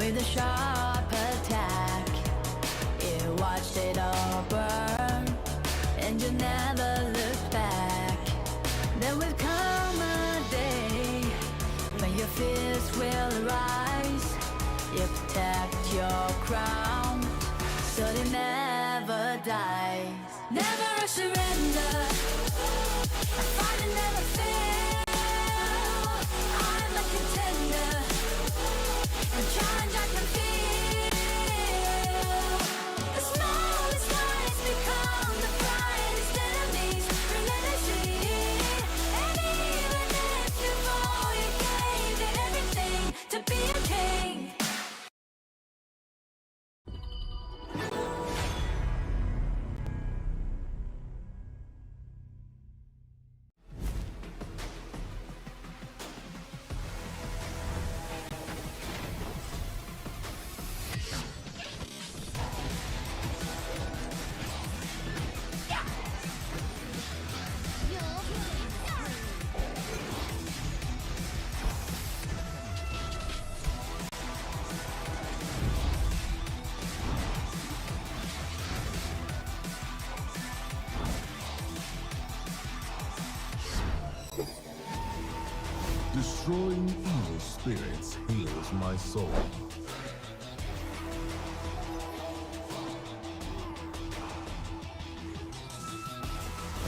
with a sharp attack. You watched it all burn, and you never looked back. There will come a day when your fears will rise. You protect your crown, so it never dies. Never a surrender, a fight and never fail. I'm a contender, a challenge I can feel. The smallest lies become the brightest enemies. Relentlessly, and even if you fall, you gave it everything to be a king. Destroying evil spirits heals my soul.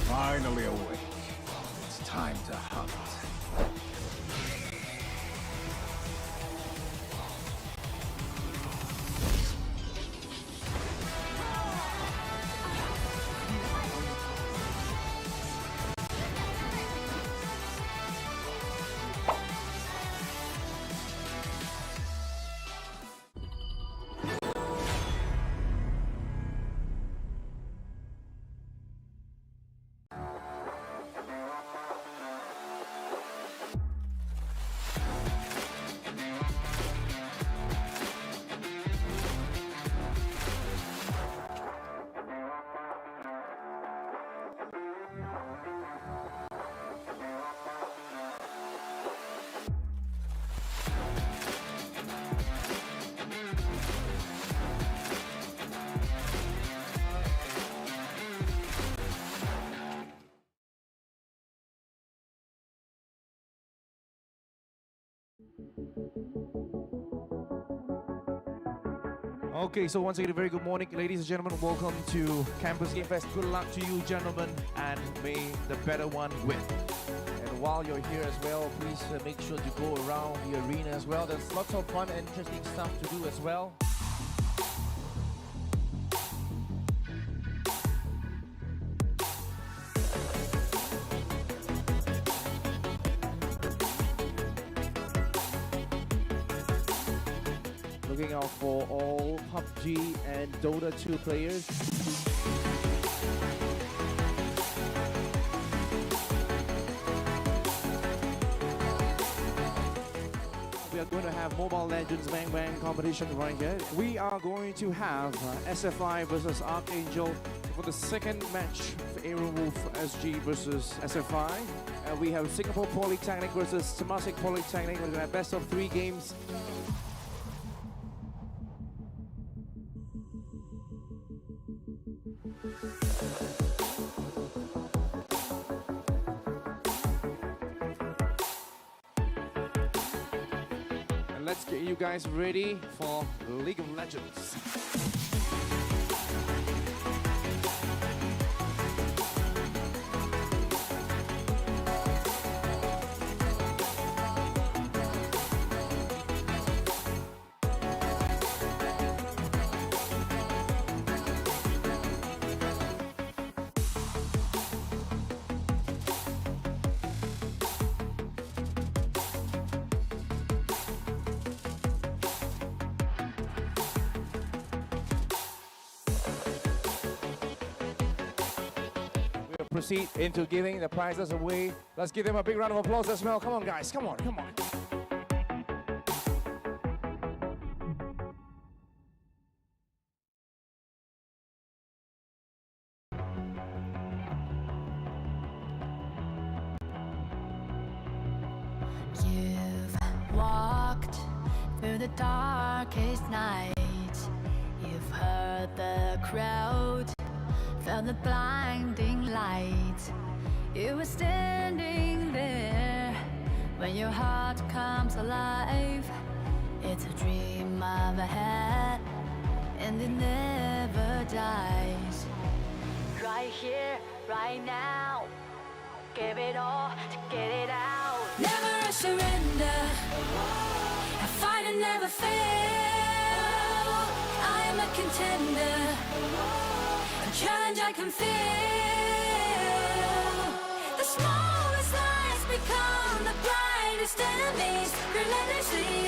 Finally awake. It's time to hunt. Okay, so once again, a very good morning, ladies and gentlemen. Welcome to Campus Game Fest. Good luck to you, gentlemen, and may the better one win. And while you're here as well, please make sure to go around the arena as well. There's lots of fun and interesting stuff to do as well. Looking out for all PUBG and Dota 2 players. We are going to have Mobile Legends Bang Bang competition right here. We are going to have SFI versus Archangel for the second match for Aaron Wolf SG versus SFI. We have Singapore Polytechnic versus Temasek Polytechnic. We're going to have best of 3 games. And let's get you guys ready for League of Legends. Proceed into giving the prizes away. Let's give them a big round of applause as well. Come on, guys. Come on, come on. You've walked through the the darkest nights. You've heard the crowd, felt the blinding light. You were standing there when your heart comes alive. It's a dream I've had, and it never dies. Right here, right now, give it all to get it out. Never a surrender, a fight and never fail. I am a contender, a challenge I can feel. The smallest lies become the brightest enemies, relentlessly.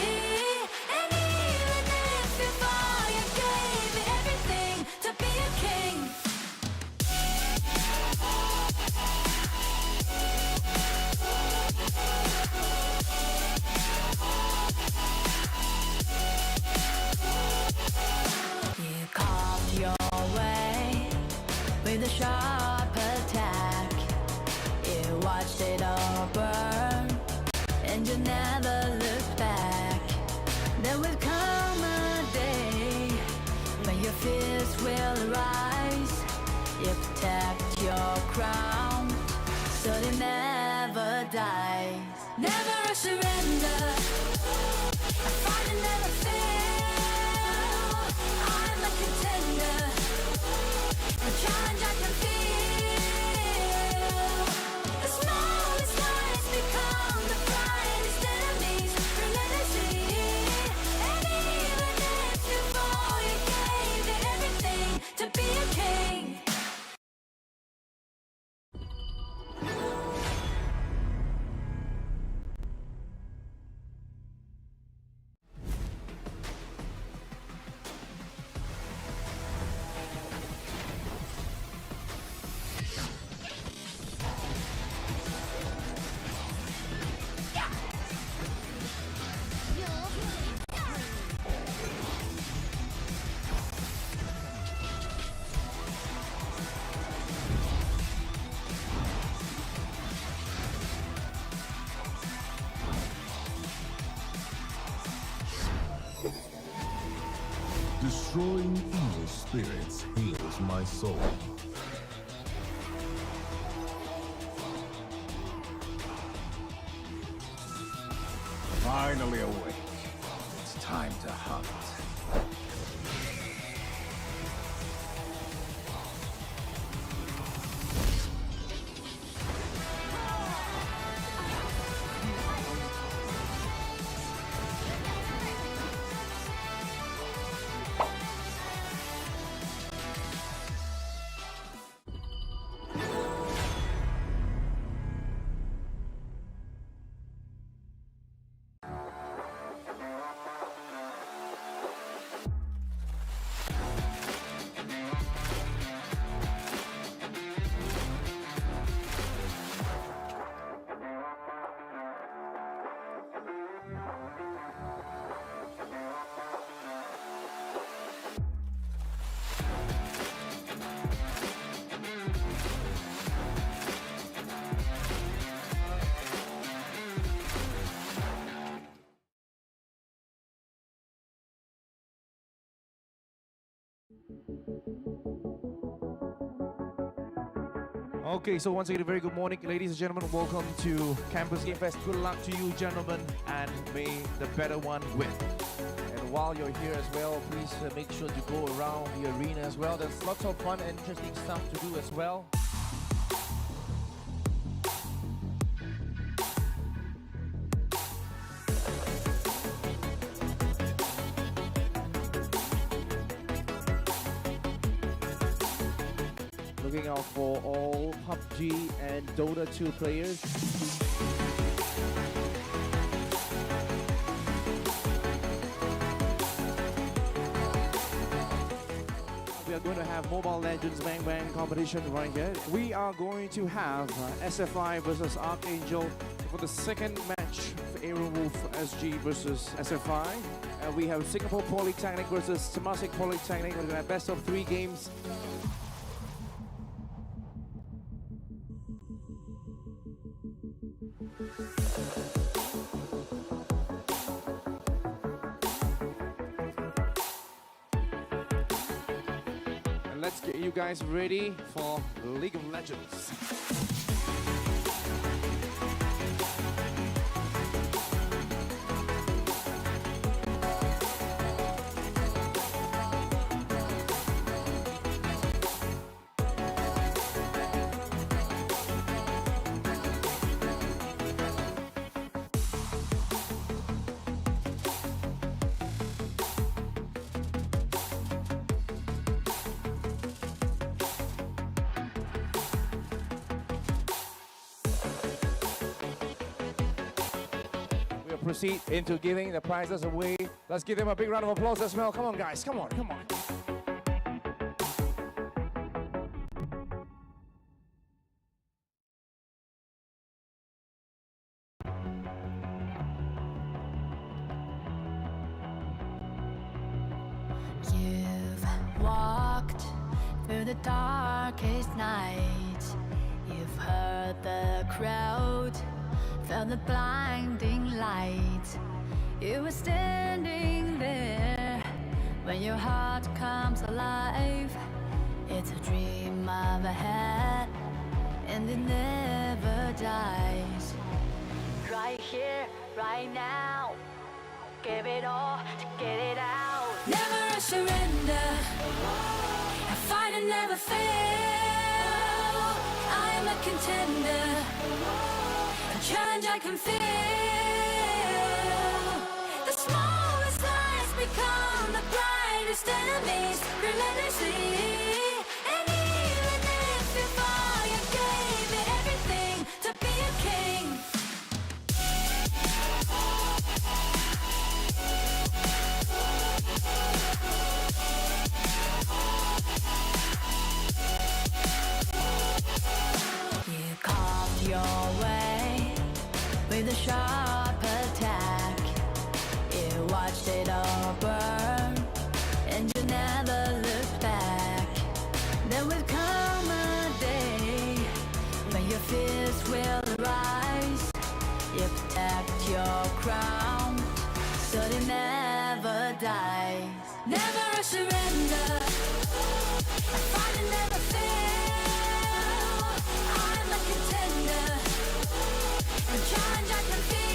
And even if you fall, you gave me everything to be a king. You carved your way with a sharp attack. You watched it all burn, and you never looked back. There will come a day when your fears will rise. You protect your crown, so it never dies. Never a surrender, a fight and never fail. I'm a contender, a challenge I can feel. The smallest lies become the brightest enemies, relentlessly. And even if you fall, you gave me everything to be a king. Destroying evil spirits heals my soul. Finally awake. It's time to hunt. Okay, so once again, a very good morning, ladies and gentlemen. Welcome to Campus Game Fest. Good luck to you, gentlemen, and may the better one win. And while you're here as well, please make sure to go around the arena as well. There's lots of fun and interesting stuff to do as well. Looking out for all PUBG and Dota 2 players. We are going to have Mobile Legends Bang Bang competition right here. We are going to have SFI versus Archangel for the second match for Aero Wolf SG versus SFI. We have Singapore Polytechnic versus Temasek Polytechnic. We're going to have best of 3 games. let's get you guys ready for League of Legends. Proceed into giving the prizes away. Let's give them a big round of applause as well. Come on, guys. Come on, come on. You've walked through the darkest night. You've heard the crowd, felt the blinding light. You were standing there when your heart comes alive. It's a dream of ahead, and it never dies. Right here, right now, give it all to get it out. Never a surrender, I fight and never fail. I am a contender, a challenge I can feel. The smallest lies become the brightest enemies, relentlessly. And even if you fall, you gave it everything to be a king. You carved your way with a sharp attack. You watched it all burn, and you never looked back. There will come a day when your fears will rise. You protect your crown, so it never dies. Never a surrender, I fight and never fail. I'm a contender, a challenge I can feel.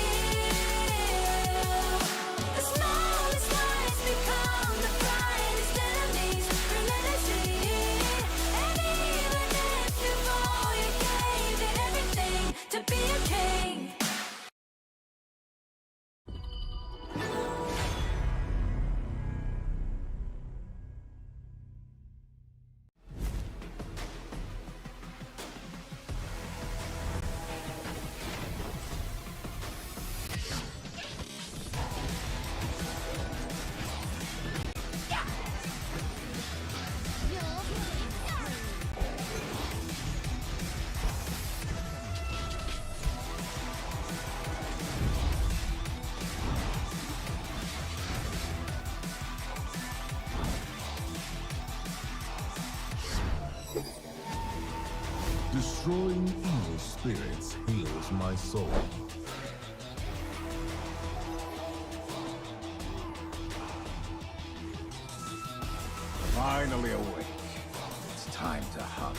The smallest lies become the brightest enemies, relentlessly. And even if you fall, you gave it everything to be a king. Destroying evil spirits heals my soul. Finally awake. It's time to hunt.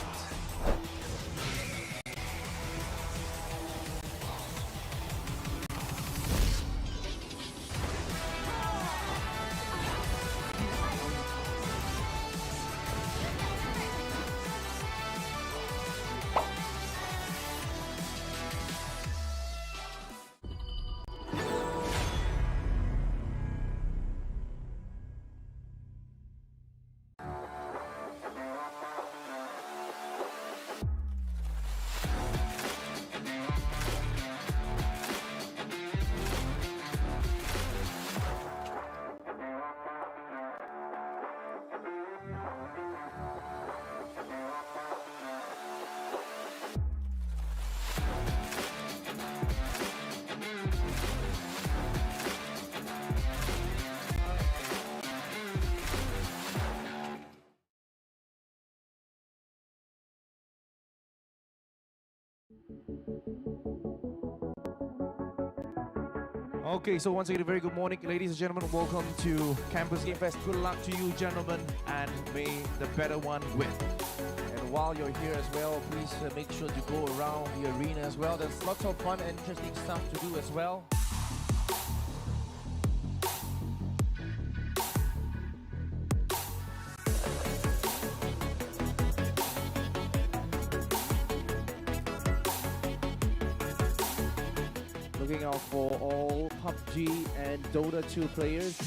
Okay, so once again, a very good morning, ladies and gentlemen. Welcome to Campus Game Fest. Good luck to you, gentlemen, and may the better one win. And while you're here as well, please make sure to go around the arena as well. There's lots of fun and interesting stuff to do as well. Looking out for all PUBG and Dota 2 players.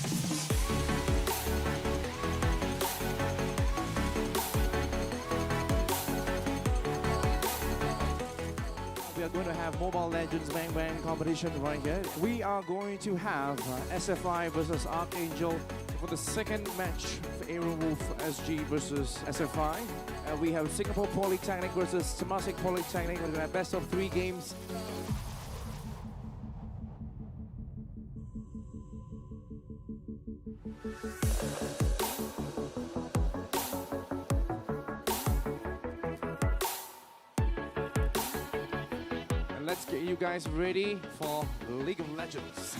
We are going to have Mobile Legends Bang Bang competition right here. We are going to have SFI versus Archangel for the second match for Aaron Wolf SG versus SFI. We have Singapore Polytechnic versus Temasek Polytechnic. We're going to have best of 3 games. And let's get you guys ready for League of Legends.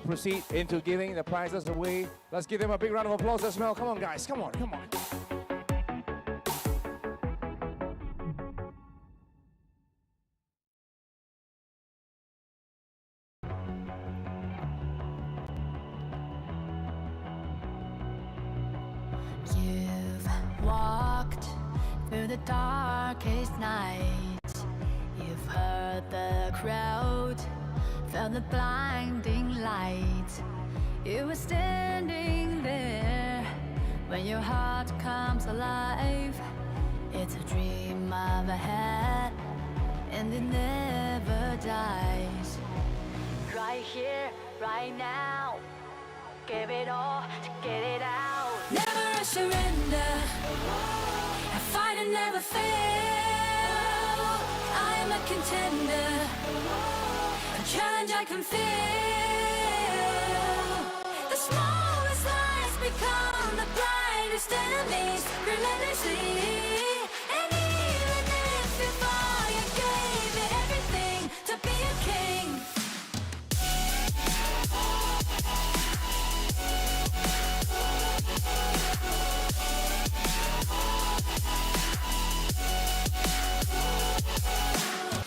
Proceed into giving the prizes away. Let's give them a big round of applause as well. Come on, guys. Come on, come on. You've walked through the darkest night. You've heard the crowd, felt the blinding light. You were standing there when your heart comes alive. It's a dream of ahead, and it never dies. Right here, right now, give it all to get it out. Never a surrender, I fight and never fail. I am a contender, challenge I can feel. The smallest lies become the brightest enemies relentlessly. And even if you fall, you gave it everything to be a king.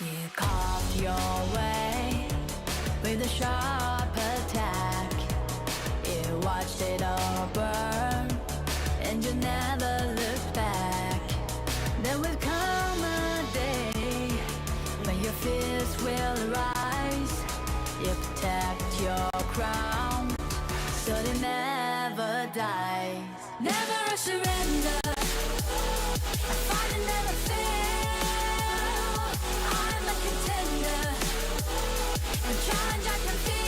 You carved your way with a sharp attack. You watched it all burn, and you never looked back. There will come a day when your fears will arise. You protect your crown, so it never dies. Never a surrender, I fight and never fail. I'm a contender, a challenge I can feel.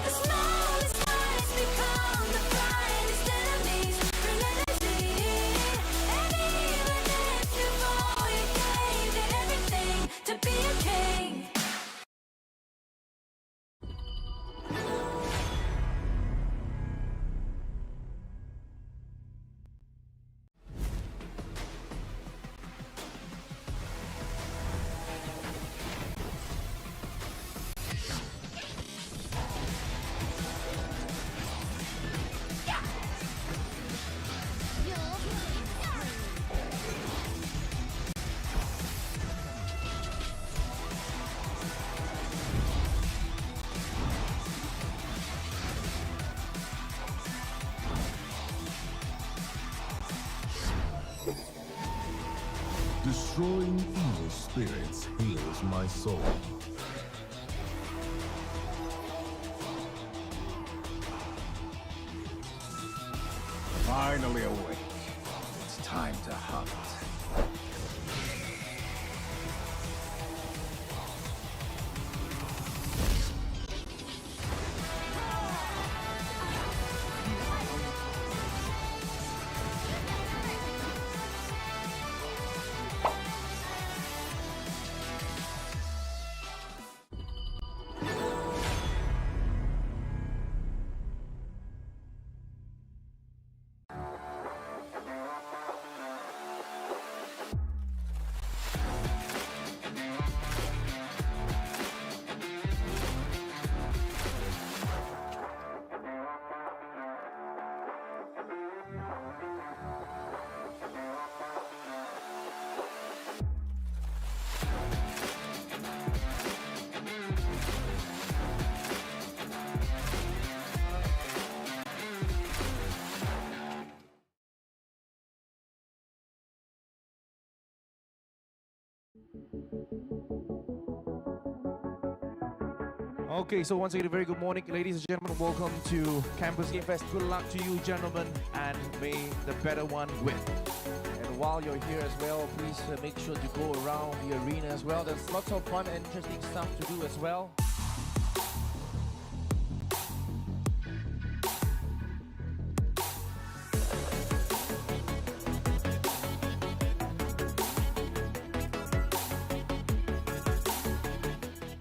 The smallest lies become the brightest enemies relentlessly. And even if you fall, you gave it everything to be a king. Destroying evil spirits heals my soul. Finally awake. It's time to hunt. Okay, so once again, a very good morning, ladies and gentlemen. Welcome to Campus Game Fest. Good luck to you, gentlemen, and may the better one win. And while you're here as well, please make sure to go around the arena as well. There's lots of fun and interesting stuff to do as well.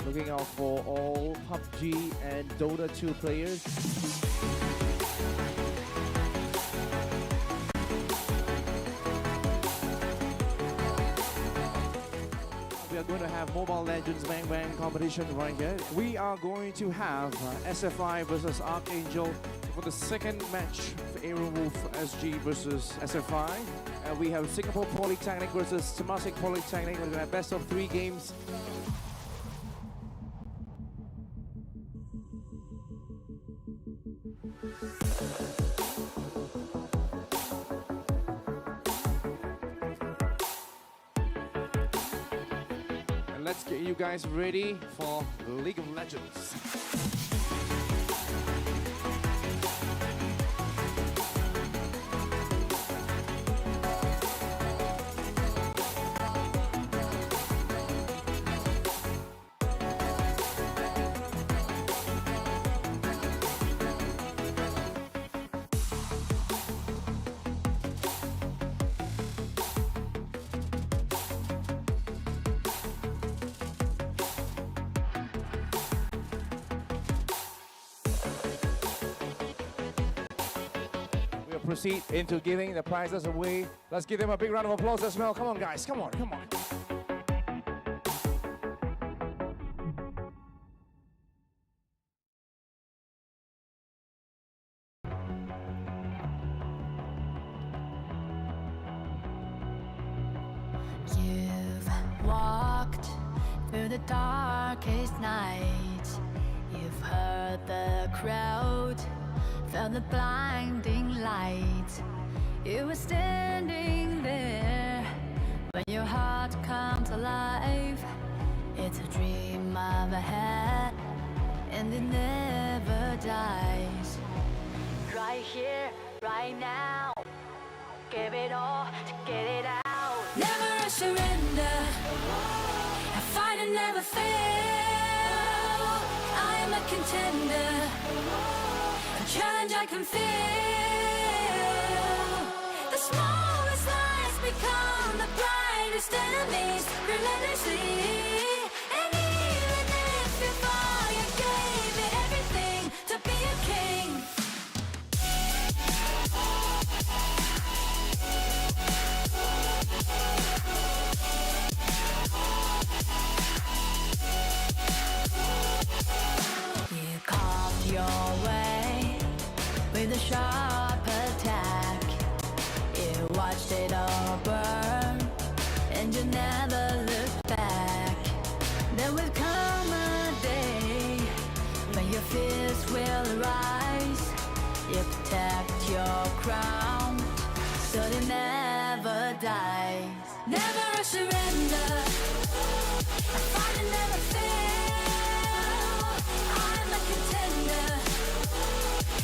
Looking out for all PUBG and Dota 2 players. We are going to have Mobile Legends Bang Bang competition right here. We are going to have SFI versus Archangel for the second match for Aaron Wolf SG versus SFI. We have Singapore Polytechnic versus Temasek Polytechnic. We're going to have best of 3 games. And let's get you guys ready for League of Legends. Proceed into giving the prizes away. Let's give them a big round of applause as well. Come on, guys. Come on, come on. You've walked through the darkest night. You've heard the crowd, felt the blinding light. You were standing there when your heart comes alive. It's a dream I've had, and it never dies. Right here, right now, give it all to get it out. Never a surrender, I fight and never fail. I am a contender, a challenge I can feel. The smallest lies become the brightest enemies relentlessly. And even if you fall, you gave it everything to be a king. You carved your way with a sharp attack. You watched it all burn, and you never looked back. There will come a day when your fears will arise. You protect your crown, so it never dies. Never a surrender, I fight and never fail. I'm a contender,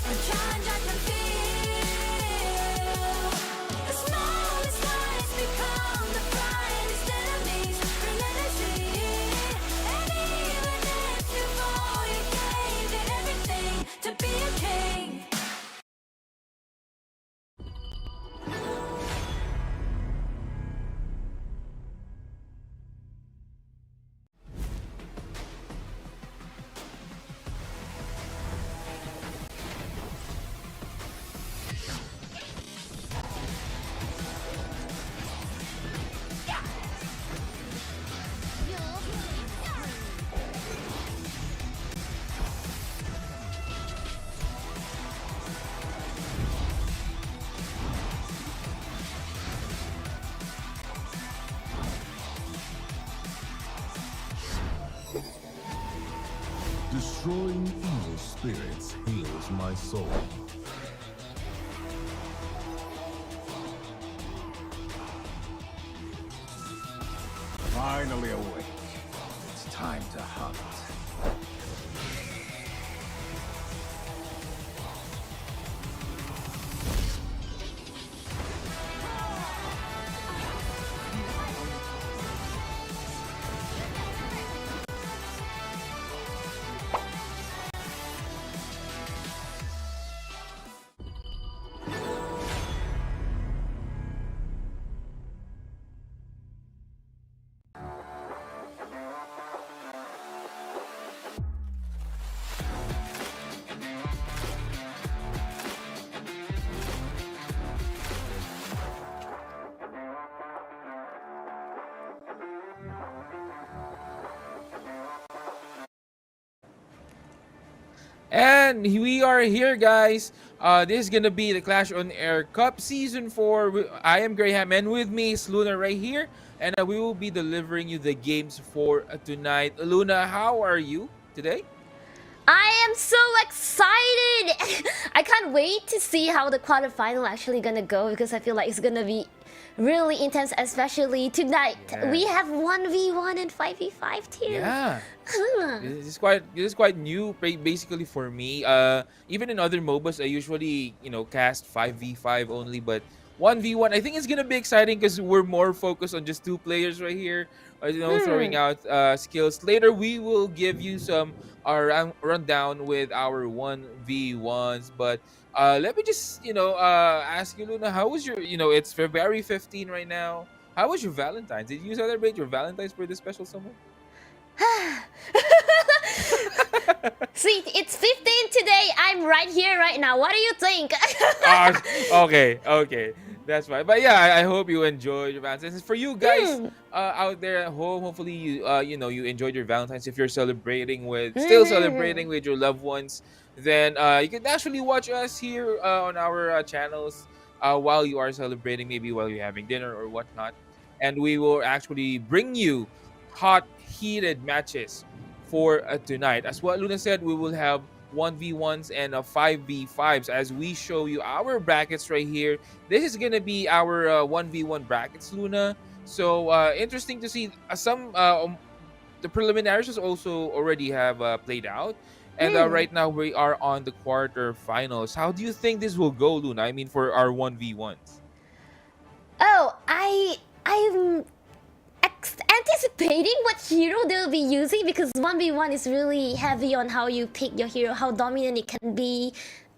a challenge I can feel. The smallest lies become the brightest enemies relentlessly. And even if you fall, you gave it everything to be a king. Destroying evil spirits heals my soul. Fine finally awake. It's time to hunt. And we are here, guys. This is gonna be the Clash on Air Cup Season 4. I am Graham, and with me is Luna right here. And we will be delivering you the games for tonight. Luna, how are you today? I am so excited! I can't wait to see how the quarterfinal actually gonna go because I feel like it's gonna be really intense, especially tonight. Yeah. We have 1v1 and 5v5 too. Yeah. This is quite new basically for me. Even in other MOBAs I usually, cast 5v5 only, but 1v1 I think it's gonna be exciting because we're more focused on just two players right here. Throwing out skills. Later we will give you some rundown with our 1v1s, but let me just ask you, Luna, how was your, it's February 15 right now. How was your Valentine's? Did you celebrate your Valentine's for this special someone? See, it's 15 today. I'm right here right now. What do you think? Okay. That's fine. But yeah, I hope you enjoyed your Valentine's. For you guys out there at home, hopefully you enjoyed your Valentine's. If you're still celebrating with your loved ones, then you can actually watch us here on our channels while you are celebrating, maybe while you're having dinner or whatnot. And we will actually bring you hot, heated matches for tonight. As what Luna said, we will have 1v1s and 5v5s as we show you our brackets right here. This is gonna be our 1v1 brackets, Luna. So interesting to see the preliminaries also already have played out, and right now we are on the quarterfinals. How do you think this will go, Luna? I mean, for our 1v1s. Oh, I'm anticipating what hero they'll be using because 1v1 is really heavy on how you pick your hero, how dominant it can be,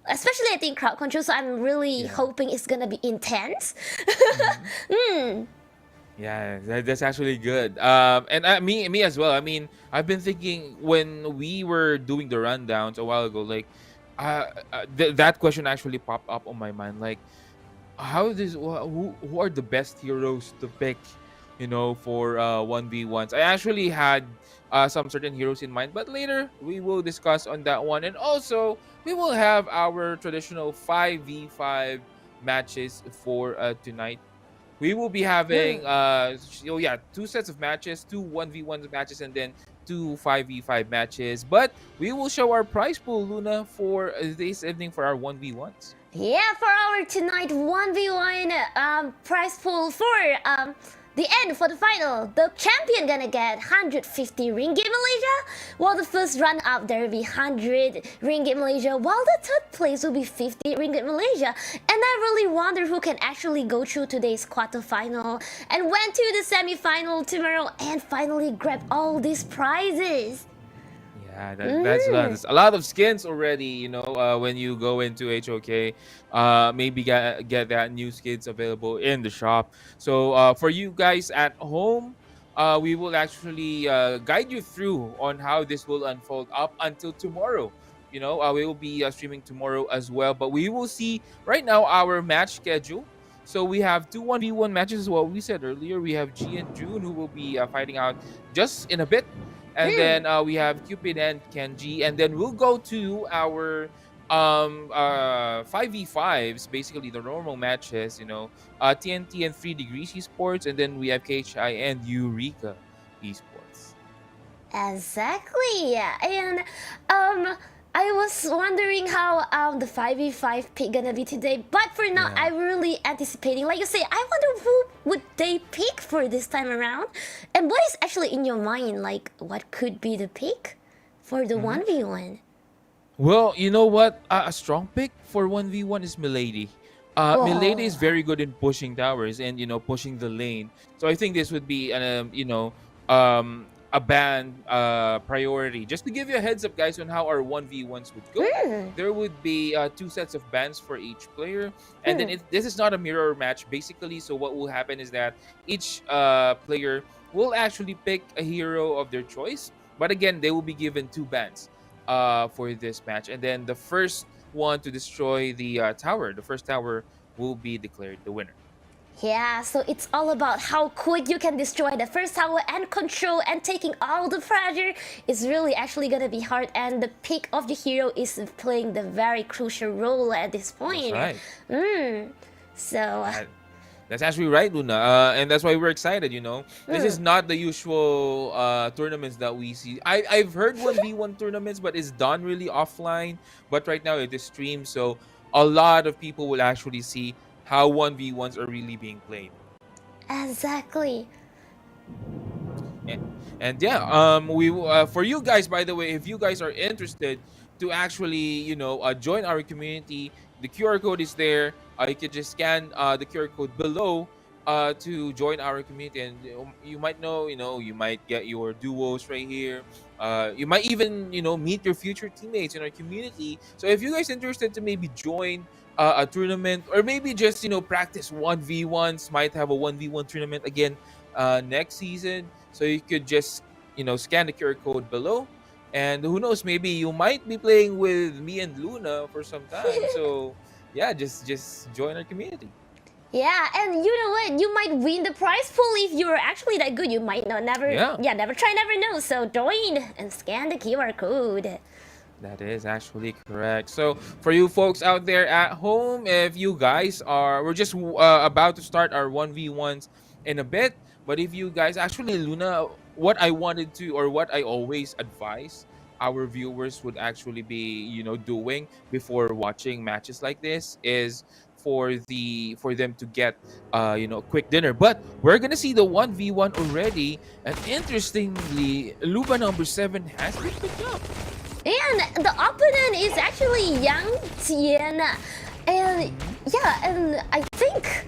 especially I think crowd control. So I'm really hoping it's gonna be intense. Yeah, that's actually good. And me as well. I mean, I've been thinking when we were doing the rundowns a while ago, like, that question actually popped up on my mind. Like, who are the best heroes to pick? For 1v1s. I actually had some certain heroes in mind, but later we will discuss on that one. And also, we will have our traditional 5v5 matches for tonight. We will be having two sets of matches, two 1v1 matches, and then two 5v5 matches. But we will show our prize pool, Luna, for this evening for our 1v1s. Yeah, for our tonight 1v1 prize pool for the end for the final. The champion gonna get 150 ringgit Malaysia, while the first run-up there will be 100 ringgit Malaysia, while the third place will be 50 ringgit Malaysia. And I really wonder who can actually go through today's quarterfinal and went to the semi-final tomorrow and finally grab all these prizes. Yeah, that's a lot of skins already. When you go into HOK, maybe get that new skins available in the shop. So for you guys at home, we will actually guide you through on how this will unfold up until tomorrow. We will be streaming tomorrow as well. But we will see right now our match schedule. So we have two 1v1 matches as well. We said earlier we have G and June who will be fighting out just in a bit. And then we have Cupid and Kenji, and then we'll go to our 5v5s, basically the normal matches, TNT and 3 Degrees Esports, and then we have KHI and Eureka Esports. Exactly, yeah. And I was wondering how the 5v5 pick gonna be today, but for now, Yeah. I'm really anticipating. Like you say, I wonder who would they pick for this time around, and what is actually in your mind? Like, what could be the pick for the 1v1? Well, you know what? A strong pick for 1v1 is Milady. Milady is Oh. very good in pushing towers and, pushing the lane. So I think this would be, a ban priority. Just to give you a heads up, guys, on how our 1v1s would go. There would be two sets of bans for each player. And then this is not a mirror match, basically. So what will happen is that each player will actually pick a hero of their choice. But again, they will be given two bans for this match. And then the first one to destroy the tower, the first tower, will be declared the winner. Yeah, so it's all about how quick you can destroy the first tower and control, and taking all the pressure is really actually gonna be hard, and the pick of the hero is playing the very crucial role at this point. That's right. So That's actually right, Luna. And that's why we're excited, This is not the usual tournaments that we see. I've heard 1v1 tournaments, but it's done really offline. But right now it is streamed, so a lot of people will actually see how 1v1s are really being played. exactly. And yeah, we for you guys, by the way, if you guys are interested to actually, join our community, the QR code is there. You can just scan the QR code below to join our community, and you might know, you might get your duos right here. You might even, meet your future teammates in our community. So if you guys interested to maybe join a tournament, or maybe just practice 1v1s, might have a 1v1 tournament again next season, so you could just scan the QR code below, and who knows, maybe you might be playing with me and Luna for some time. So yeah, just join our community. Yeah, and you know what? You might win the prize pool if you're actually that good. You might not never never try, never know. So join and scan the QR code. That is actually correct. So for you folks out there at home, if you guys we're just about to start our 1v1s in a bit. But if you guys, actually, Luna, what I wanted to, or what I always advise our viewers would actually be, doing before watching matches like this is for them to get, a quick dinner. But we're gonna see the 1v1 already, and interestingly, Luba number 7 has been picked up. And the opponent is actually Yang Tian. And yeah, and I think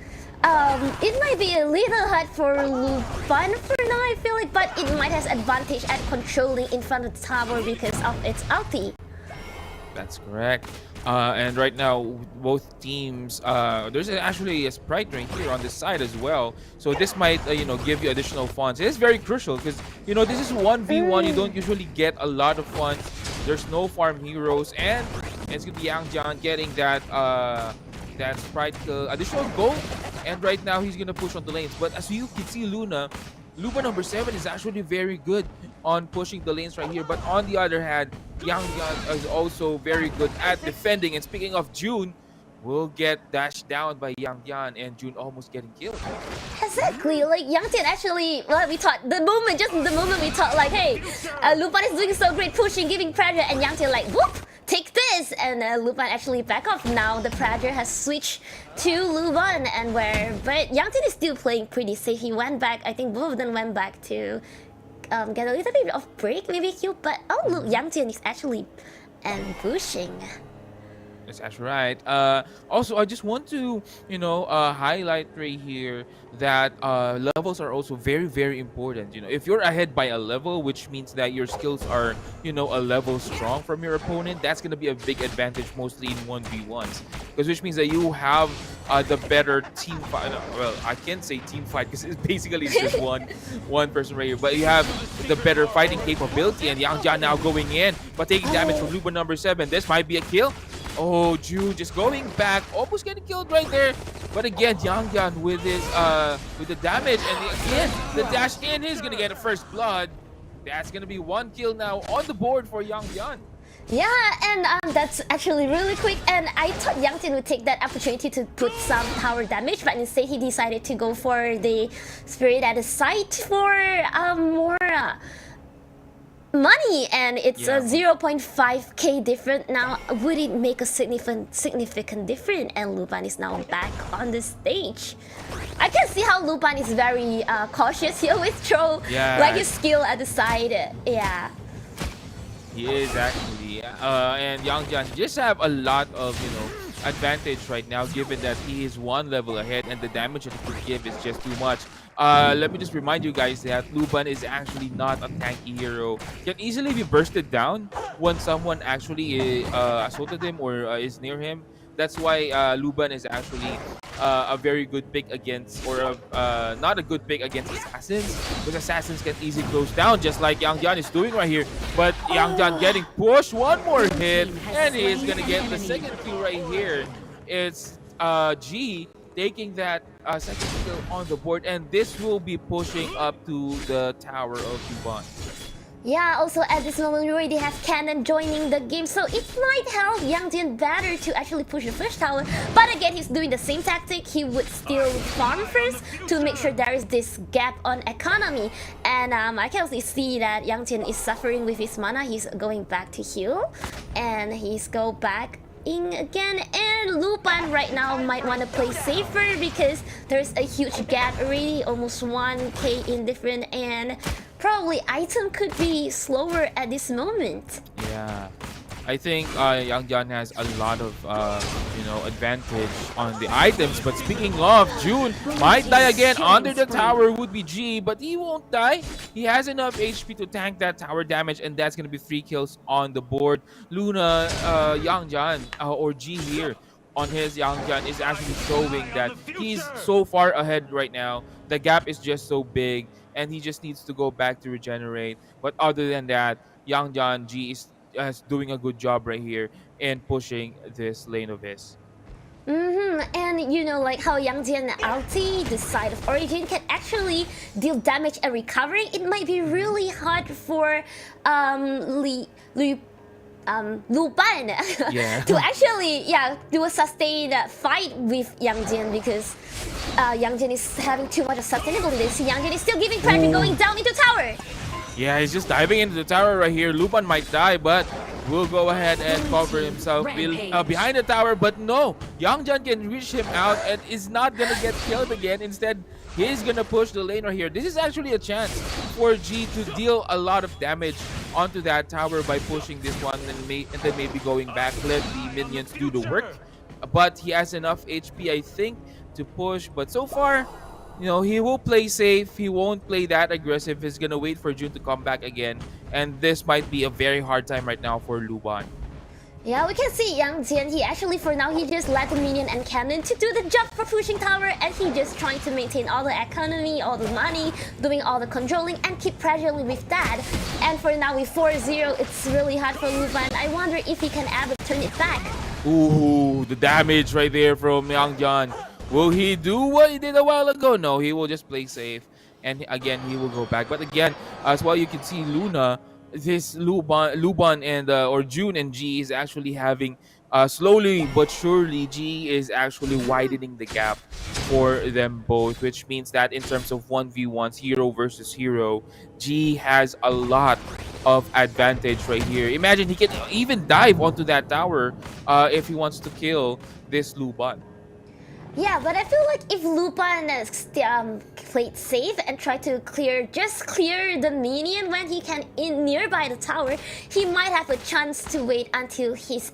it might be a little hard for Lupin for now, I feel like, but it might have advantage at controlling in front of the tower because of its ulti. That's correct. And right now, both teams, there's actually a sprite right here on this side as well. So this might, give you additional funds. It is very crucial because, this is 1v1. You don't usually get a lot of funds. There's no farm heroes, and it's gonna be Yang Jian getting that sprite additional gold. And right now, he's gonna push on the lanes. But as you can see, Luba number 7 is actually very good on pushing the lanes right here. But on the other hand, Yang Jian is also very good at defending. And speaking of June, will get dashed down by Yang Jian, and June almost getting killed. Exactly, like Yang Tian actually, well, we thought the moment we thought like, hey, Lupin is doing so great, pushing, giving pressure, and Yang Tian like, whoop, take this, and Lupin actually back off. Now the pressure has switched to Lupin, but Yang Tian is still playing pretty safe. He went back, I think both of them went back to get a little bit of break, maybe kill, but oh look, Yang Tian is actually pushing. That's actually right. Also, I just want to, highlight right here that levels are also very, very important. If you're ahead by a level, which means that your skills are, a level strong from your opponent, that's going to be a big advantage, mostly in 1v1s. Which means that you have the better team fight. Well, I can't say team fight because it's basically just one person right here. But you have the better fighting capability, and Yang Jian now going in, but taking damage from Luba number 7. This might be a kill. Oh, June just going back, almost getting killed right there. But again, Yang Jian with the damage, and again the dash in, he's gonna get a first blood. That's gonna be 1 kill now on the board for Yang Jian. Yeah, and that's actually really quick. And I thought Yang Tian would take that opportunity to put some tower damage, but instead he decided to go for the spirit at the site for more money, and it's Yeah. a 0.5k different now. Would it make a significant difference? And Lupan is now back on the stage. I can see how Lupan is very cautious here with throw, Yeah. like his skill at the side. Yeah. He is actually, and Yangjan just have a lot of advantage right now, given that he is one level ahead, and the damage that he can give is just too much. Let me just remind you guys that Luban is actually not a tanky hero. Can easily be bursted down when someone actually assaulted him or is near him. That's why Luban is actually a very good pick against, or not a good pick against assassins, because assassins can easily close down, just like Yangjan is doing right here. But Yangjan getting pushed, one more hit, and he is gonna get the second kill right here. It's G taking that second kill on the board, and this will be pushing up to the tower of Luban. Yeah, also at this moment we already have Cannon joining the game, so it might help Yangjian better to actually push the first tower. But again, he's doing the same tactic. He would still farm first to make sure there is this gap on economy. And I can also see that Yangjian is suffering with his mana. He's going back to heal, and he's go back in again. And Lupan right now might want to play safer because there's a huge gap already, almost 1k in different, and probably item could be slower at this moment. Yeah, I think Yangjan has a lot of advantage on the items. But speaking of, June might die again. Under the tower would be G, but he won't die. He has enough HP to tank that tower damage, and that's gonna be 3 kills on the board. Luna, Yangjan, or G here on his Yangjan is actually showing that he's so far ahead right now. The gap is just so big, and he just needs to go back to regenerate. But other than that, Yangjan G is doing a good job right here in pushing this lane of his. And you know, like how Yangjian ulti, the side of origin, can actually deal damage and recovery. It might be really hard for Lupan Yeah. to actually do a sustained fight with Yangjian, because Yangjian is having too much of sustainability. See, Yangjian is still giving pressure, going down into tower. Yeah, he's just diving into the tower right here. Lupan might die, but will go ahead and cover himself behind the tower. But no, Yangjan can reach him out and is not gonna get killed again. Instead, he's gonna push the lane right here. This is actually a chance for G to deal a lot of damage onto that tower by pushing this one, and then maybe going back, let the minions do the work. But he has enough HP, I think, to push. But so far, he will play safe. He won't play that aggressive. He's gonna wait for June to come back again, and this might be a very hard time right now for Luban. Yeah, we can see Yangjian. He actually, for now, he just let the minion and cannon to do the job for pushing tower, and he just trying to maintain all the economy, all the money, doing all the controlling, and keep pressuring with that. And for now, with 4-0, it's really hard for Luban. I wonder if he can ever turn it back. Ooh, the damage right there from Yangjan. Will he do what he did a while ago? No, he will just play safe. And again, he will go back. But again, as well, you can see Luna, this Luban and or June and G is actually having slowly but surely, G is actually widening the gap for them both, which means that in terms of 1v1s, hero versus hero, G has a lot of advantage right here. Imagine he can even dive onto that tower if he wants to kill this Luban. Yeah, but I feel like if Lupan played safe and tried to clear the minion when he can in nearby the tower, he might have a chance to wait until his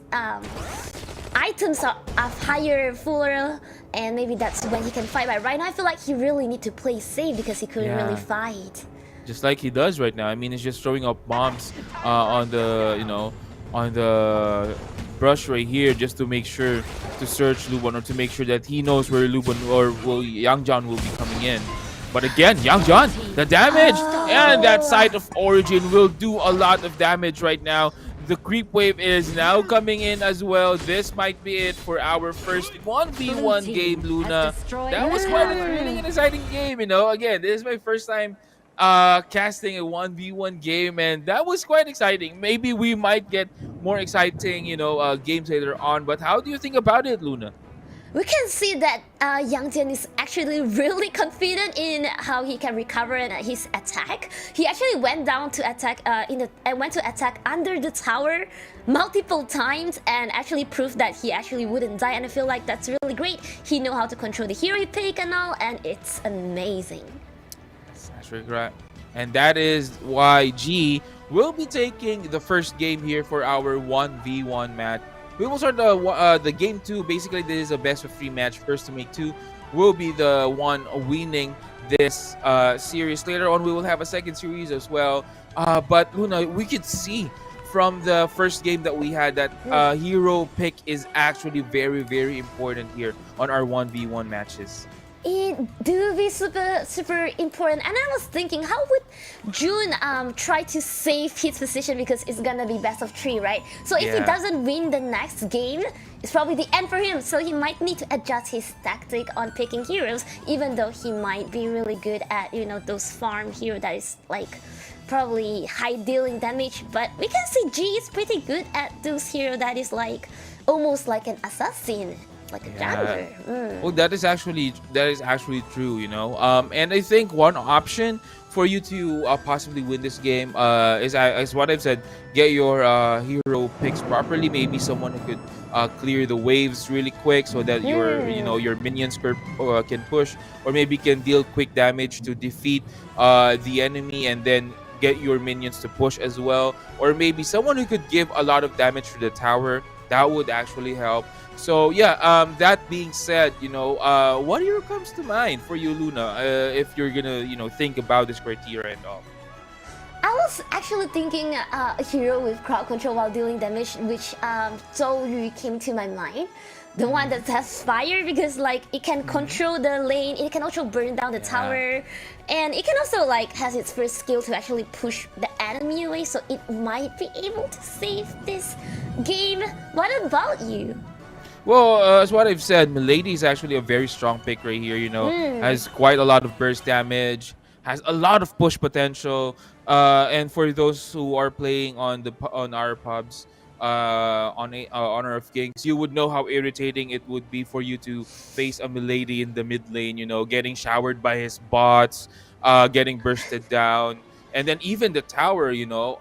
items are of higher, fuller, and maybe that's when he can fight. But right now, I feel like he really need to play safe because he couldn't really fight. Just like he does right now. I mean, he's just throwing up bombs on the on the brush right here, just to make sure to search Luban, or to make sure that he knows where Luban or Yangjan will be coming in. But again, Yangjan, the damage and that site of origin will do a lot of damage right now. The creep wave is now coming in as well. This might be it for our first 1v1 game, Luna. That was quite a thrilling and exciting game, Again, this is my first time casting a 1v1 game, and that was quite exciting. Maybe we might get more exciting games later on, but how do you think about it, Luna? We can see that Yang Jian is actually really confident in how he can recover his attack. He actually went down to attack went to attack under the tower multiple times and actually proved that he actually wouldn't die. And I feel like that's really great. He know how to control the hero pick and all, and it's amazing. That's really correct. And that is why G will be taking the first game here for our 1v1 match. We will start the game 2. Basically, this is a best of 3 match. First to make 2 will be the one winning this series. Later on, we will have a second series as well. But Luna, we could see from the first game that we had that hero pick is actually very, very important here on our 1v1 matches. It do be super important, and I was thinking, how would June try to save his position, because it's gonna be best of 3, right? So if he doesn't win the next game, it's probably the end for him. So he might need to adjust his tactic on picking heroes, even though he might be really good at, you know, those farm hero that is like probably high dealing damage. But we can see G is pretty good at those hero that is like almost like an assassin. Like a jungler. Well, that is actually true, you know. And I think one option for you to possibly win this game is what I've said. Get your hero picks properly. Maybe someone who could clear the waves really quick, so that your minions can push, or maybe can deal quick damage to defeat the enemy, and then get your minions to push as well. Or maybe someone who could give a lot of damage to the tower. That would actually help. So yeah, that being said, you know, what hero comes to mind for you, Luna, if you're gonna, you know, think about this criteria and all? I was actually thinking a hero with crowd control while dealing damage, which Zhou Yu came to my mind. The one that has fire, because like it can control the lane, it can also burn down the tower, and it can also like has its first skill to actually push the enemy away, so it might be able to save this game. What about you? Well, as what I've said, Milady is actually a very strong pick right here. You know, has quite a lot of burst damage, has a lot of push potential. And for those who are playing on our pubs, on Honor of Kings, you would know how irritating it would be for you to face a Milady in the mid lane. You know, getting showered by his bots, getting bursted down, and then even the tower. You know,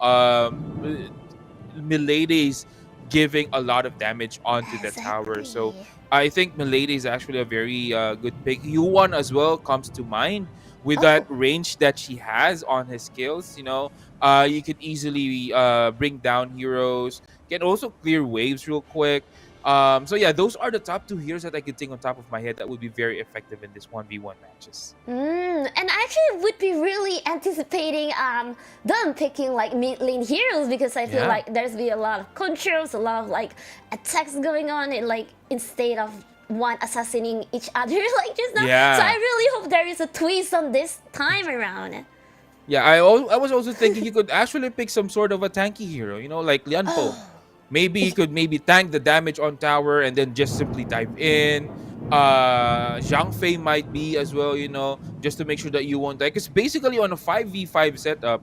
Milady's giving a lot of damage onto the tower. So I think Milady is actually a very good pick. Yuan as well comes to mind with that range that she has on his skills. You know, you could easily bring down heroes, can also clear waves real quick. So yeah, those are the top 2 heroes that I could think on top of my head that would be very effective in this 1v1 matches. And I actually would be really anticipating them picking like mid lane heroes, because I feel like there's be a lot of controls, a lot of like attacks going on, and like instead of one assassinating each other like just now. So I really hope there is a twist on this time around. Yeah, I was also thinking you could actually pick some sort of a tanky hero, you know, like Lian Po. Maybe he could tank the damage on tower and then just simply dive in. Zhang Fei might be as well, you know, just to make sure that you won't die. Because basically on a 5v5 setup,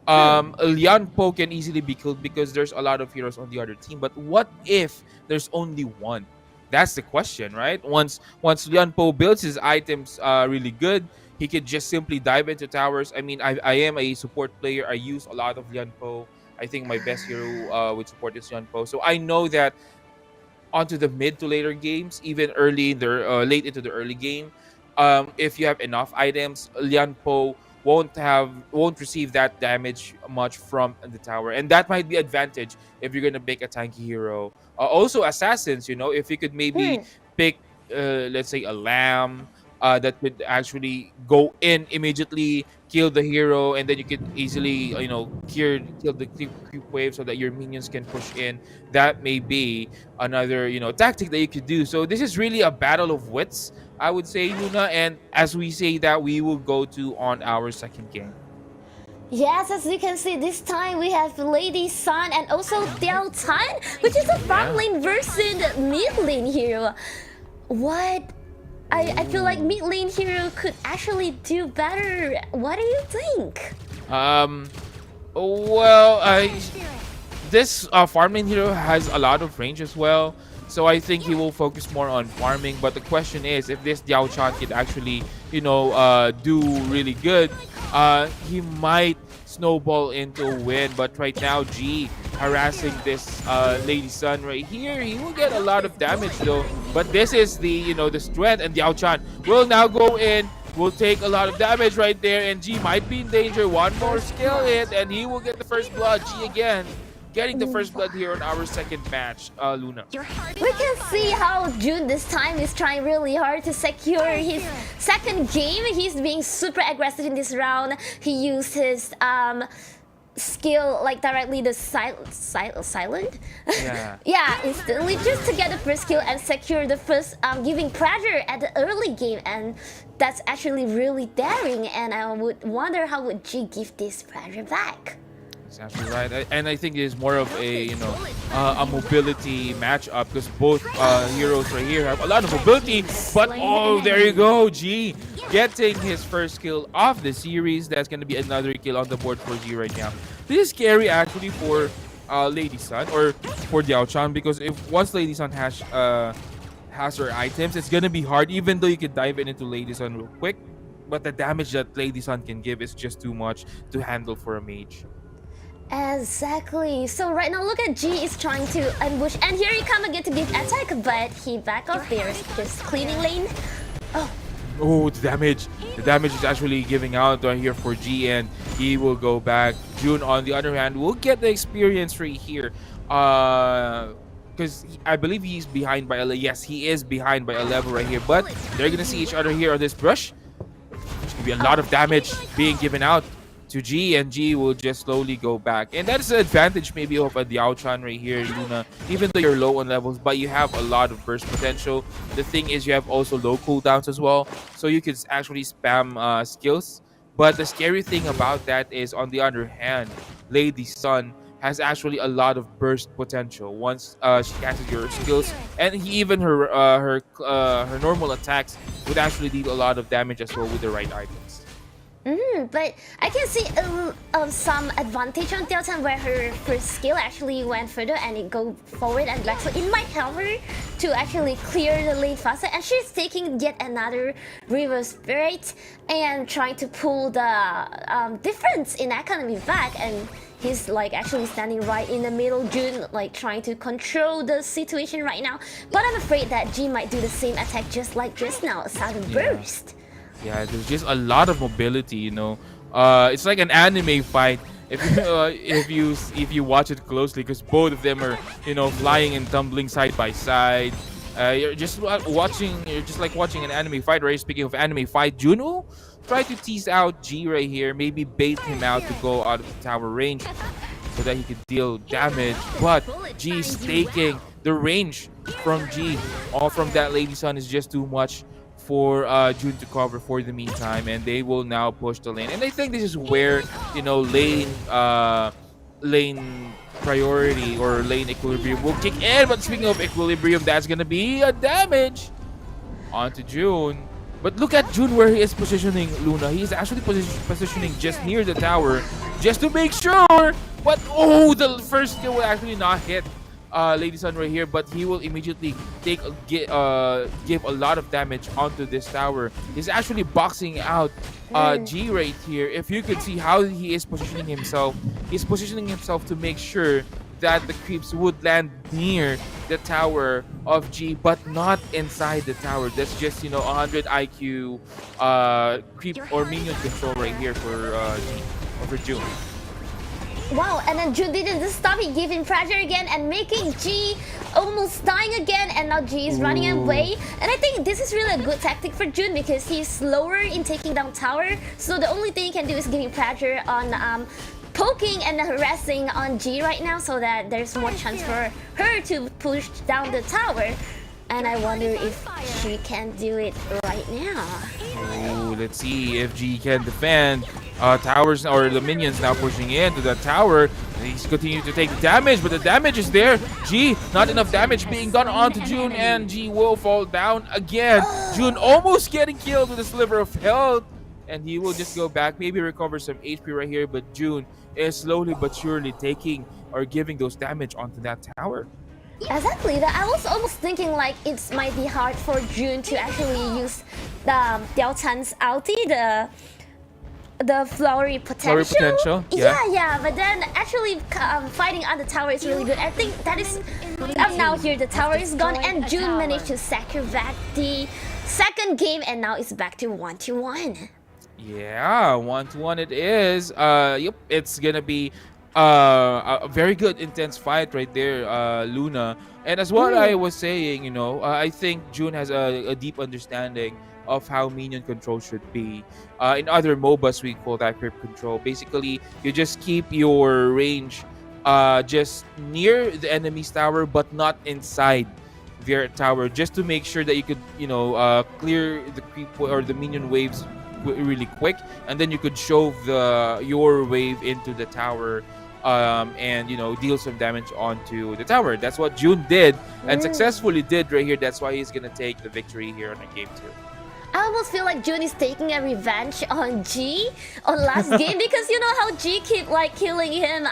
Lian Po can easily be killed because there's a lot of heroes on the other team. But what if there's only one? That's the question, right? Once Lian Po builds his items really good, he could just simply dive into towers. I mean, I am a support player. I use a lot of Lian Po. I think my best hero with support is Lian Po. So I know that onto the mid to later games, even early in the late into the early game, if you have enough items, Lian Po won't receive that damage much from the tower, and that might be advantage if you're gonna pick a tanky hero. Also assassins, you know, if you could maybe pick let's say a lamb that could actually go in immediately, kill the hero, and then you could easily, you know, kill the creep wave so that your minions can push in. That may be another, you know, tactic that you could do. So this is really a battle of wits, I would say, Luna. And as we say that, we will go to on our second game. Yes, as you can see, this time we have Lady Sun and also Diao Tan, which is a farm lane versus mid lane hero. What? I feel like mid lane hero could actually do better. What do you think? Well, this farm lane hero has a lot of range as well. So I think he will focus more on farming. But the question is, if this Diao Chan could actually, do really good, he might snowball into a win. But right now, G harassing this Lady Sun right here. He will get a lot of damage though. But this is the strength, and Diao Chan will now go in. Will take a lot of damage right there, and G might be in danger. One more skill hit, and he will get the first blood. G again, getting the first blood here on our second match, Luna. We can see how June this time is trying really hard to secure his second game. He's being super aggressive in this round. He used his skill like directly the silent. Yeah. Instantly just to get the first kill and secure the first giving pressure at the early game, and that's actually really daring. And I would wonder how would G give this pressure back. That's actually right, and I think it is more of a a mobility matchup because both heroes right here have a lot of mobility. But oh, there you go, G getting his first kill of the series. That's gonna be another kill on the board for G right now. This is scary actually for Lady Sun or for Diao Chan, because if once Lady Sun has her items, it's gonna be hard. Even though you can dive into Lady Sun real quick, but the damage that Lady Sun can give is just too much to handle for a mage. Exactly. So right now, look at G is trying to ambush, and here he come again to give attack, but he back off there, just cleaning lane. Oh, the damage! The damage is actually giving out right here for G, and he will go back. June, on the other hand, will get the experience right here. Because I believe he's behind by a level. Yes, he is behind by a level right here. But they're gonna see each other here on this brush. There's gonna be a lot of damage being given out to G, and G will just slowly go back. And that's the advantage maybe of a Diao Chan right here, Luna. Even though you're low on levels, but you have a lot of burst potential. The thing is, you have also low cooldowns as well, so you can actually spam skills. But the scary thing about that is, on the other hand, Lady Sun has actually a lot of burst potential once she casts your skills, and even her normal attacks would actually deal a lot of damage as well with the right items. But I can see some advantage on Diao Chan where her first skill actually went further and it go forward and back, so it might help her to actually clear the lane faster. And she's taking yet another River Spirit and trying to pull the difference in economy back, and he's like actually standing right in the middle, June, like trying to control the situation right now. But I'm afraid that G might do the same attack just like just now, a sudden burst. Yeah, there's just a lot of mobility, It's like an anime fight if you watch it closely, because both of them are, flying and tumbling side by side. You're just like watching an anime fight, right? Speaking of anime fight, Juno try to tease out G right here, maybe bait him out to go out of the tower range so that he could deal damage. But G is taking the range from G. All from that Lady Sun is just too much for June to cover for the meantime, and they will now push the lane. And I think this is where lane priority or lane equilibrium will kick in. But speaking of equilibrium, that's gonna be a damage onto June. But look at June where he is positioning, Luna. He's actually positioning just near the tower just to make sure. But oh, the first skill will actually not hit Lady Sun right here, but he will immediately give a lot of damage onto this tower. He's actually boxing out G right here. If you could see how he is positioning himself, he's positioning himself to make sure that the creeps would land near the tower of G, but not inside the tower. That's just 100 IQ creep or minion control right here for G or for June. Wow, and then June didn't just stop, he giving pressure again and making G almost dying again, and now G is running away. And I think this is really a good tactic for June because he's slower in taking down tower, so the only thing he can do is giving pressure on poking and harassing on G right now, so that there's more chance for her to push down the tower. And I wonder if she can do it right now. Oh, let's see if G can defend. Towers or the minions now pushing into the tower. He's continuing to take the damage, but the damage is there. G, not enough damage being done onto June, and G will fall down again. June almost getting killed with a sliver of health, and he will just go back, maybe recover some HP right here. But June is slowly but surely taking or giving those damage onto that tower. Exactly. That I was almost thinking like it might be hard for June to actually use the Diao Chan's ulti, the flowery potential. Flowery potential, Yeah. But then actually fighting on the tower is really good. I think that is. Now here the tower is gone, and June managed to secure back the second game, and now it's back to 1-1. Yeah, 1-1 it is. Yep, it's gonna be a very good intense fight right there, Luna. And as what I was saying, I think June has a deep understanding of how minion control should be. In other MOBAs, we call that grip control. Basically, you just keep your range just near the enemy's tower, but not inside their tower, just to make sure that you could, clear the creep or the minion waves really quick, and then you could shove your wave into the tower, and deal some damage onto the tower. That's what June did, and successfully did right here. That's why he's gonna take the victory here on the game 2. I almost feel like June is taking a revenge on G on last game, because you know how G keep like killing him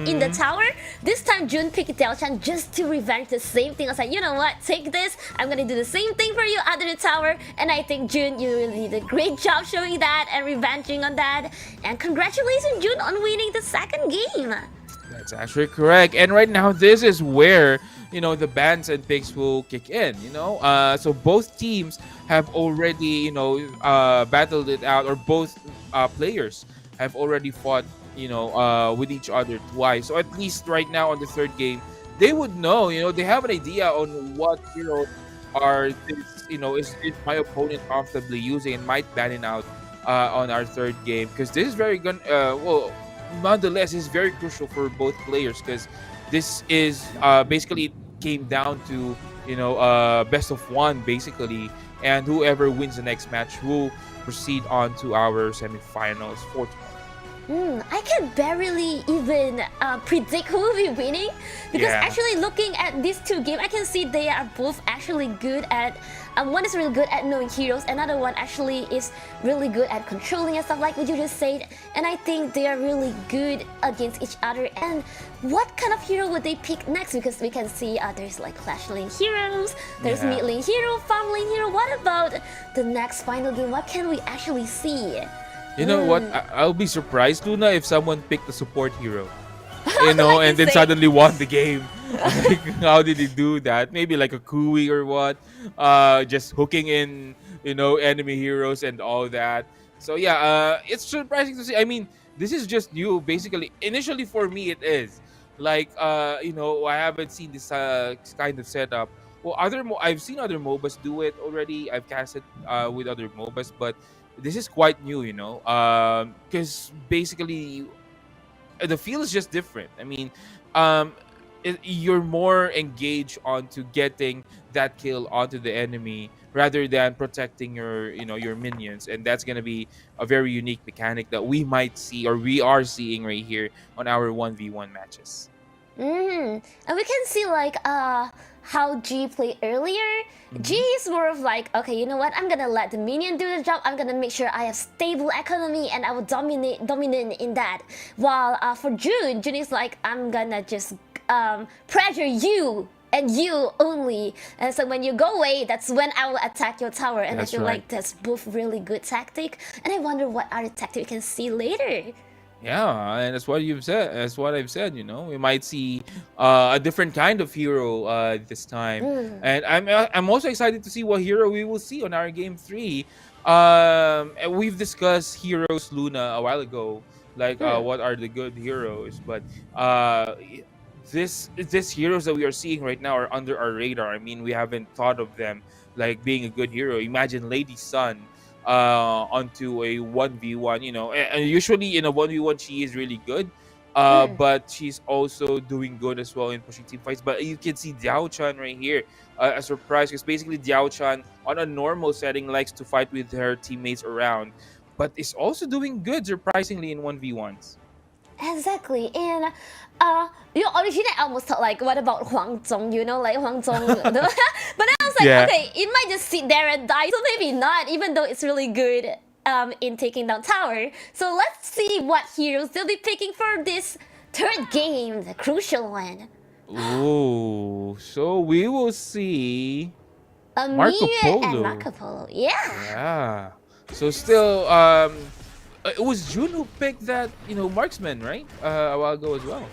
in the tower. This time June picked Diao-chan just to revenge the same thing. I was like, you know what, take this, I'm gonna do the same thing for you under the tower. And I think June, you really did a great job showing that and revenging on that. And congratulations June on winning the second game. That's actually correct. And right now, this is where the bans and picks will kick in. So both teams have already battled it out, or both players have already fought with each other twice. So at least right now on the third game, they would know. They have an idea on what are this. Is my opponent comfortably using, and might ban it out on our third game, because this is very good. Nonetheless, it's very crucial for both players, because this is basically came down to best of one basically, and whoever wins the next match will proceed on to our semifinals for tomorrow. I can barely even predict who will be winning, because actually looking at these two games, I can see they are both actually good at. One is really good at knowing heroes, another one actually is really good at controlling and stuff like what you just said. And I think they are really good against each other. And what kind of hero would they pick next? Because we can see there's like Clash lane heroes, there's mid lane hero, farm lane hero. What about the next final game? What can we actually see? You know what? I'll be surprised, Luna, if someone picked a support hero. And then suddenly won the game. Like, how did he do that? Maybe like a Kui or what? Just hooking in, enemy heroes and all that. So yeah, it's surprising to see. I mean, this is just new, basically. Initially, for me, it is like, I haven't seen this kind of setup. Well, I've seen other MOBAs do it already. I've casted with other MOBAs, but this is quite new, because basically the feel is just different. I mean, you're more engaged onto getting that kill onto the enemy rather than protecting your minions, and that's gonna be a very unique mechanic that we might see, or we are seeing right here on our 1v1 matches. And we can see like how G played earlier. G is more of like, okay, you know what? I'm gonna let the minion do the job. I'm gonna make sure I have stable economy, and I will dominate in that. While for June is like, I'm gonna just pressure you and you only. And so when you go away, that's when I will attack your tower. And That's I feel right. like that's both really good tactic. And I wonder what other tactic we can see later. Yeah, and that's what you've said. That's what I've said. We might see a different kind of hero this time, and I'm also excited to see what hero we will see on our game 3. And we've discussed heroes, Luna, a while ago, like what are the good heroes, but this heroes that we are seeing right now are under our radar. I mean, we haven't thought of them like being a good hero. Imagine Lady Sun onto a 1v1, and usually in a 1v1 she is really good, but she's also doing good as well in pushing team fights. But you can see Diao-chan right here, a surprise, because basically Diao-chan on a normal setting likes to fight with her teammates around, but is also doing good surprisingly in 1v1s. Exactly, and originally I almost thought like, what about Huang Zhong? Like Huang Zhong. But then I was like, okay, it might just sit there and die, so maybe not. Even though it's really good in taking down tower. So let's see what heroes they'll be picking for this third game, the crucial one. Oh, so we will see Marco Miyu and Polo. Marco Polo. Yeah. Yeah. So still, it was June who picked that, marksman, right? A while ago as well.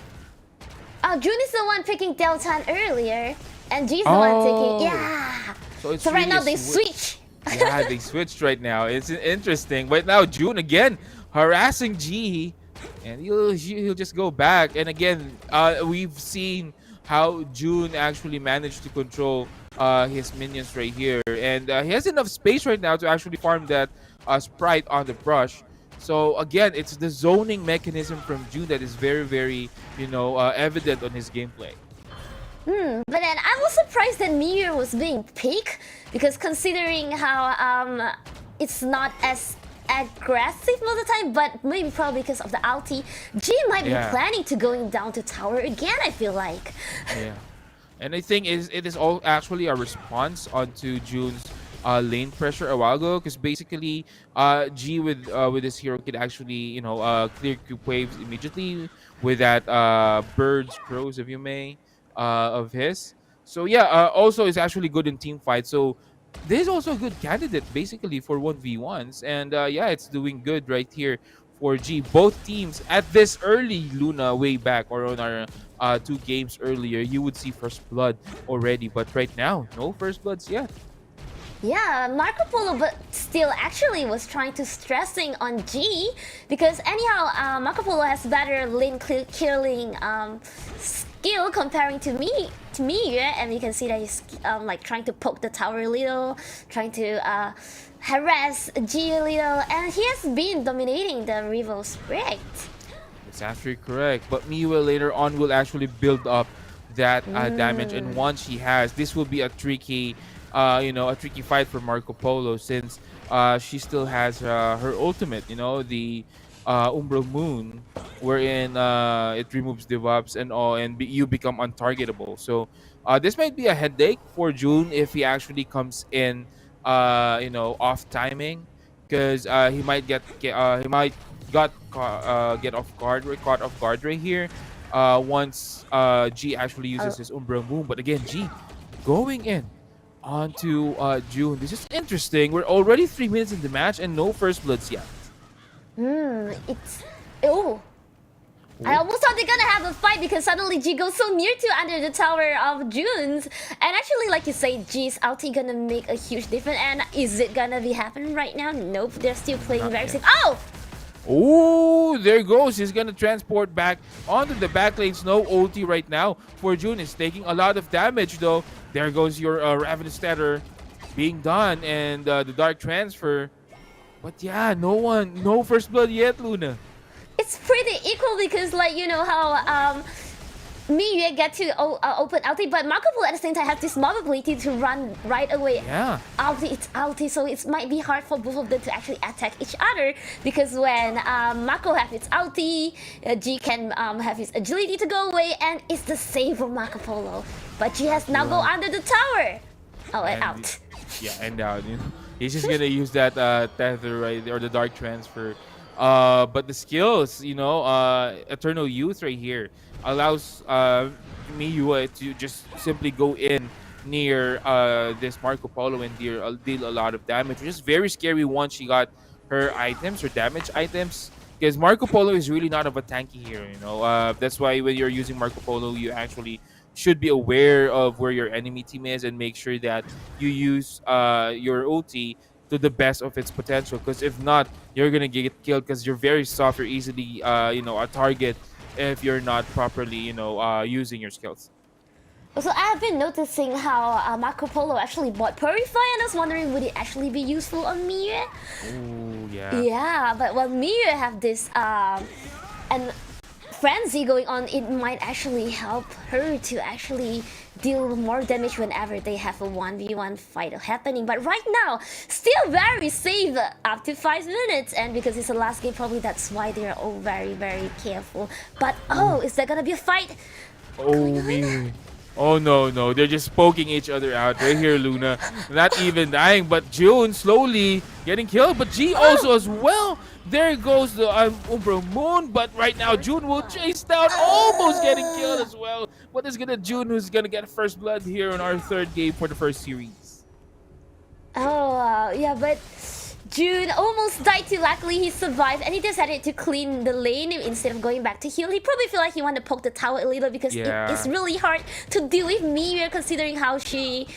June is the one picking Deltan earlier, and G is the one taking. Oh. Yeah. So it's So right really now a they switch. Yeah, they switched right now. It's interesting. But now June again harassing G, and he'll just go back. And again, we've seen how June actually managed to control his minions right here, and he has enough space right now to actually farm that sprite on the brush. So again, it's the zoning mechanism from June that is very, very, evident on his gameplay. But then I was surprised that Miyu was being picked because considering how it's not as aggressive most of the time, but maybe probably because of the ulti, G might be Yeah. planning to going down to tower again. I feel like. Yeah, and I think it is all actually a response onto June's lane pressure a while ago, because basically G with his hero could actually clear group waves immediately with that birds crows, if you may, of his. So yeah, also is actually good in team fight. So this is also a good candidate basically for 1v1s, and yeah, it's doing good right here for G. Both teams at this early Luna way back or on our 2 games earlier, you would see first blood already, but right now no first bloods yet. Yeah, Marco Polo, but still actually was trying to stressing on G because anyhow, Marco Polo has better lane killing skill comparing to me, yeah? And you can see that he's like trying to poke the tower a little, trying to harass G a little, and he has been dominating the rival sprite. It's actually correct, but Miwa later on will actually build up that damage, and once she has, this will be a tricky a tricky fight for Marco Polo, since she still has her ultimate, the Umbral Moon, wherein it removes debuffs and all, and you become untargetable. So this might be a headache for June if he actually comes in, off timing, because he might get off guard, caught off guard right here. Once G actually uses his Umbral Moon, but again, G going in onto June. This is interesting. We're already 3 minutes in the match and no first bloods yet. It's I almost thought they're gonna have a fight because suddenly G goes so near to under the tower of June's, and actually, like you say, G's ulti gonna make a huge difference. And is it gonna be happening right now? Nope, they're still playing very safe. Oh! Oh, there goes. He's gonna transport back onto the back lanes. No ulti right now for June. Is taking a lot of damage though. There goes your Ravenous Tether being done, and the Dark Transfer. But yeah, no first blood yet, Luna. It's pretty equal because, like, you know how Miyu get to open ulti, but Marco Polo at the same time has this mob ability to run right away. Yeah. It's ulti, so it might be hard for both of them to actually attack each other, because when Marco has its ulti, G can have his agility to go away, and it's the same for Marco Polo. But G has now go under the tower. Oh, and out. Yeah, and out. He's just gonna use that tether right, or the Dark Transfer. But the skills, Eternal Youth right here allows Miyu to just simply go in near this Marco Polo and deal a lot of damage, which is very scary once she got her items, her damage items, because Marco Polo is really not of a tanky hero. That's why when you're using Marco Polo, you actually should be aware of where your enemy team is and make sure that you use your ulti to the best of its potential, because if not, you're gonna get killed because you're very soft. You're easily a target if you're not properly using your skills. Also, I've been noticing how Marco Polo actually bought Purify, and I was wondering, would it actually be useful on Miyu? Oh yeah. Yeah, but when Miyu have this and frenzy going on, it might actually help her to actually deal more damage whenever they have a 1v1 fight happening. But right now, still very safe up to 5 minutes, and because it's the last game, probably that's why they're all very, very careful. But is there gonna be a fight? Oh me. Oh no, they're just poking each other out right here, Luna. Not even dying, but June slowly getting killed, but G also as well. There goes the Umbral Moon, but right now June will chase down, almost getting killed as well what is gonna June who's gonna get first blood here on our third game for the first series? Oh, yeah, but June almost died too. Luckily, he survived and he decided to clean the lane instead of going back to heal. He probably feel like he wanted to poke the tower a little because it's really hard to deal with Miyu considering how she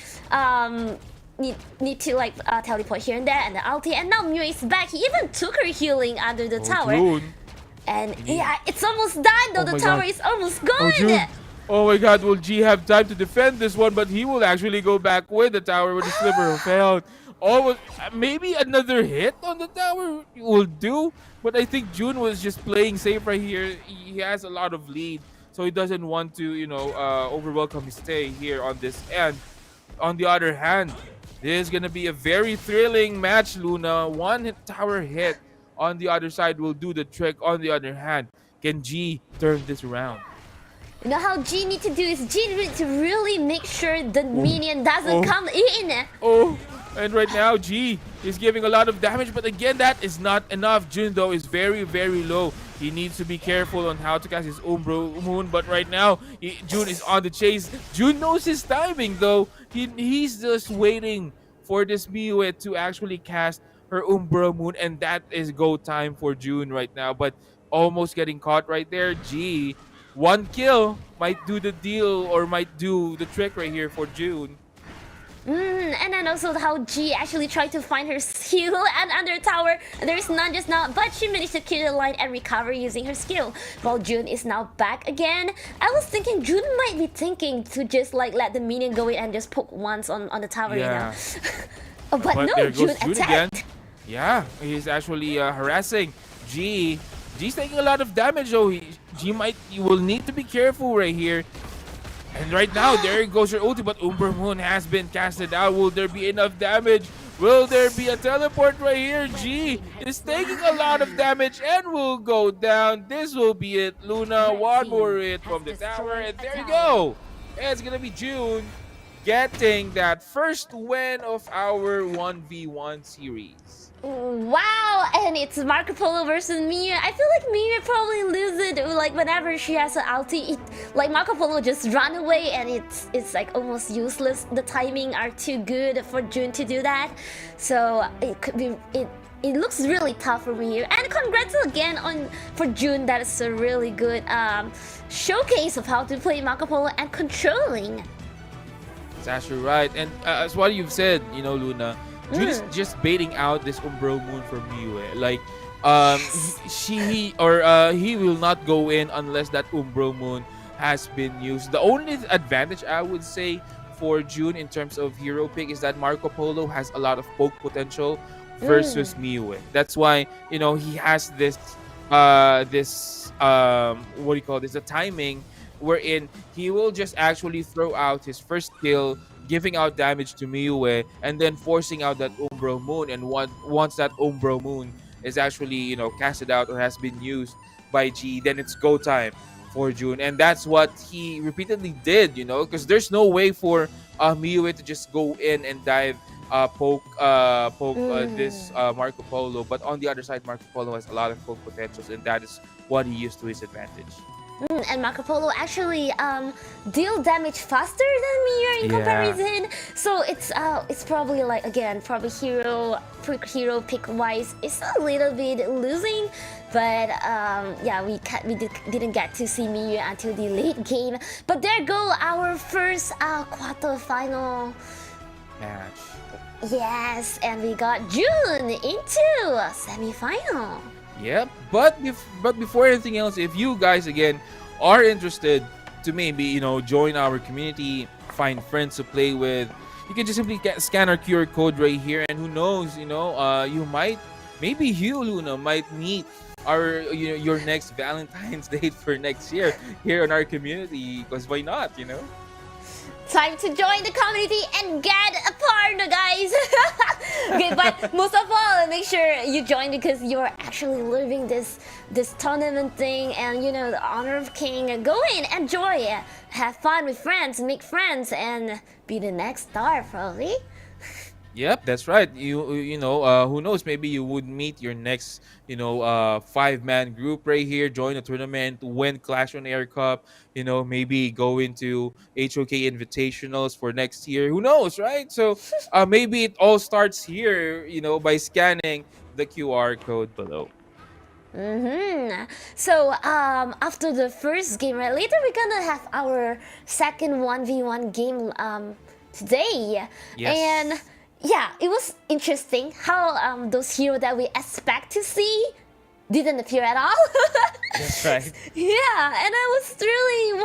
need to like teleport here and there and the ulti. And now Miyu is back. He even took her healing under the tower. June. And yeah, it's almost done though. The tower is almost gone. Oh my god, will G have time to defend this one? But he will actually go back with the tower with a sliver of health. Oh, maybe another hit on the tower will do. But I think June was just playing safe right here. He has a lot of lead. So he doesn't want to, you know, overwhelm his stay here on this end. On the other hand, this is going to be a very thrilling match, Luna. One tower hit on the other side will do the trick. On the other hand, can G turn this around? You know how G need to do is G need to really make sure the minion doesn't come in. And right now G is giving a lot of damage, but again that is not enough. Jun though is very low. He needs to be careful on how to cast his Umbro Moon, but right now Jun is on the chase. Jun knows his timing though. He's just waiting for this Miyu to actually cast her Umbro Moon, and that is go time for Jun right now, but almost getting caught right there. G, one kill might do the deal or might do the trick right here for June. And then also how G actually tried to find her skill and under tower. There's none just now, but she managed to clear the line and recover using her skill. While June is now back again. I was thinking June might be thinking to just like let the minion go in and just poke once on the tower, you know. But no, there goes June attacked. Again. Yeah, he's actually harassing G. G's taking a lot of damage though. G will need to be careful right here. And right now, there goes your ulti, but Umbro Moon has been casted out. Will there be enough damage? Will there be a teleport right here? G is taking a lot of damage and will go down. This will be it. Luna, one more hit from the tower, and there you go. It's gonna be June getting that first win of our 1v1 series. Wow, and it's Marco Polo versus Miyu. I feel like Miyu probably loses it. Like whenever she has an ulti, like Marco Polo just run away, and it's like almost useless. The timing are too good for June to do that, so it could be it looks really tough for Miyu. And congrats again for June. That is a really good showcase of how to play Marco Polo and controlling. That's actually right, and as what you've said, you know, Luna. June is just baiting out this Umbro Moon from Miyu. Like, he will not go in unless that Umbro Moon has been used. The only advantage I would say for June in terms of hero pick is that Marco Polo has a lot of poke potential versus Miyu. That's why, you know, he has this what do you call this? The timing wherein he will just actually throw out his first kill, giving out damage to Miyu, and then forcing out that Umbro Moon. And once that Umbro Moon is actually, you know, casted out or has been used by G, then it's go time for June. And that's what he repeatedly did, you know, because there's no way for Miyu to just go in and dive, poke this Marco Polo. But on the other side, Marco Polo has a lot of poke potentials, and that is what he used to his advantage. And Marco Polo actually deal damage faster than Miyu in comparison. So it's probably like, again, probably hero pick wise it's a little bit losing, but yeah, we didn't get to see Miyu until the late game. But there go our first quarterfinal match. Yes, and we got June into semi-final. Yep, but before anything else, if you guys again are interested to maybe, you know, join our community, find friends to play with, you can just simply scan our QR code right here, and who knows, you know, maybe you, Luna, might meet our, you know, your next Valentine's date for next year here in our community, because why not, you know? Time to join the community and get a partner, guys. Okay, but most of all, make sure you join because you're actually living this tournament thing, and you know, the honor of king. Go in, enjoy, have fun with friends, make friends, and be the next star probably. Yep, that's right. Who knows? Maybe you would meet your next, 5-man group right here, join a tournament, win Clash on Air Cup. Maybe go into HOK Invitationals for next year. Who knows, right? So, maybe it all starts here. By scanning the QR code below. So after the first game, right? Later we're gonna have our second 1v1 game today. Yes. And yeah, it was interesting how those heroes that we expect to see didn't appear at all. That's right. Yeah, and I was really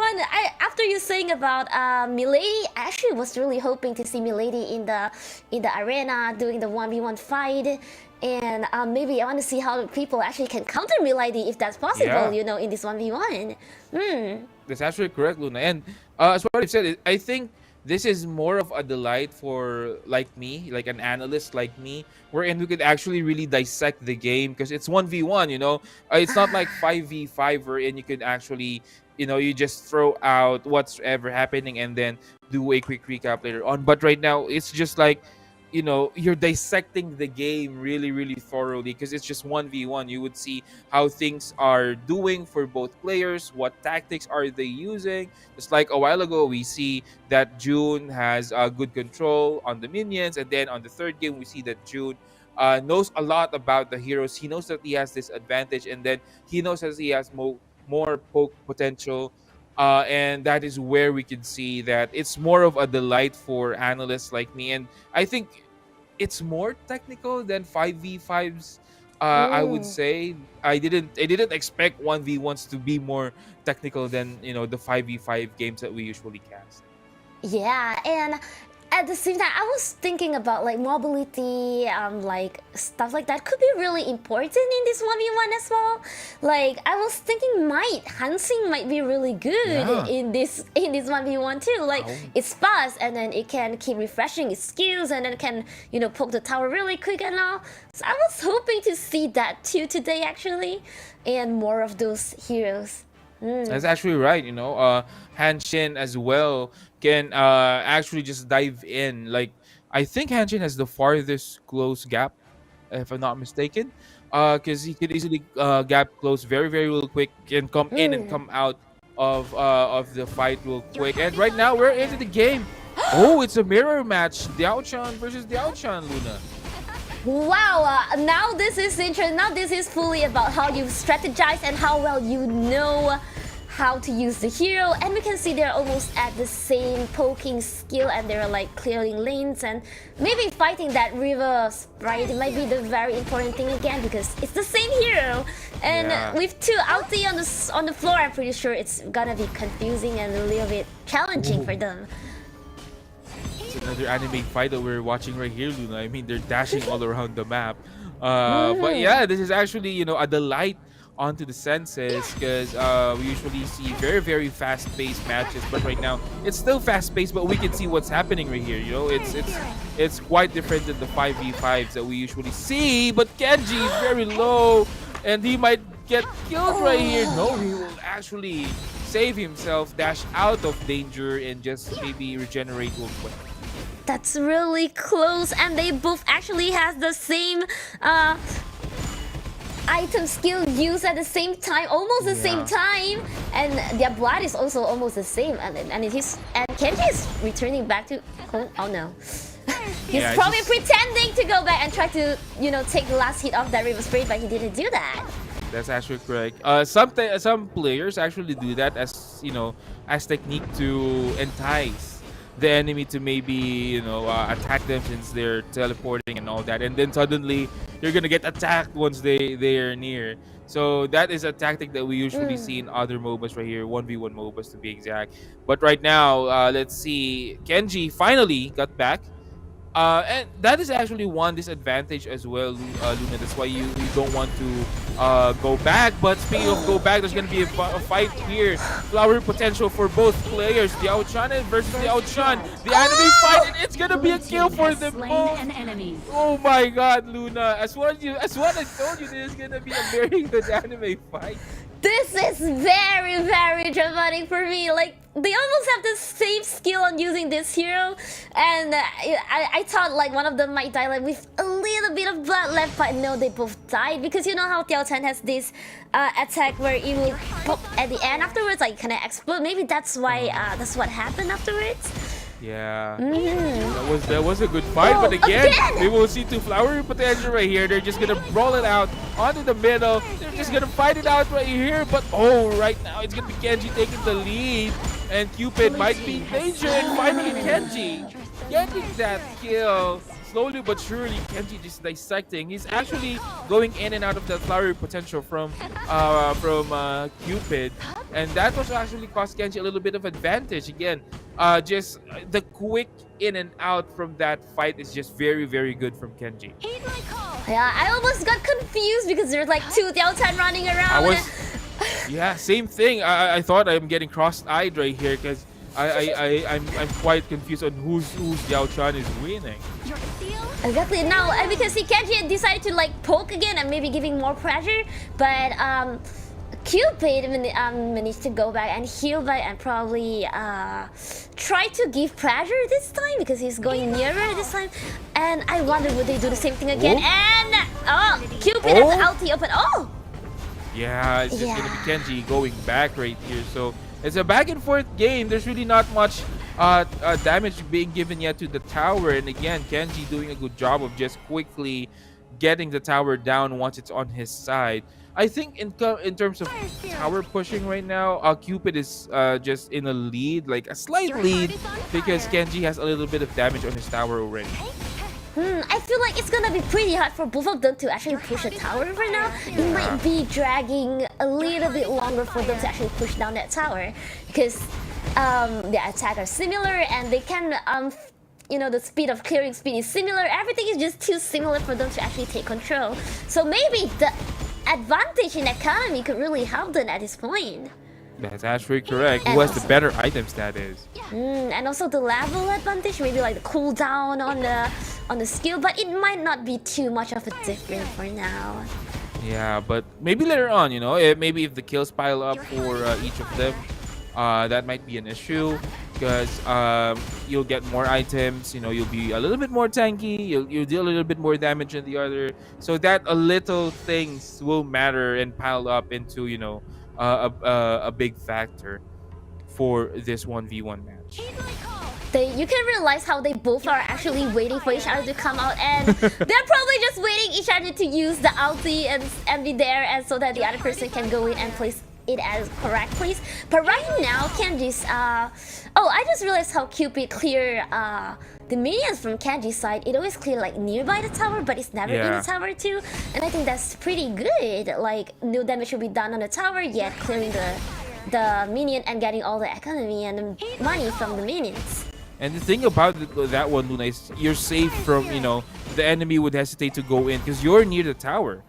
after you saying about Milady, I actually was really hoping to see Milady in the arena doing the 1v1 fight. And maybe I want to see how people actually can counter Milady if that's possible, Yeah. in this 1v1. That's actually correct, Luna. And as what I've said, I think this is more of a delight for like me, like an analyst like me, wherein we could actually really dissect the game because it's 1v1, It's not like 5v5 wherein you could actually, you just throw out what's ever happening and then do a quick recap later on. But right now, it's just like, you're dissecting the game really, really thoroughly because it's just 1v1. You would see how things are doing for both players, what tactics are they using. Just like a while ago, we see that June has good control on the minions, and then on the third game, we see that June knows a lot about the heroes. He knows that he has this advantage, and then he knows that he has more poke potential. And that is where we can see that it's more of a delight for analysts like me. And I think it's more technical than 5v5s. I would say I didn't expect 1v1s to be more technical than the 5v5 games that we usually cast. Yeah, and at the same time, I was thinking about like mobility, like stuff like that could be really important in this 1v1 as well. Like I was thinking Hansing might be really good in this 1v1 too. Like it's fast and then it can keep refreshing its skills and then can poke the tower really quick and all. So I was hoping to see that too today actually, and more of those heroes. That's actually right. Hanshin as well can actually just dive in. Like I think Hanshin has the farthest close gap, if I'm not mistaken, because he could easily gap close very, very real quick and come in and come out of the fight real quick. And right now we're into the game. Oh, it's a mirror match. Diao-chan versus Diao-chan, Luna. Wow, now this is interesting. Now this is fully about how you strategize and how well you know how to use the hero. And we can see they're almost at the same poking skill and they're like clearing lanes and maybe fighting that river sprite might be the very important thing again because it's the same hero. And with two ulti on the floor, I'm pretty sure it's gonna be confusing and a little bit challenging for them. It's another anime fight that we're watching right here, Luna. I mean, they're dashing all around the map. But yeah, this is actually, a delight onto the senses because we usually see very, very fast-paced matches. But right now, it's still fast-paced, but we can see what's happening right here. It's quite different than the 5v5s that we usually see. But Kenji is very low, and he might get killed right here. No, he will actually save himself, dash out of danger, and just maybe regenerate real quick. That's really close, and they both actually has the same item skill used at the same time, almost the same time, and their blood is also almost the same. And Kenji is returning back to home. Oh no. He's probably pretending to go back and try to, take the last hit off that river spray, but he didn't do that. That's actually correct. Some players actually do that as as technique to entice the enemy to maybe attack them since they're teleporting and all that, and then suddenly you're gonna get attacked once they are near. So that is a tactic that we usually see in other MOBAs right here, 1v1 MOBAs to be exact. But right now, let's see. Kenji finally got back. And that is actually one disadvantage as well, Luna. That's why you don't want to go back. But speaking of go back, there's going to be a fight here. Flower potential for both players. Diao-chan versus Diao-chan. The anime fight, and it's going to be a kill for them both. Oh my god, Luna. As what I told you, this is going to be a very good anime fight. This is very, very dramatic for me. Like, they almost have the same skill on using this hero. And I thought like one of them might die like with a little bit of blood left, but no, they both died because you know how Tiao Chen has this attack where it will pop at the end afterwards, like kind of explode. Maybe that's why that's what happened afterwards. Yeah, that was a good fight, but again, we will see two flowery potential right here. They're just gonna brawl it out onto the middle. They're just gonna fight it out right here, but right now it's gonna be Kenji taking the lead, and Cupid might be in danger and fighting Kenji, getting that kill. Slowly but surely, Kenji just dissecting. He's actually going in and out of that flowery potential from Cupid, and that was actually cost Kenji a little bit of advantage. Again, just the quick in and out from that fight is just very, very good from Kenji. Yeah, I almost got confused because there's like two Tiao Chen running around. Yeah, same thing. I thought I'm getting cross-eyed right here because I'm quite confused on who's Yao Chan is winning. Exactly. Now, because Kenji decided to like poke again and maybe giving more pressure, but Cupid managed to go back and heal back and probably try to give pressure this time because he's going nearer this time. And I wonder would they do the same thing again? And Cupid has the ulti open. Yeah, it's just gonna be Kenji going back right here. So it's a back and forth game. There's really not much damage being given yet to the tower, and again, Kenji doing a good job of just quickly getting the tower down once it's on his side. I think in terms of tower pushing right now, Cupid is just in a lead, like a slight lead, because Kenji has a little bit of damage on his tower already. I feel like it's gonna be pretty hard for both of them to actually push a tower for now. It might be dragging a little bit longer for them to actually push down that tower because the attack are similar and they can you know, the speed of clearing speed is similar. Everything is just too similar for them to actually take control. So maybe the advantage in economy could really help them at this point. That's actually correct. Who has the better items, that is. And also the level advantage, maybe like the cooldown on the skill, but it might not be too much of a difference for now. Yeah, but maybe later on, you know, maybe if the kills pile up for each of them, that might be an issue because you'll get more items, you know, you'll be a little bit more tanky, you'll deal a little bit more damage than the other, so that a little things will matter and pile up into, you know, a big factor for this 1v1 match. You can realize how they both are actually waiting for each other to come out, and they're probably just waiting each other to use the ulti and be there, and so that the other person can go in and place it as correct place. But right now, Kenji's I just realized how Cupid clear the minions from Kenji's side. It always clear like nearby the tower, but it's never in the tower too. And I think that's pretty good. Like no damage will be done on the tower, yet clearing the minion and getting all the economy and the money from the minions. And the thing about that one, Luna, is you're safe from, you know, the enemy would hesitate to go in because you're near the tower.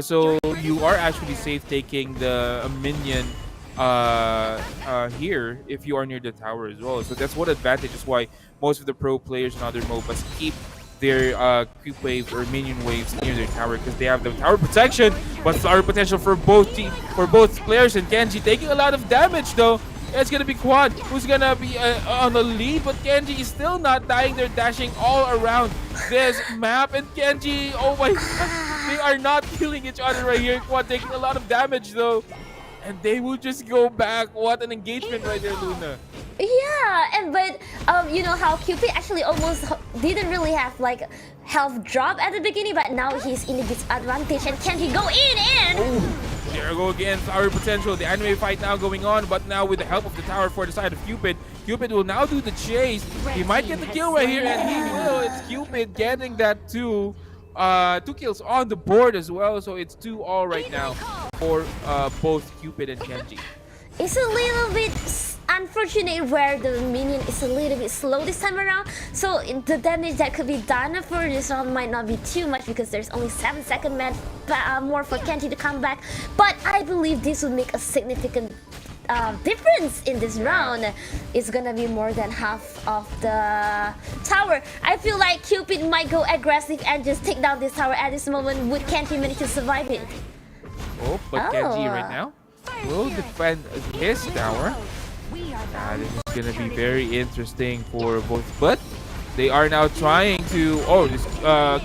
So you are actually safe taking the minion here if you are near the tower as well. So that's one advantage, is why most of the pro players and other MOBAs keep their creep waves or minion waves near their tower because they have the tower protection, but flower potential for both players. And Kenji taking a lot of damage though. It's gonna be Quad who's gonna be on the lead, but Kenji is still not dying. They're dashing all around this map, and Kenji, oh my god, they are not killing each other right here. Quad taking a lot of damage though, and they will just go back. What an engagement right there, Luna. Yeah, but you know how Cupid actually almost didn't really have like health drop at the beginning, but now he's in the disadvantage, and Kenji go in and. There we go again, tower potential. The anime fight now going on, but now with the help of the tower for the side of Cupid. Cupid will now do the chase. He might get the kill right here, and he will. It's Cupid getting that two kills on the board as well. So it's 2-all right now for both Cupid and Kenji. It's a little bit unfortunate where the minion is a little bit slow this time around. So the damage that could be done for this round might not be too much because there's only 7 seconds more for Kenji to come back. But I believe this would make a significant difference in this round. It's gonna be more than half of the tower. I feel like Cupid might go aggressive and just take down this tower at this moment. Would Kenji manage to survive it? Oh, but Kenji right now will defend his tower. This is gonna be very interesting for both, but They are now trying to. Oh, this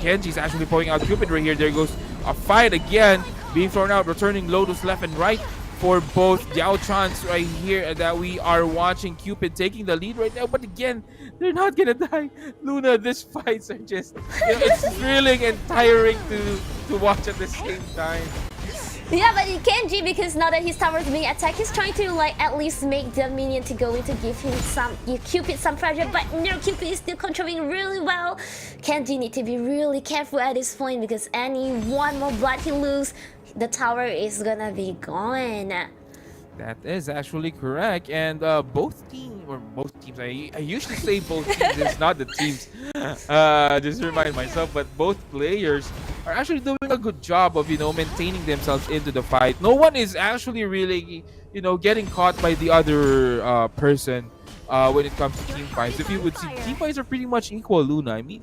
Kenji's actually pulling out Cupid right here. There goes a fight again, being thrown out, returning Lotus left and right for both Diao Chans right here that we are watching. Cupid taking the lead right now, but again, they're not gonna die. Luna, these fights are just, it's thrilling and tiring to watch at the same time. Yeah, but Kenji, because now that his tower is being attacked, he's trying to like at least make the minion to go in to give Cupid some pressure. But no, Cupid is still controlling really well. Kenji need to be really careful at this point because any one more blood he lose, the tower is gonna be gone. That is actually correct, and both teams. I usually say both teams. It's not the teams. Just to remind myself, but both players are actually doing a good job of maintaining themselves into the fight. No one is actually really getting caught by the other person when it comes to team fights. If you would see, team fights are pretty much equal. Luna, I mean.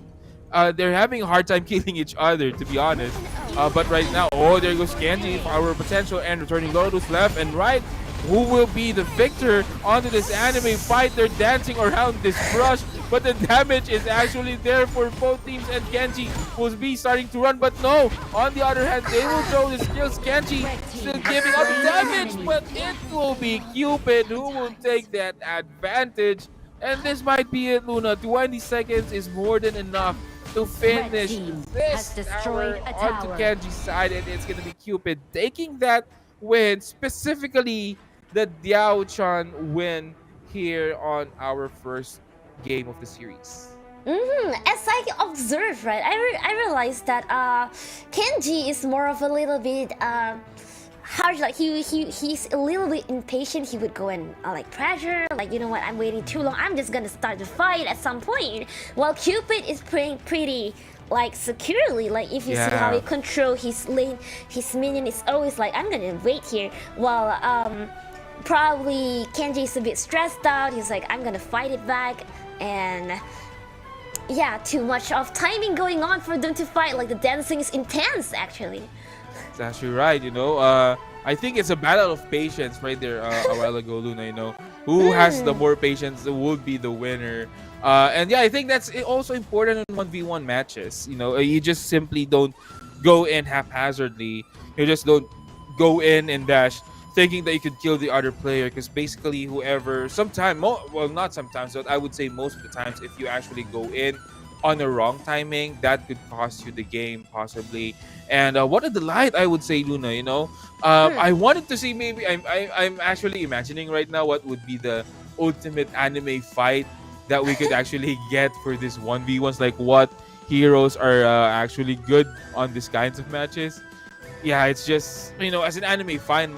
They're having a hard time killing each other, to be honest. But right now, oh, there goes Kenji, our potential, and returning Lotus left and right. Who will be the victor onto this anime fight? They're dancing around this brush, but the damage is actually there for both teams, and Kenji will be starting to run, but no. On the other hand, they will throw the skills. Kenji still giving up damage, but it will be Cupid who will take that advantage. And this might be it, Luna. 20 seconds is more than enough to finish this tower onto Kenji's side, and it's gonna be Cupid taking that win, specifically the Diao-chan win here on our first game of the series. As I observed, right, I realized that Kenji is more of a little bit hard, like he's a little bit impatient. He would go and like pressure, like, you know what, I'm waiting too long, I'm just gonna start the fight at some point. While Cupid is playing pretty like securely, like if you see how he control his lane, his minion is always like, I'm gonna wait here. While probably Kenji is a bit stressed out, he's like, I'm gonna fight it back. And yeah, too much of timing going on for them to fight. Like the dancing is intense actually. It's actually right, I think it's a battle of patience right there a while ago, Luna, who has the more patience would be the winner. And yeah, I think that's also important in 1v1 matches. You just simply don't go in haphazardly. You just don't go in and dash thinking that you could kill the other player, because basically whoever, not sometimes, but I would say most of the times, if you actually go in on the wrong timing, that could cost you the game possibly. And what a delight, I would say, Luna. I wanted to see, maybe I'm actually imagining right now what would be the ultimate anime fight that we could actually get for this 1v1s, like what heroes are actually good on these kinds of matches. Yeah, it's just, as an anime fan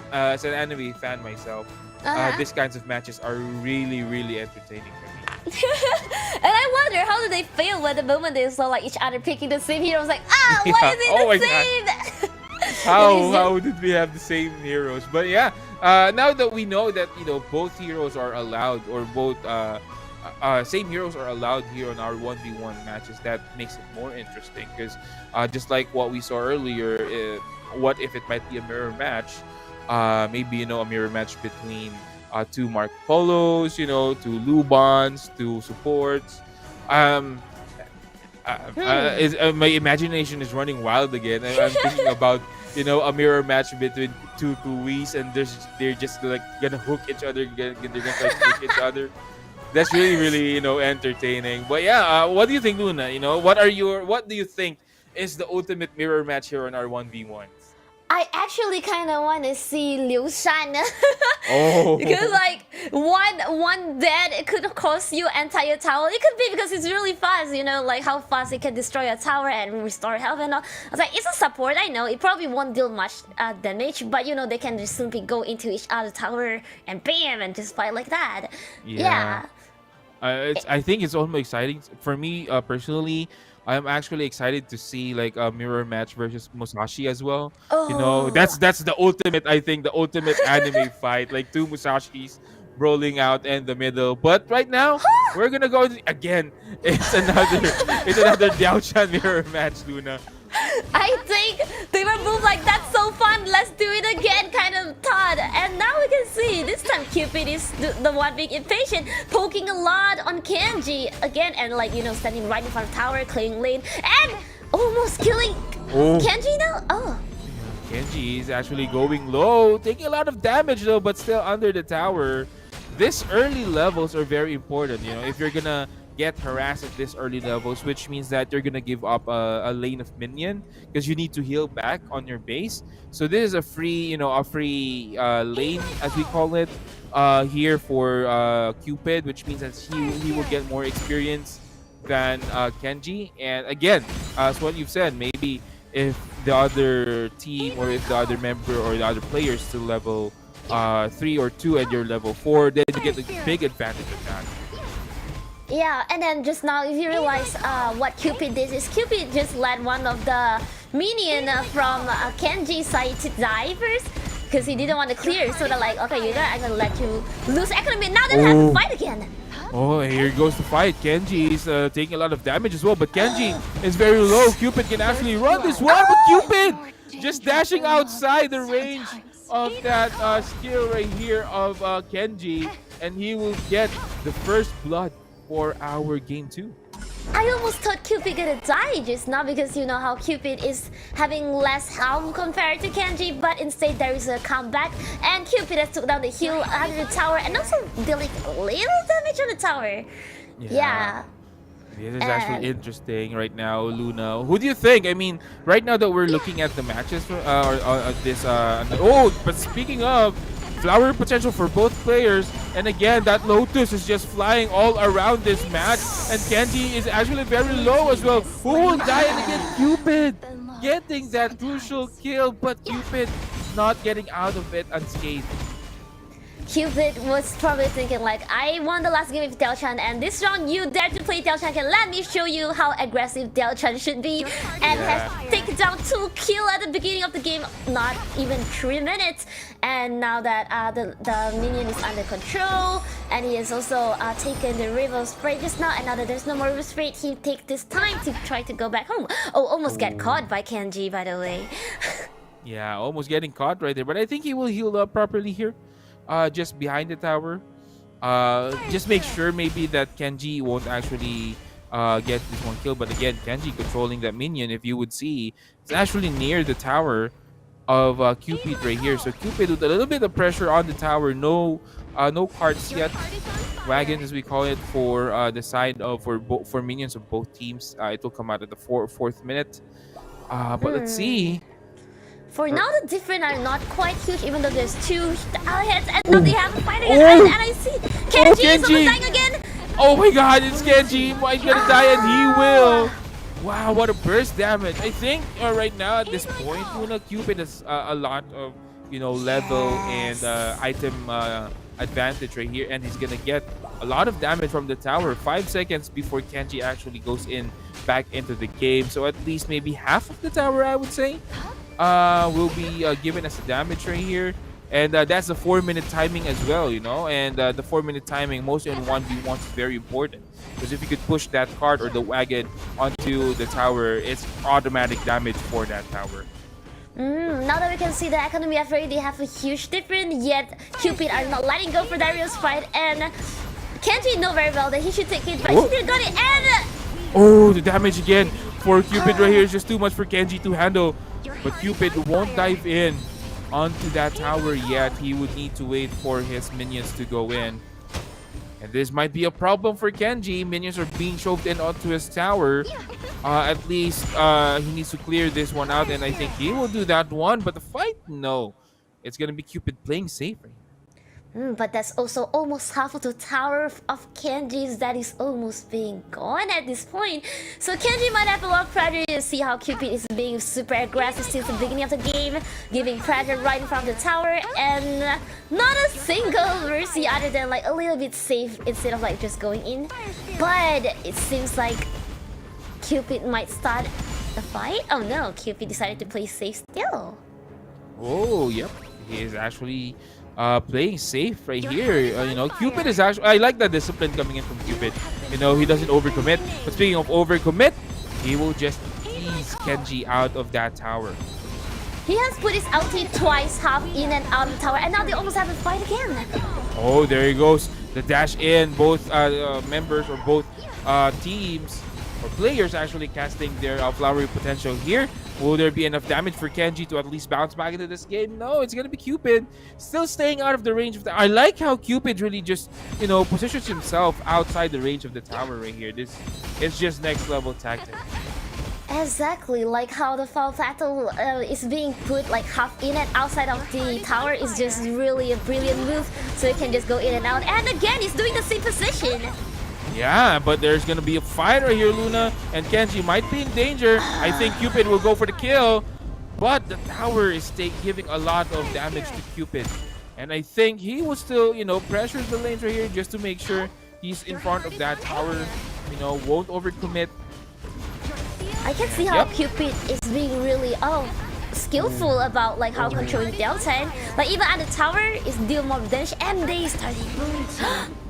myself, these kinds of matches are really, really entertaining for me. And I wonder, how do they feel when the moment they saw like each other picking the same heroes? Like, why is it the same? How did we have the same heroes? But yeah, now that we know that both heroes are allowed, or both same heroes are allowed here on our 1v1 matches, that makes it more interesting. Because just like what we saw earlier, what if it might be a mirror match? Maybe a mirror match between two Marco Polos, two Lubans, two supports. My imagination is running wild again. I'm thinking about a mirror match between two Kuis, and they're just like gonna hook each other. They're gonna try to hook each other. That's really, really entertaining. But yeah, what do you think, Luna? What do you think is the ultimate mirror match here on our 1v1? I actually kind of want to see Liu Shan. Oh. Because like one dead, it could cost you entire tower. It could be because it's really fast, like how fast it can destroy a tower and restore health and all. I was like, it's a support, I know. It probably won't deal much damage, but they can just simply go into each other tower and bam, and just fight like that. Yeah. I think it's almost exciting for me personally. I'm actually excited to see like a mirror match versus Musashi as well. That's the ultimate, I think, the ultimate anime fight, like two Musashis rolling out in the middle. But right now, we're gonna go again. It's another Diao-chan mirror match, Luna. I think they were moved like that's so fun, let's do it again kind of thought. And now we can see this time Cupid is the one being impatient, poking a lot on Kenji again, and like, you know, standing right in front of tower, clearing lane, and almost killing Kenji now. Oh. Kenji is actually going low, taking a lot of damage though, but still under the tower. This early levels are very important, you know, if you're gonna get harassed at this early levels, which means that you're gonna give up a lane of minion because you need to heal back on your base. So this is a free, you know, lane as we call it here for Cupid, which means that he will get more experience than Kenji. And again, as what you've said, maybe if the other team or if the other member or the other player is still level 3 or 2 and you're level 4, then you get a big advantage of that. Yeah, and then just now, if you realize what Cupid did is Cupid just let one of the minion from Kenji's side to die first because he didn't want to clear. So they're like, okay, you guys, I'm gonna let you lose economy. Now they have to fight again. Oh, here goes the fight. Kenji is taking a lot of damage as well, but Kenji is very low. Cupid can actually run this one, but Cupid just dashing outside the range of that skill right here of Kenji, and he will get the first blood for our game 2. I almost thought Cupid gonna die just now because you know how Cupid is having less health compared to Kenji, but instead there is a comeback and Cupid has took down the heal under the tower and also dealing a little damage on the tower. Yeah. This is actually interesting right now, Luna. Who do you think? I mean, right now that we're looking at the matches but speaking of flower potential for both players, and again that Lotus is just flying all around this match, and Kenji is actually very low as well. Who will die? And again, Cupid getting that crucial kill, but Cupid not getting out of it unscathed. Cupid was probably thinking like, I won the last game with Delchan and this round you dare to play Delchan, let me show you how aggressive Delchan should be, and has taken down 2 kills at the beginning of the game, not even 3 minutes. And now that the minion is under control and he has also taken the river spray just now, and now that there's no more river spray, he takes this time to try to go back home. Almost get caught by Kenji, by the way. Yeah, almost getting caught right there, but I think he will heal up properly here. Just behind the tower. Just make sure maybe that Kenji won't actually get this one kill. But again, Kenji controlling that minion, if you would see, it's actually near the tower of Cupid right here. So Cupid with a little bit of pressure on the tower. No cards yet. Wagons, as we call it, for the side of for minions of both teams. It will come out at the 4th minute. But let's see. For now, the difference are not quite huge, even though there's 2 heads, and now they have a fight again. And I see Kenji is almost dying again. Oh my God, it's Kenji. He's gonna die, and he will. Wow, what a burst damage! I think right now at this point, Luna, Cupid has a lot of level and item advantage right here, and he's gonna get a lot of damage from the tower 5 seconds before Kenji actually goes back into the game. So at least maybe half of the tower, I would say, will be given as a damage right here, and that's the 4-minute timing as well, and the 4-minute timing mostly in 1v1 is very important, because if you could push that cart or the wagon onto the tower, it's automatic damage for that tower. Now that we can see the economy already have a huge difference, yet Cupid are not letting go for Dario's fight, and Kenji know very well that he should take it, but he didn't got it, and the damage again for Cupid right here is just too much for Kenji to handle. But Cupid won't dive in onto that tower yet. He would need to wait for his minions to go in. And this might be a problem for Kenji. Minions are being shoved in onto his tower. At least he needs to clear this one out, and I think he will do that one. But the fight, no. It's going to be Cupid playing safe right here. But that's also almost half of the tower of Kenji's that is almost being gone at this point. So Kenji might have a lot of pressure to see how Cupid is being super aggressive since the beginning of the game, giving pressure right in front of the tower, and not a single mercy other than like a little bit safe instead of like just going in. But it seems like Cupid might start the fight. Oh no, Cupid decided to play safe still. Oh, yep. He is actually playing safe right here. Cupid is actually, I like that discipline coming in from Cupid. He doesn't overcommit. But speaking of overcommit, he will just keep squeeze Kenji out of that tower. He has put his ulti twice, half in and out of the tower, and now they almost have a fight again. Oh, there he goes. The dash in. Both members or both teams or players actually casting their flowery potential here. Will there be enough damage for Kenji to at least bounce back into this game? No, it's gonna be Cupid still staying out of the range of the. I like how Cupid really just positions himself outside the range of the tower right here. This is just next level tactic. Exactly, like how the Fall Fatal is being put like half in and outside of the tower is just really a brilliant move. So you can just go in and out. And again, he's doing the same position. Yeah, but there's gonna be a fight right here, Luna, and Kenji might be in danger. I think Cupid will go for the kill, but the tower is giving a lot of damage to Cupid. And I think he will still, pressure the lanes right here just to make sure he's in front of that tower, won't overcommit. I can see how Cupid is being really skillful about like how controlling Delta. Like even at the tower is deal more damage and they starting.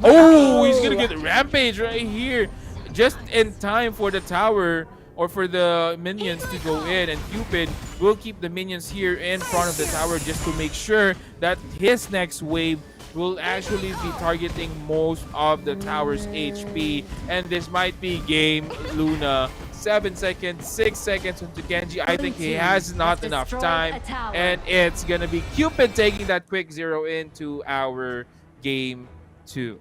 Oh, he's gonna get the rampage right here, just in time for the tower or for the minions to go in, and Cupid will keep the minions here in front of the tower just to make sure that his next wave will actually be targeting most of the tower's HP, and this might be game, Luna. 7 seconds, 6 seconds into Kenji. I think he has not enough time, and it's gonna be Cupid taking that quick 0 into our game 2.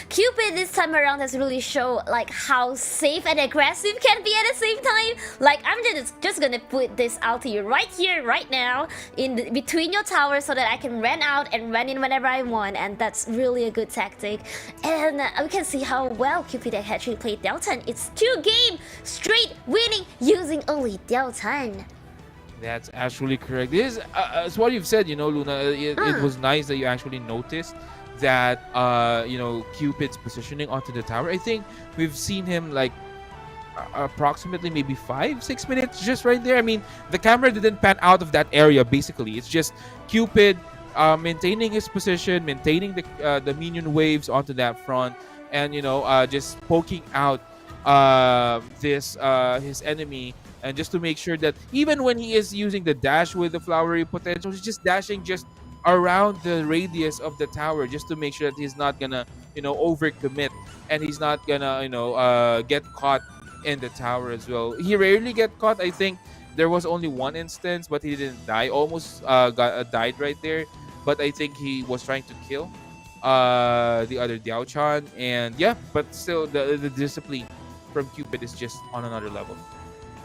Cupid this time around has really shown like how safe and aggressive can be at the same time. Like I'm just gonna put this ulti right here, right now, in between your towers so that I can run out and run in whenever I want, and that's really a good tactic. And we can see how well Cupid actually played Deltan. It's 2 games straight winning using only Deltan. That's actually correct. This is what you've said, Luna. It was nice that you actually noticed that Cupid's positioning onto the tower. I think we've seen him like approximately maybe 5-6 minutes just right there. I mean, the camera didn't pan out of that area. Basically, it's just Cupid maintaining his position, maintaining the minion waves onto that front, and just poking out his enemy, and just to make sure that even when he is using the dash with the flowery potential, he's just dashing just around the radius of the tower just to make sure that he's not gonna overcommit, and he's not gonna get caught in the tower as well. He rarely get caught. I think there was only one instance, but he didn't die. Almost died right there, but I think he was trying to kill the other Diao-chan, and yeah, but still the discipline from Cupid is just on another level.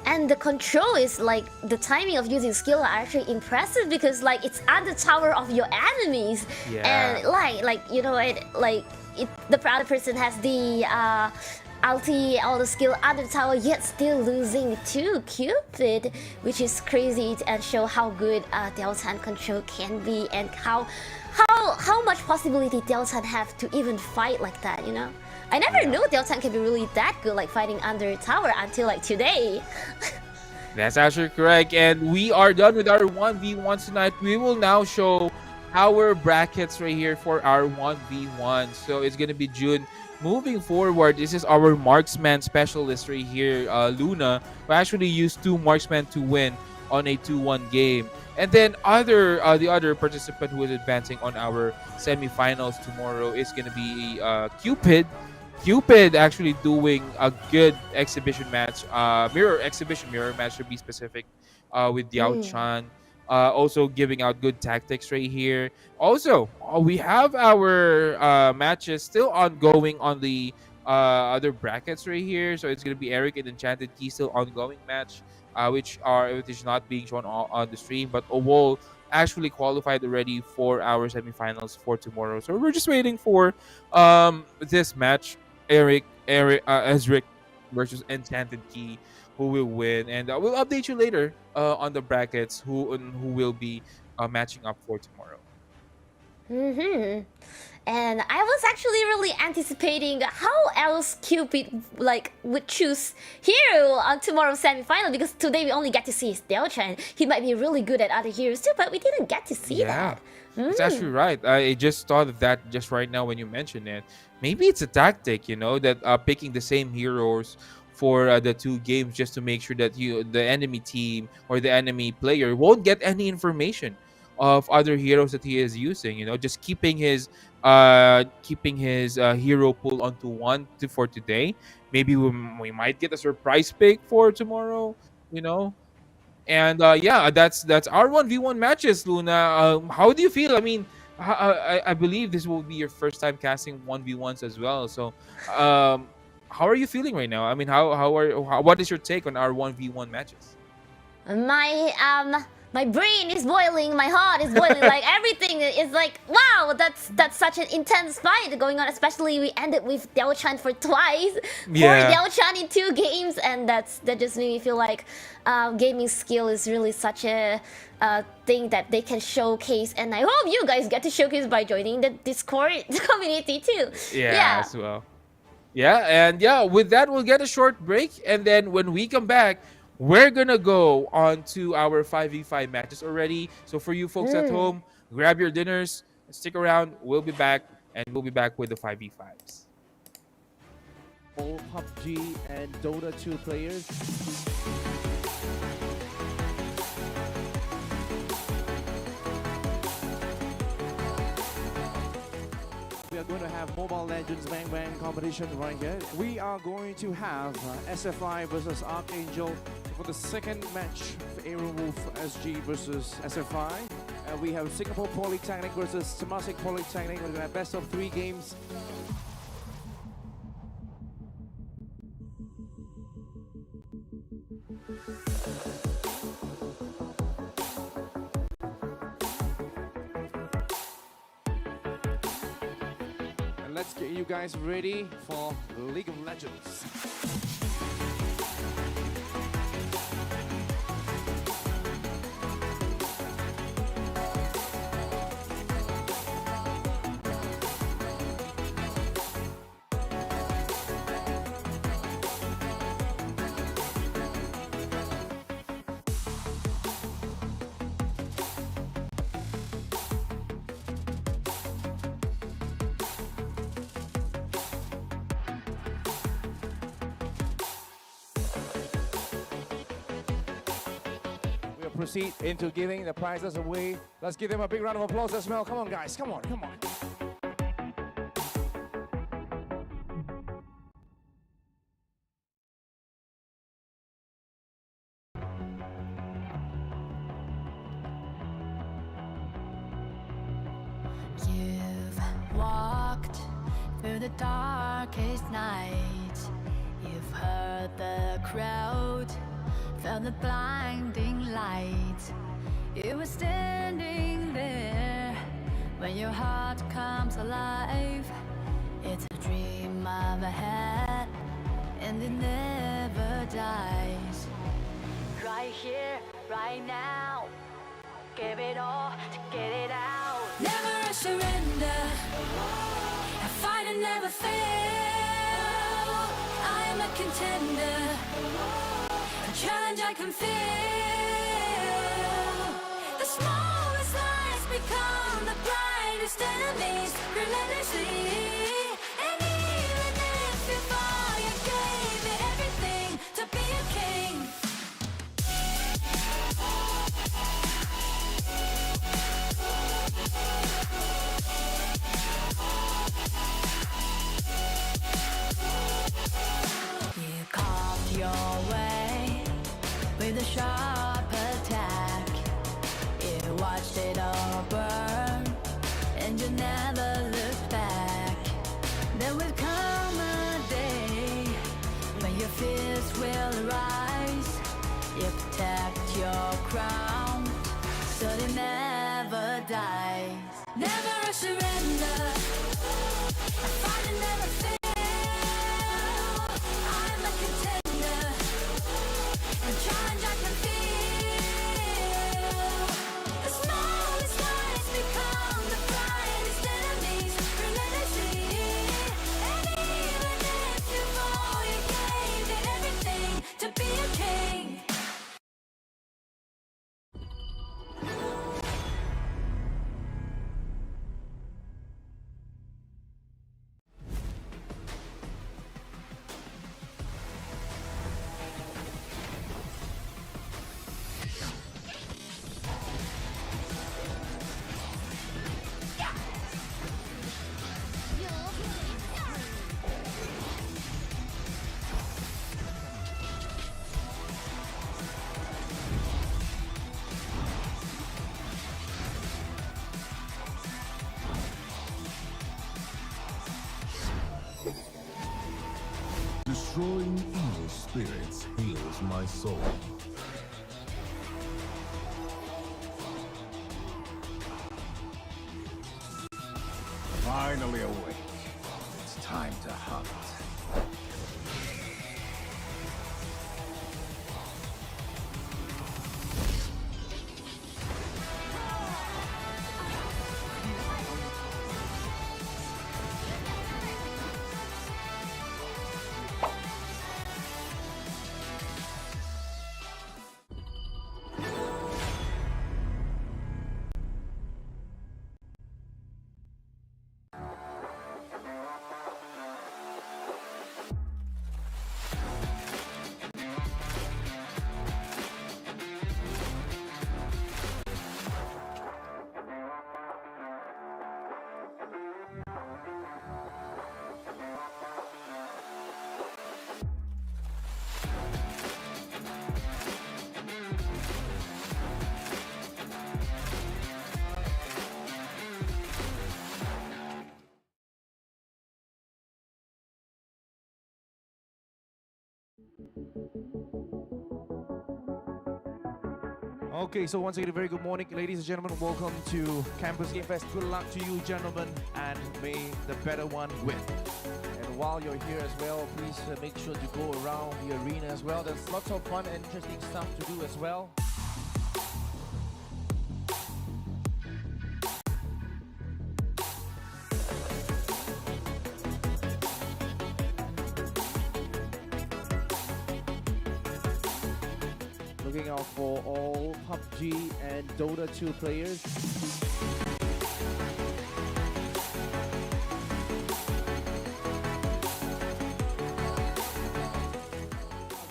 And the control is like the timing of using skill are actually impressive because like it's at the tower of your enemies, and the other person has the ulti, all the skill under the tower, yet still losing to Cupid, which is crazy and show how good Deltan control can be, and how much possibility Deltan have to even fight like that. I never knew Deltan can be really that good, like fighting under a tower until like today. That's actually correct. And we are done with our 1v1s tonight. We will now show our brackets right here for our 1v1. So it's going to be June. Moving forward, this is our marksman specialist right here, Luna, who actually used 2 marksmen to win on a 2-1 game. And then the other participant who is advancing on our semifinals tomorrow is going to be Cupid. Cupid actually doing a good exhibition match, mirror match to be specific, with Diao-chan. Also giving out good tactics right here. Also, we have our matches still ongoing on the other brackets right here. So it's going to be Eric and Enchanted Key still ongoing match, which is not being shown on the stream. But Owol actually qualified already for our semifinals for tomorrow. So we're just waiting for this match. Ezric versus Enchanted Key, who will win, and we'll update you later on the brackets who will be matching up for tomorrow. And I was actually really anticipating how else Cupid would choose hero on tomorrow's semi-final, because today we only get to see his Diao-chan. He might be really good at other heroes too, but we didn't get to see that. That's actually right. I just thought of that just right now when you mentioned it. Maybe it's a tactic, that picking the same heroes for the 2 games, just to make sure that the enemy team or the enemy player won't get any information of other heroes that he is using. Just keeping his hero pool onto for today. Maybe we might get a surprise pick for tomorrow. You know, and yeah, that's our 1v1 matches, Luna. How do you feel? I mean, I believe this will be your first time casting 1v1s as well. So, how are you feeling right now? I mean, what is your take on our 1v1 matches? My brain is boiling, my heart is boiling, like everything is like, wow, that's such an intense fight going on. Especially we ended with Diao Chan for twice, Yeah. for Diao Chan in 2 games, and that just made me feel like gaming skill is really such a thing that they can showcase, and I hope you guys get to showcase by joining the Discord community too. Yeah, as well. Yeah, and yeah, with that, we'll get a short break, and then when we come back, we're gonna go on to our 5v5 matches already. So for you folks at home, grab your dinners, stick around. We'll be back, and we'll be back with the 5v5s. All PUBG and Dota 2 players. We are going to have Mobile Legends Bang Bang competition right here. We are going to have SFI versus Archangel for the second match for Aaron Wolf SG versus SFI. We have Singapore Polytechnic versus Temasek Polytechnic. We're going to have best of 3 games. And let's get you guys ready for League of Legends. Proceed into giving the prizes away. Let's give them a big round of applause as well. Come on, guys. Come on, come on. You've walked through the darkest night. You've heard the crowd, felt the blinding light. You were standing there when your heart comes alive. It's a dream I've had, and it never dies. Right here, right now, give it all to get it out. Never a surrender, I fight and never fail. I am a contender, a challenge I can feel. The smallest lies become the brightest enemies, relentlessly. And even if you fall, you gave it everything to be a king. You carved your way with a sharp attack. You watched it all burn, and you never looked back. There will come a day when your fears will arise. You protect your crown, so it never dies. Never a surrender, I fight and never fail. I'm a contender, a challenge I can feel. The smallest lies become the brightest enemies, relentlessly. And even if you fall, you gave it everything to be a king. Destroying evil spirits heals my soul. Finally awake. It's time to hunt. Okay, so once again, a very good morning, ladies and gentlemen. Welcome to Campus Game Fest. Good luck to you, gentlemen, and may the better one win. And while you're here as well, please make sure to go around the arena as well. There's lots of fun and interesting stuff to do as well. Looking out for all PUBG and Dota 2 players.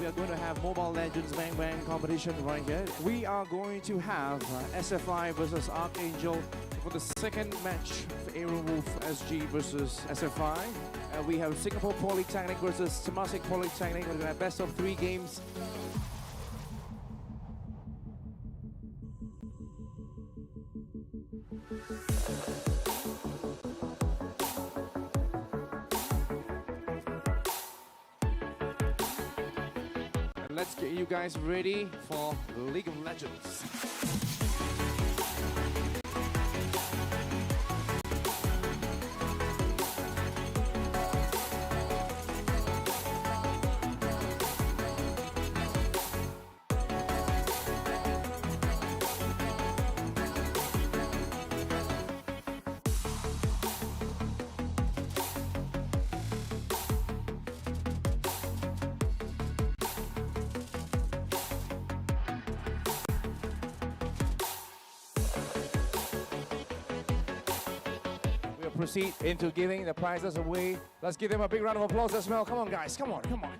We are going to have Mobile Legends Bang Bang competition right here. We are going to have SFI versus Archangel for the second match for Aaron Wolf SG versus SFI. We have Singapore Polytechnic versus Temasek Polytechnic. We're going to have best of 3 games. And let's get you guys ready for League of Legends. Proceed into giving the prizes away. Let's give them a big round of applause as well. Come on, guys. Come on, come on.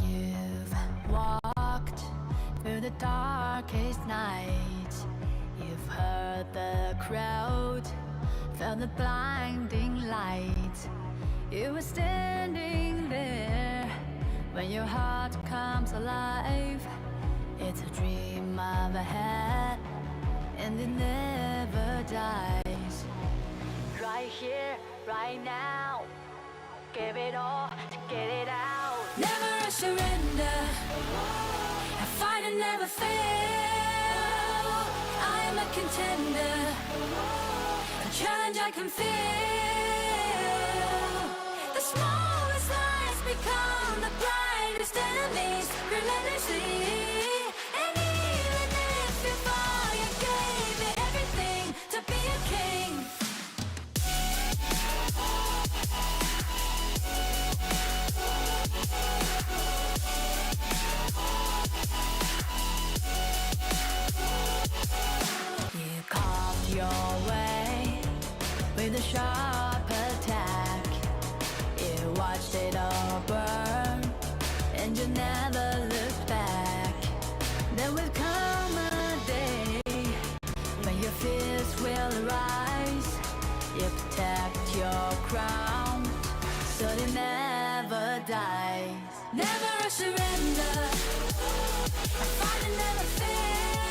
You've walked through the darkest night. You've heard the crowd, felt the blinding light. You were standing there when your heart comes alive. It's a dream I've had, and it never dies. Right here, right now, give it all to get it out. Never surrender, I fight and never fail. I am a contender, challenge I can feel. The smallest lies become the brightest enemies relentlessly. And even if you fall, you gave me everything to be a king. You carved your way with a sharp attack. You watched it all burn, and you never looked back. There will come a day when your fears will rise. You protect your crown, so it never dies. Never never surrender. I fight and never fail.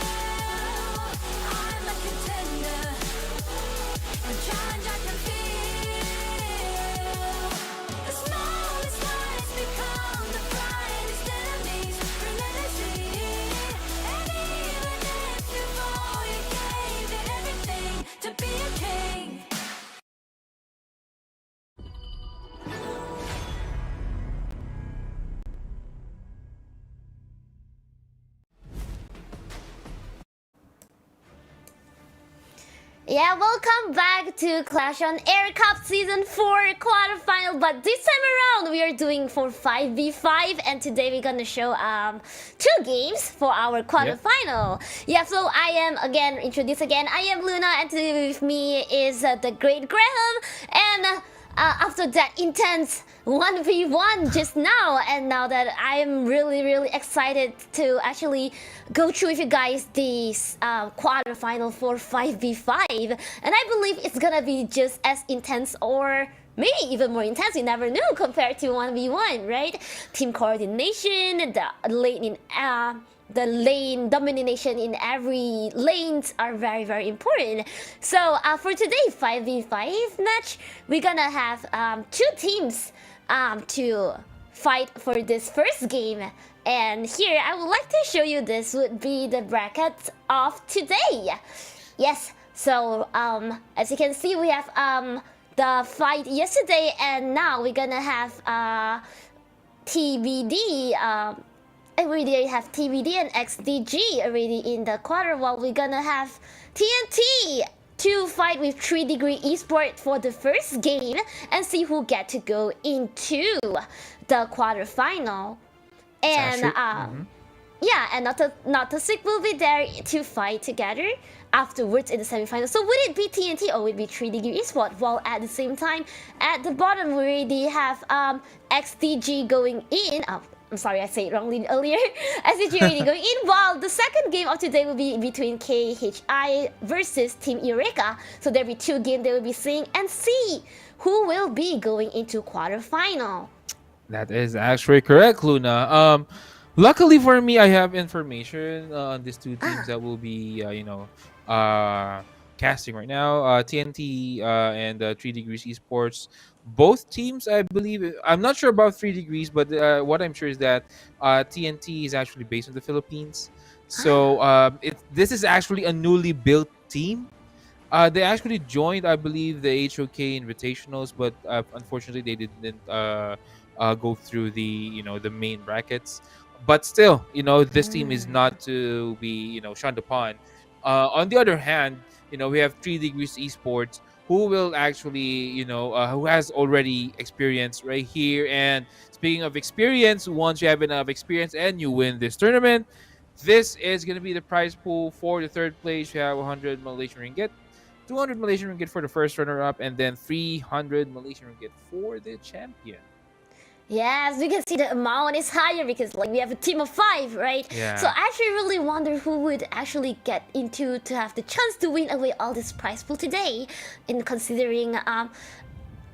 I'm a contender. A challenge I can feel. The smallest lies become the brightest enemies. Relentlessly. And even if you fall, you gave it everything to be a king. Yeah, welcome back to Clash on Air Cup Season 4 quarterfinal. But this time around, we are doing for 5v5. And today we're gonna show 2 games for our quarterfinal. Yeah, so I am, introduce again. I am Luna, and today with me is the great Graham. And after that intense 1v1 just now, and now that I am really excited to actually go through with you guys this quarterfinal for 5v5, and I believe it's gonna be just as intense or maybe even more intense, you never know, compared to 1v1, right? Team coordination, the lane domination in every lanes are very important. So for today 5v5 match, we're gonna have 2 teams to fight for this first game. And here I would like to show you, this would be the bracket of today. Yes, so as you can see, we have the fight yesterday, and now we're gonna have TBD. And we already have TBD and XDG already in the quarter, while we're gonna have TNT to fight with 3 Degree Esport for the first game and see who get to go into the quarterfinal. And yeah, and Nautasik will be there to fight together afterwards in the semifinals. So would it be TNT or would it be 3 Degree Esport? While at the same time, at the bottom we already have XDG going in. I'm sorry, I said it wrongly earlier. SCG already going in, while the second game of today will be between KHI versus Team Eureka. So there'll be 2 games they will be seeing and see who will be going into quarterfinal. That is actually correct, Luna. Luckily for me, I have information on these 2 teams that will be, casting right now. TNT and 3 Degrees Esports. Both teams, I believe. I'm not sure about 3 Degrees, but what I'm sure is that TNT is actually based in the Philippines. So this is actually a newly built team. They actually joined, I believe, the HOK Invitationals, but unfortunately they didn't go through the main brackets. But still, this team is not to be shunned upon. On the other hand, we have 3 Degrees Esports, who will actually who has already experience right here. And speaking of experience, once you have enough experience and you win this tournament, this is going to be the prize pool. For the third place, you have 100 Malaysian ringgit, 200 Malaysian ringgit for the first runner-up, and then 300 Malaysian ringgit for the champion. Yes, we can see the amount is higher because we have a team of 5, right? Yeah. So I actually really wonder who would actually get into to have the chance to win away all this prize pool today. In considering how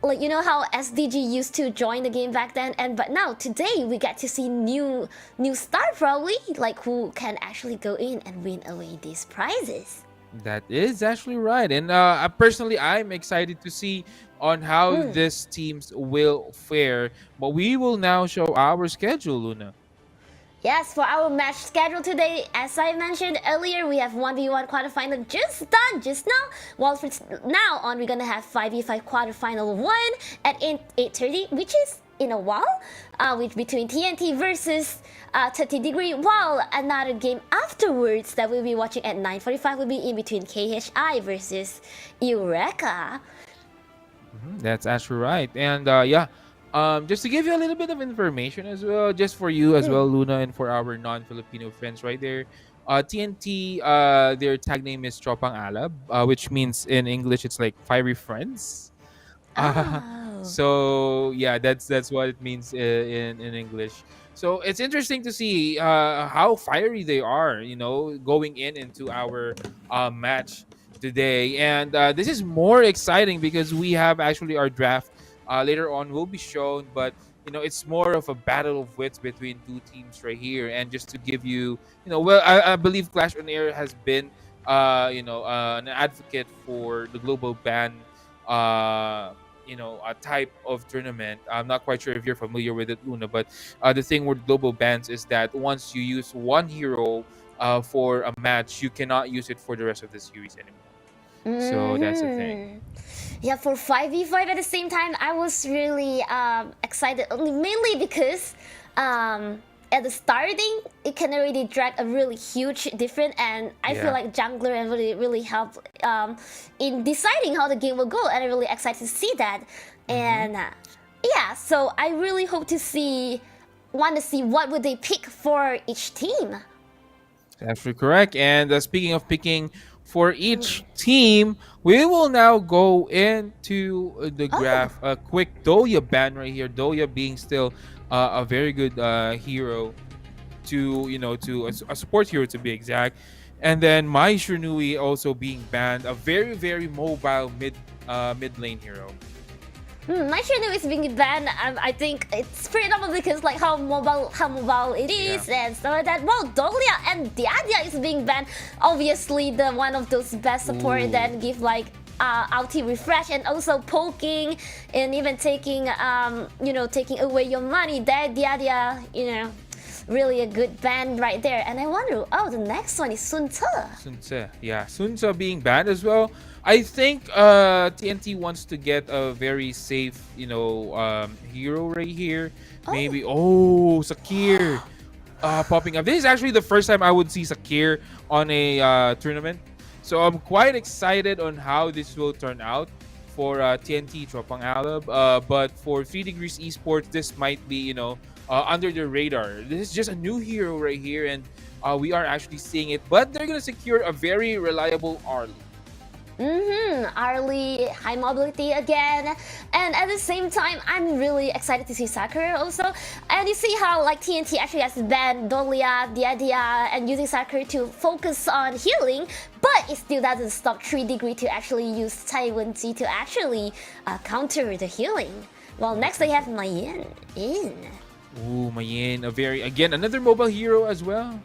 SDG used to join the game back then, but now today we get to see new star probably, who can actually go in and win away these prizes. That is actually right. And personally, I'm excited to see on how these teams will fare. But we will now show our schedule, Luna. Yes, for our match schedule today, as I mentioned earlier, we have 1v1 quarterfinal just done just now. While from now on, we're gonna have 5v5 quarterfinal 1 at 8:30, which is in a while, between TNT versus 30 Degree, while another game afterwards that we'll be watching at 9:45 will be in between KHI versus Eureka. That's actually right. And just to give you a little bit of information as well, just for you as well, Luna, and for our non-Filipino friends right there. TNT, their tag name is Tropang Alab, which means in English it's like fiery friends. So yeah, that's what it means in English. So it's interesting to see how fiery they are, going into our match today. And this is more exciting because we have actually our draft later on will be shown. But it's more of a battle of wits between two teams right here. And just to give you, well, I believe Clash on Air has been, an advocate for the global ban, a type of tournament. I'm not quite sure if you're familiar with it, Luna, but the thing with global bans is that once you use one hero for a match, you cannot use it for the rest of the series anymore. So that's the thing. Yeah, for 5v5 at the same time, I was really excited, mainly because at the starting, it can already drag a really huge difference, and I feel like jungler really helped in deciding how the game will go, and I'm really excited to see that. And yeah, so I really want to see what would they pick for each team. Absolutely correct. And speaking of picking for each team, we will now go into the graph. A quick Doya ban right here. Doya being still a very good hero to a support hero to be exact. And then Mai Shunui also being banned, a very mobile mid lane hero. My channel is being banned. I think it's pretty normal because like how mobile it is and stuff like that. Well, Dahlia and Diadia is being banned. Obviously, the one of those best support that give like ulti refresh and also poking and even taking taking away your money. That Diadia, really a good ban right there. And I wonder, the next one is Sun Tzu. Sun Tzu, yeah, Sun Tzu being banned as well. I think TNT wants to get a very safe, hero right here. Maybe Sakir popping up. This is actually the first time I would see Sakir on a tournament, so I'm quite excited on how this will turn out for TNT Tropang Alab. But for 3 Degrees Esports, this might be under the radar. This is just a new hero right here, and we are actually seeing it. But they're gonna secure a very reliable Arlie. Arlie, high mobility again, and at the same time, I'm really excited to see Sakura also. And you see how like TNT actually has banned Dahlia, Diadia, and using Sakura to focus on healing, but it still doesn't stop 3 Degree to actually use Taiwanese to actually counter the healing. Well, next they have Mayen in. Ooh, Mayen, another mobile hero as well,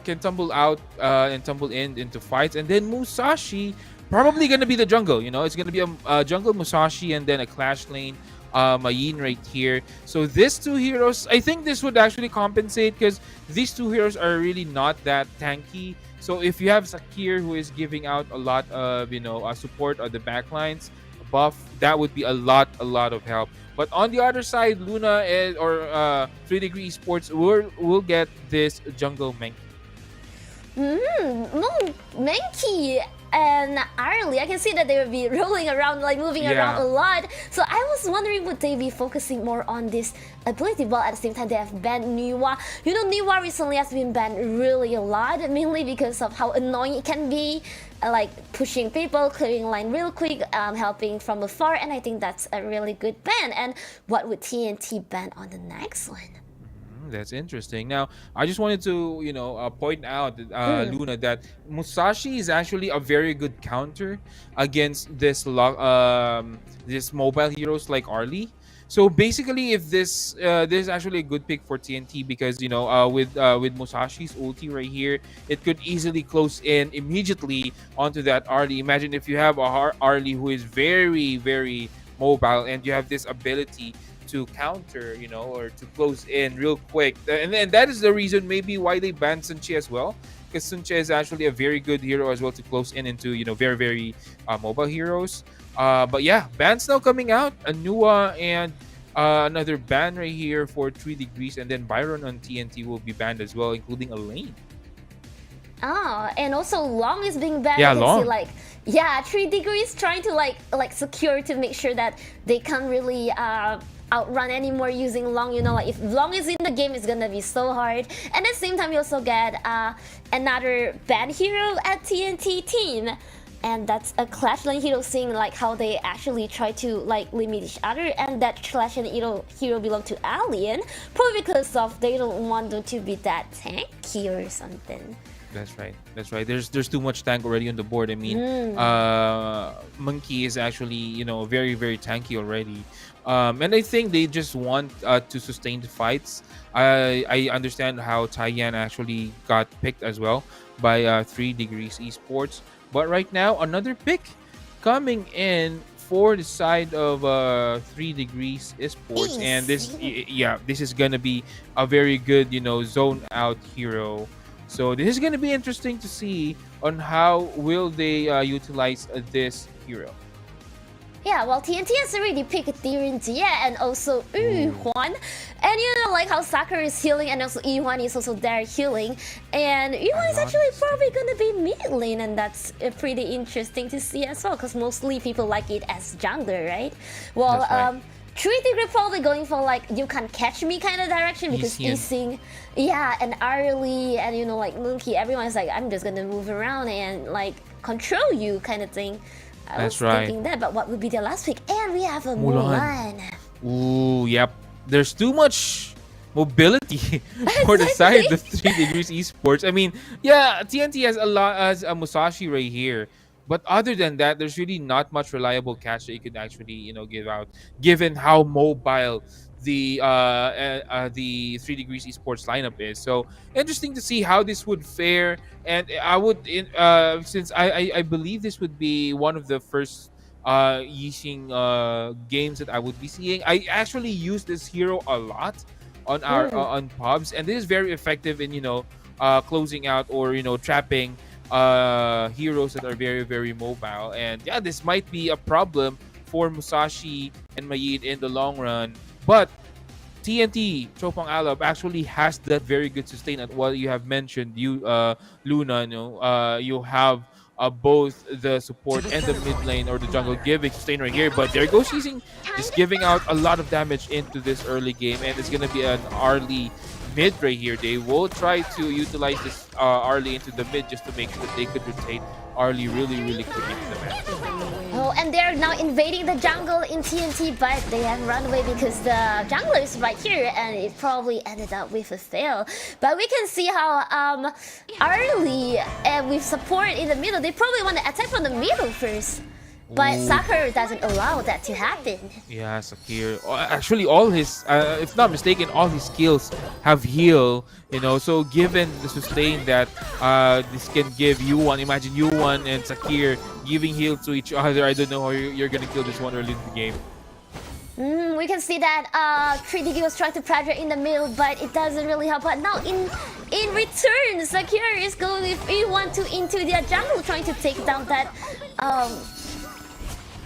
can tumble out and tumble into fights. And then Musashi, probably going to be the jungle, it's going to be a jungle Musashi and then a Clash lane Mayen right here. So these two heroes, I think this would actually compensate because these two heroes are really not that tanky. So if you have Sakir who is giving out a lot of, support on the backlines, buff, that would be a lot of help. But on the other side, Luna or 3 Degree Esports will get this jungle Menki. Menki and Arlie, I can see that they will be rolling around, like moving around a lot. So I was wondering, would they be focusing more on this ability? While at the same time, they have banned Niwa. Niwa recently has been banned really a lot, mainly because of how annoying it can be. Like pushing people, clearing line real quick, helping from afar, and I think that's a really good ban. And what would TNT ban on the next one? That's interesting. Now, I just wanted to, point out, Luna, that Musashi is actually a very good counter against this mobile heroes like Arlie. So basically, if this is actually a good pick for TNT because with Musashi's ulti right here, it could easily close in immediately onto that Arlie. Imagine if you have a Arlie who is very mobile and you have this ability to counter, or to close in real quick, and that is the reason maybe why they banned Sunche as well, because Sunche is actually a very good hero as well to close into very mobile heroes. But yeah, bans now coming out. Anua and another ban right here for 3 Degrees, and then Byron on TNT will be banned as well, including Elaine. And also Long is being banned. Yeah, you can Long. See, 3 Degrees trying to like secure to make sure that they can't really outrun anymore using Long. If Long is in the game, it's gonna be so hard. And at the same time, you also get another banned hero at TNT team. And that's a Clash lane hero, seeing like how they actually try to like limit each other, and that Clash lane hero belong to Alien, probably because of they don't want them to be that tanky or something. That's right. That's right. There's too much tank already on the board. I mean, Monkey is actually very very tanky already, and I think they just want to sustain the fights. I understand how Taiyan actually got picked as well by 3 Degrees Esports, but right now another pick coming in for the side of 3 Degrees Esports, and this is gonna be a very good zone out hero. So this is gonna be interesting to see on how will they utilize this hero. Yeah, well, TNT has already picked Tyrion Jie and also Yu Huan. And like how Sakura is healing and also Yu Huan is also there healing. And Yu Huan is actually probably gonna be mid lane, and that's pretty interesting to see as well, because mostly people like it as jungler, right? Well, That's right. 3 Degree probably going for like you can't catch me kind of direction, because Ising, and Arlie and like Monkey, everyone's like, I'm just gonna move around and like control you kind of thing. I That's was right. thinking that, but what would be their last pick? And we have a Mulan. Ooh, yep. There's too much mobility for the side of 3 Degrees Esports. I mean, yeah, TNT has a Musashi right here. But other than that, there's really not much reliable catch that you could actually, give out, given how mobile the 3 Degrees Esports lineup is. So interesting to see how this would fare. And I would, since I believe this would be one of the first Yixing games that I would be seeing. I actually use this hero a lot on our on pubs, and this is very effective in closing out or trapping heroes that are very very mobile. And yeah, this might be a problem for Musashi and Mayid in the long run, but TNT Chopang Alab actually has that very good sustain at what you have mentioned. You Luna, you have both the support and the mid lane or the jungle giving sustain right here, but there goes Seizing, just giving out a lot of damage into this early game, and it's gonna be an early mid right here. They will try to utilize this Arlie into the mid just to make sure that they could rotate Arlie really, really quick into the match. Oh, and they're now invading the jungle in TNT, but they have run away because the jungler is right here, and it probably ended up with a fail. But we can see how Arlie and with support in the middle, they probably want to attack from the middle first. But Sakura doesn't allow that to happen. Yeah, Sakir. Actually, all his, if not mistaken, all his skills have heal. So given the sustain that this can give Yuan, imagine Yuan and Sakir giving heal to each other. I don't know how you're gonna kill this one early in the game. We can see that 3DG was trying to pressure in the middle, but it doesn't really help. But now in return, Sakura is going with E1 into their jungle, trying to take down that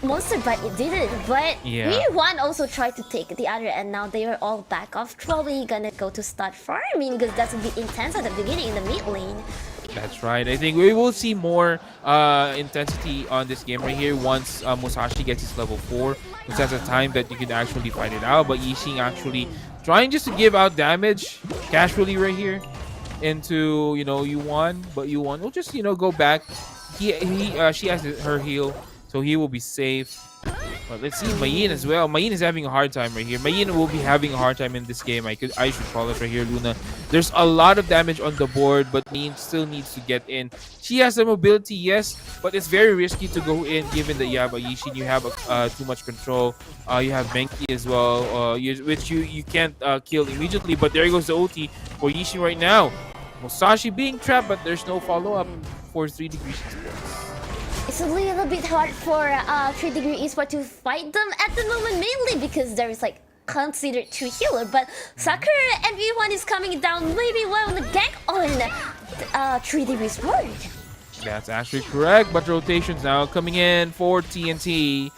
monster, but it didn't. But E1 also tried to take the other, and now they are all back off. Probably gonna go to start farming, because that's a bit intense at the beginning in the mid lane. That's right. I think we will see more intensity on this game right here once Musashi gets his level 4. Because that's a time that you can actually fight it out. But Yixing actually trying just to give out damage casually right here into, Yuan. But Yuan will just, go back. She has her heal, so he will be safe. But let's see Mayin as well. Mayin is having a hard time right here. Mayin will be having a hard time in this game. I should call it right here, Luna. There's a lot of damage on the board, but Mayin still needs to get in. She has the mobility, yes, but it's very risky to go in given that you have a Yixin, you have too much control. You have Menki as well, which you can't kill immediately. But there goes the ulti for Yixin right now. Musashi being trapped, but there's no follow-up for 3 Degrees Esports. It's a little bit hard for 3 Degree Esports to fight them at the moment, mainly because there is like considered 2 healer, but Sakura and V1 is coming down maybe well the gank on 3 Degrees Ward. That's actually correct, but rotations now coming in for TNT.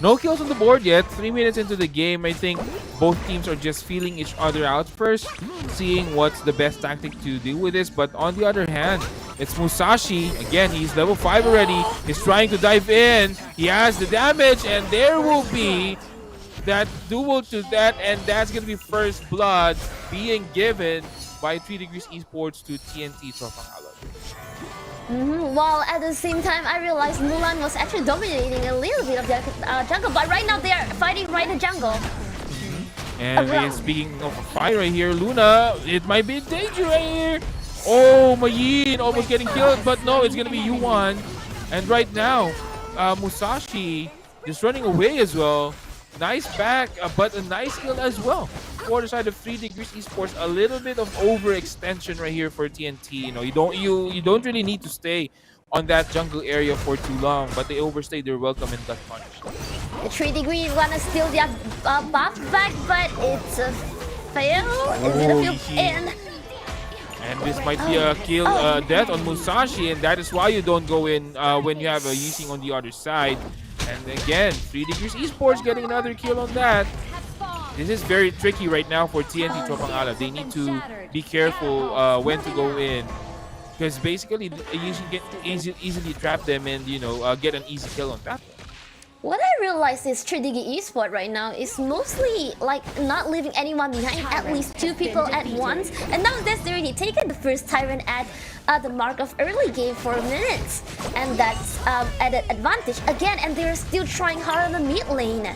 No kills on the board yet. 3 minutes into the game, I think both teams are just feeling each other out first, seeing what's the best tactic to deal with this. But on the other hand, it's Musashi. Again, he's level 5 already. He's trying to dive in. He has the damage, and there will be that duel to that, and that's going to be first blood being given by 3 Degrees Esports to TNT Tropangalo. While at the same time, I realized Mulan was actually dominating a little bit of the jungle, but right now they are fighting right in the jungle. And speaking of fire right here, Luna, it might be in danger right here. Oh, Mayin almost getting killed, but no, it's gonna be Yuan. And right now, Musashi just running away as well. Nice back, but a nice kill as well. For the side of 3 Degrees Esports, a little bit of overextension right here for TNT. You know, you don't really need to stay on that jungle area for too long, but they overstayed their welcome and got punished. The 3 Degree wanna steal their buff back, but it's a fail. Is it a fail? And this might be a kill death on Musashi, and that is why you don't go in when you have a Yixing on the other side. And again, 3 Degrees Esports getting another kill on that. This is very tricky right now for TNT Tropang Ala. They need to be careful when to go in, because basically Yixing can easily trap them and, you know, get an easy kill on that. What I realized is 3 Digi Esport right now is mostly like not leaving anyone behind, at least 2 people at once. And now that's already taken the first Tyrant at the mark of early game for minutes. And that's at an advantage again, and they're still trying hard on the mid lane.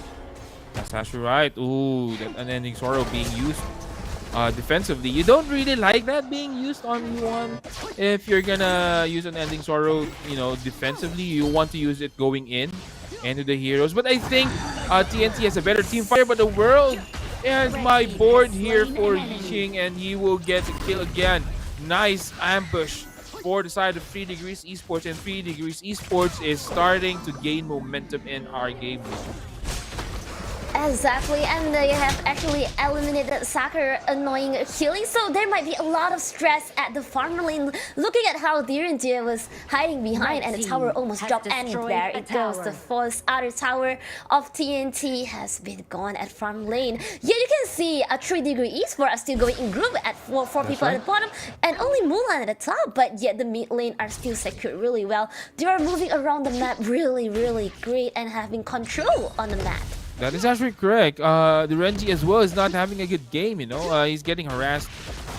That's actually right. Ooh, that unending sorrow being used defensively. You don't really like that being used on one. If you're gonna use unending sorrow, you know, defensively, you want to use it going in into the heroes. But I think TNT has a better team fire, but the world has my board here for Yixing, and he will get the kill again. Nice ambush for the side of 3 Degrees Esports, and 3 Degrees Esports is starting to gain momentum in our game. Exactly, and they have actually eliminated Sakura annoying killing, so there might be a lot of stress at the farm lane. Looking at how Direndia was hiding behind, and the tower almost dropped, and there it goes. The first outer tower of TNT has been gone at farm lane. Yeah, you can see a 3 Degree Esports are still going in group at four people at the bottom, and only Mulan at the top, but yet the mid lane are still secured really well. They are moving around the map really great and having control on the map. That is actually correct. The Renji as well is not having a good game, you know. He's getting harassed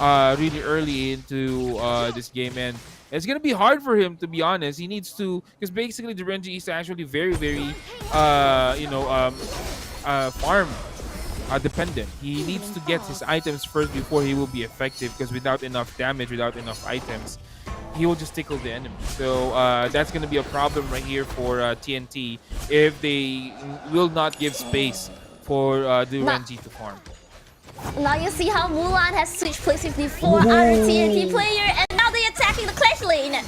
really early into this game, and it's going to be hard for him, to be honest. He needs to, because basically the Renji is actually very farm dependent. He needs to get his items first before he will be effective, because without enough damage, without enough items, he will just tickle the enemy. So that's going to be a problem right here for TNT if they will not give space for the Renji to farm. Now you see how Mulan has switched places before our TNT player, and now they're attacking the Clash lane.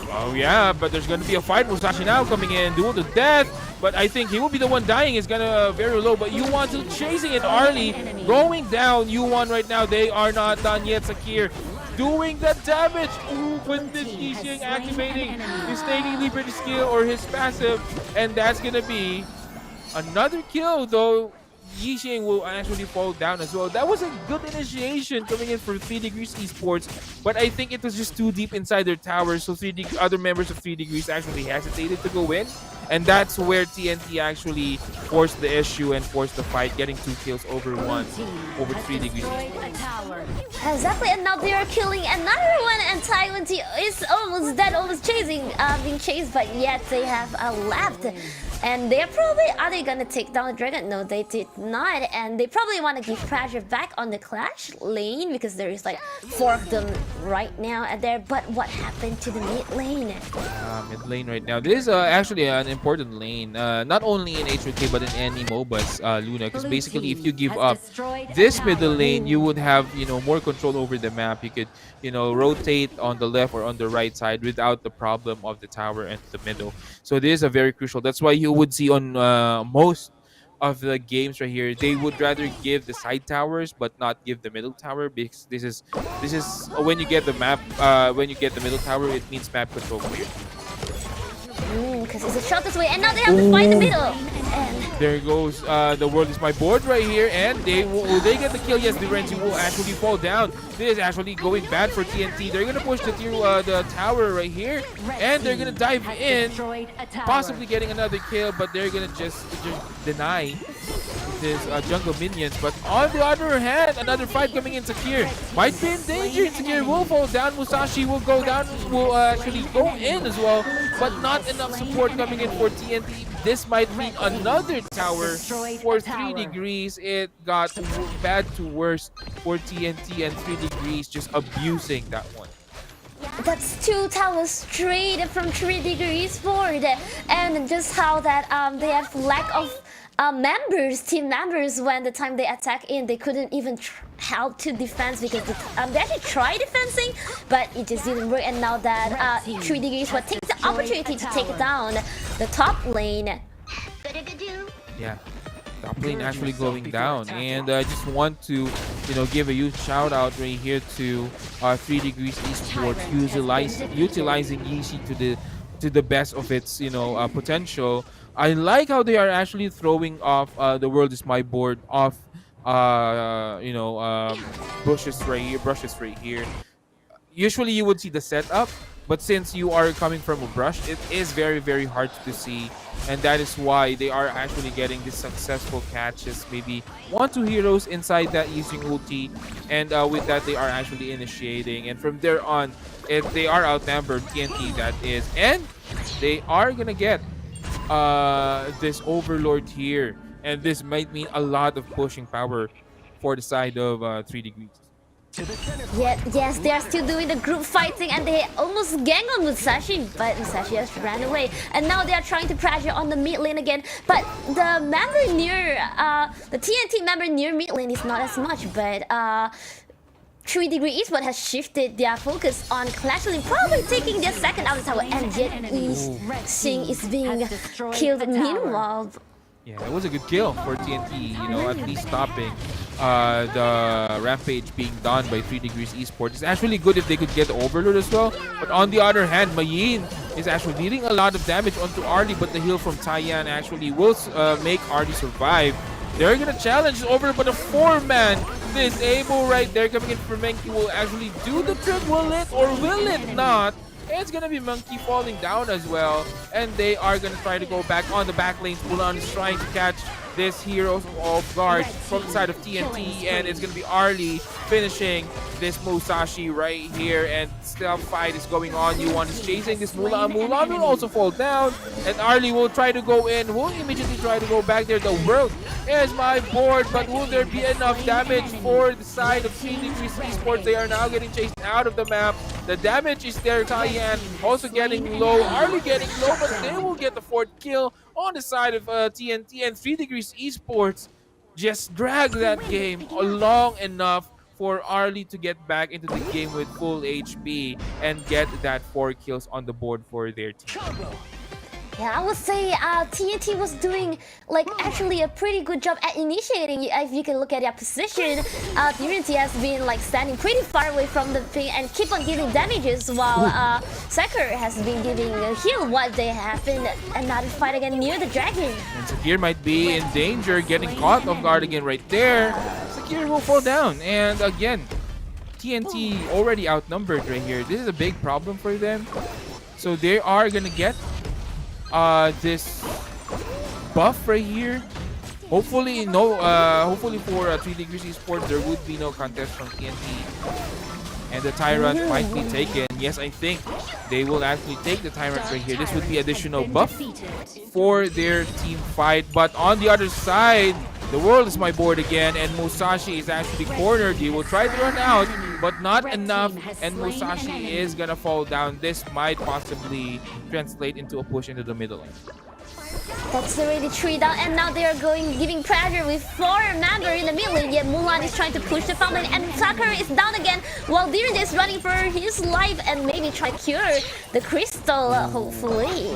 Oh yeah, but there's going to be a fight. Musashi now coming in, duel to death. But I think he will be the one dying. He's gonna very low, but Yuan still chasing it early, going down. Yuan right now, they are not done yet. Sakir doing the damage. Ooh, with this Yixing activating his Staying Liberty skill or his passive, and that's gonna be another kill, though. Yixing will actually fall down as well. That was a good initiation coming in for 3 Degrees Esports, but I think it was just too deep inside their tower, so other members of 3 Degrees actually hesitated to go in, and that's where TNT actually forced the issue and forced the fight, getting 2 kills over 3 Degrees Esports. Exactly, and now they are killing another one, and Taiwan is almost dead, almost being chased, but yet they have left. And they're probably, are they gonna take down the dragon? No, they did not. And they probably want to give pressure back on the Clash lane, because there is like 4 of them right now at there. But what happened to the mid lane? Mid lane right now. This is actually an important lane, not only in HOK but in any MOBAs, Luna. Because basically, if you give up this middle lane, you would have, you know, more control over the map. You could, you know, rotate on the left or on the right side without the problem of the tower and the middle. So this is a very crucial. That's why you would see on most of the games right here, they would rather give the side towers but not give the middle tower, because this is when you get the map, when you get the middle tower, it means map control for you. Because it's the shortest way, and now they have to find the middle. And there goes the world is my board right here, and will they get the kill? Yes, the Renji will actually fall down. This is actually going bad for TNT. They're gonna push the tower right here, and they're gonna dive in, possibly getting another kill, but they're gonna just deny this jungle minions. But on the other hand, another fight coming in. Sakir might be in danger. Sakir will fall down. Musashi will go down, will actually go in as well, but not enough support coming in for TNT. This might mean another tower for 3 Degrees. It got bad to worse for TNT, and 3 Degrees just abusing that one. That's 2 towers straight from 3 degrees forward, and just how that they have lack of team members. When the time they attack in, they couldn't even help to defense because they actually tried defending, but it just didn't work. And now that 3 degrees will take the opportunity to take down the top lane. Yeah, top lane actually going down, and I just want to, give a huge shout out right here to 3 Degrees Esports utilizing Yeezy to the best of its potential. I like how they are actually throwing off the world is my board off brushes right here. Usually you would see the setup, but since you are coming from a brush, it is very, very hard to see, and that is why they are actually getting these successful catches. Maybe 1-2 heroes inside that using ulti, and with that they are actually initiating, and from there on, if they are outnumbered, TNT that is, and they are gonna get this overlord here, and this might mean a lot of pushing power for the side of 3 Degrees. Yes, they are still doing the group fighting, and they almost gang on Musashi, but Musashi has ran away. And now they are trying to pressure on the mid lane again. But the member near, the TNT member near mid lane is not as much. But 3 Degree Esports has shifted their focus on Clash lane, probably taking their second out of the tower. And yet Xing is being killed meanwhile. Yeah, it was a good kill for TNT, at least stopping the rampage being done by 3 Degrees Esports. It's actually good if they could get the Overlord as well. But on the other hand, Mayin is actually dealing a lot of damage onto Arlie, but the heal from Taiyan actually will make Arlie survive. They're going to challenge over, but a 4-man disable right there coming in for Menki will actually do the trick. Will it or will it not? It's gonna be Monkey falling down as well, and they are gonna try to go back on the back lanes. Mulan is trying to catch this hero off guard from the side of TNT, and it's gonna be Arlie finishing this Musashi right here, and still fight is going on. Yuan is chasing this Mulan. Mulan will also fall down, and Arlie will try to go in, will immediately try to go back there. The world is my board, but will there be enough damage for the side of 3 Degrees Esports? They are now getting chased out of the map. The damage is there. Taiyan also getting low. Arlie getting low, but they will get the 4th kill on the side of TNT, and 3 Degrees Esports just drag that game long enough for Arlie to get back into the game with full HP and get that 4 kills on the board for their team. Yeah, I would say TNT was doing actually a pretty good job at initiating. If you can look at their position, TNT has been standing pretty far away from the thing and keep on giving damages, while Sakura has been giving a heal while they have been another fight again near the dragon. And Sakir might be in danger, getting caught off guard again right there. Sakir will fall down, and again, TNT already outnumbered right here. This is a big problem for them. So they are gonna get this buff right here. Hopefully hopefully for 3 Degrees Esports there would be no contest from TNT, and the Tyrant might be taken. Yes, I think they will actually take the Tyrant right here. This would be additional buff for their team fight. But on the other side, the world is my board again, and Musashi is actually cornered. He will try to run out, but not enough, and Musashi is gonna fall down. This might possibly translate into a push into the middle lane. That's already 3 down, and now they are giving pressure with 4 member in the mid lane. Yet Mulan is trying to push the front lane, and Sakura is down again, while Diren is running for his life and maybe try to cure the crystal, hopefully.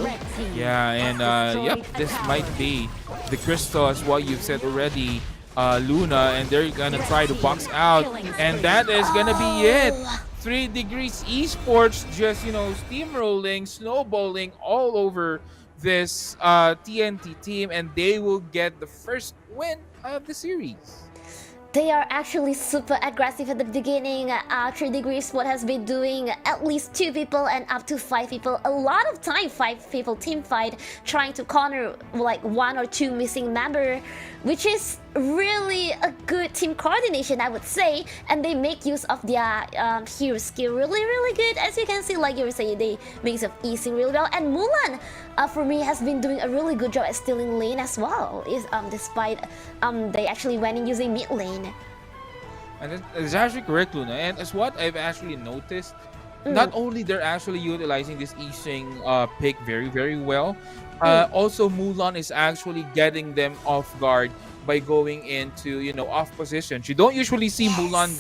Yeah, and yep, this might be the crystal as what you've said already, Luna, and they're gonna try to box out, and that is gonna be it. 3 Degrees Esports just, steamrolling, snowballing all over this TNT team, and they will get the first win of the series. They are actually super aggressive at the beginning. 3 Degrees what has been doing at least 2 people and up to 5 people. A lot of time, 5 people team fight, trying to corner 1 or 2 missing member, which is really a good team coordination, I would say. And they make use of their hero skill really good. As you can see, like you were saying, they make use of easing really well. And Mulan, for me, has been doing a really good job at stealing lane as well. Despite they actually went in using mid lane. And it's actually correct, Luna. And as what I've actually noticed not only they're actually utilizing this Ising pick very, very well, also Mulan is actually getting them off guard by going into, off position. You don't usually see Mulan,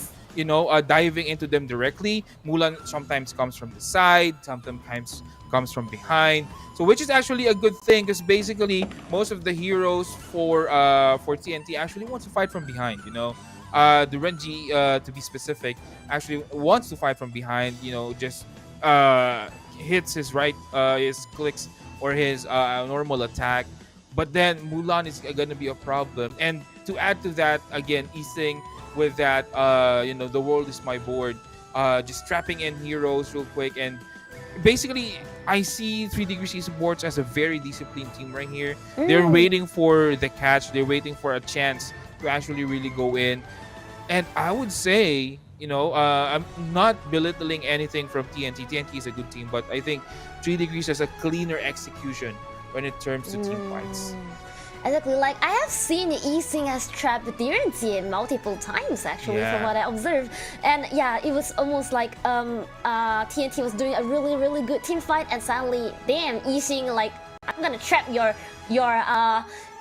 diving into them directly. Mulan sometimes comes from the side, sometimes comes from behind. So which is actually a good thing, because basically most of the heroes for TNT actually wants to fight from behind. The Renji, to be specific, actually wants to fight from behind. Just hits his his clicks or his normal attack. But then Mulan is gonna be a problem. And to add to that, again, Ising with that, the world is my board, just trapping in heroes real quick. And basically, I see 3 Degrees Esports as a very disciplined team right here. They're waiting for the catch. They're waiting for a chance to actually really go in. And I would say, I'm not belittling anything from TNT. TNT is a good team, but I think 3 Degrees has a cleaner execution when it comes to team fights. Exactly, like I have seen Ising has trapped DRNT multiple times actually, from what I observed. And yeah, it was almost like TNT was doing a really, really good team fight, and suddenly, damn, Ising like, I'm gonna trap your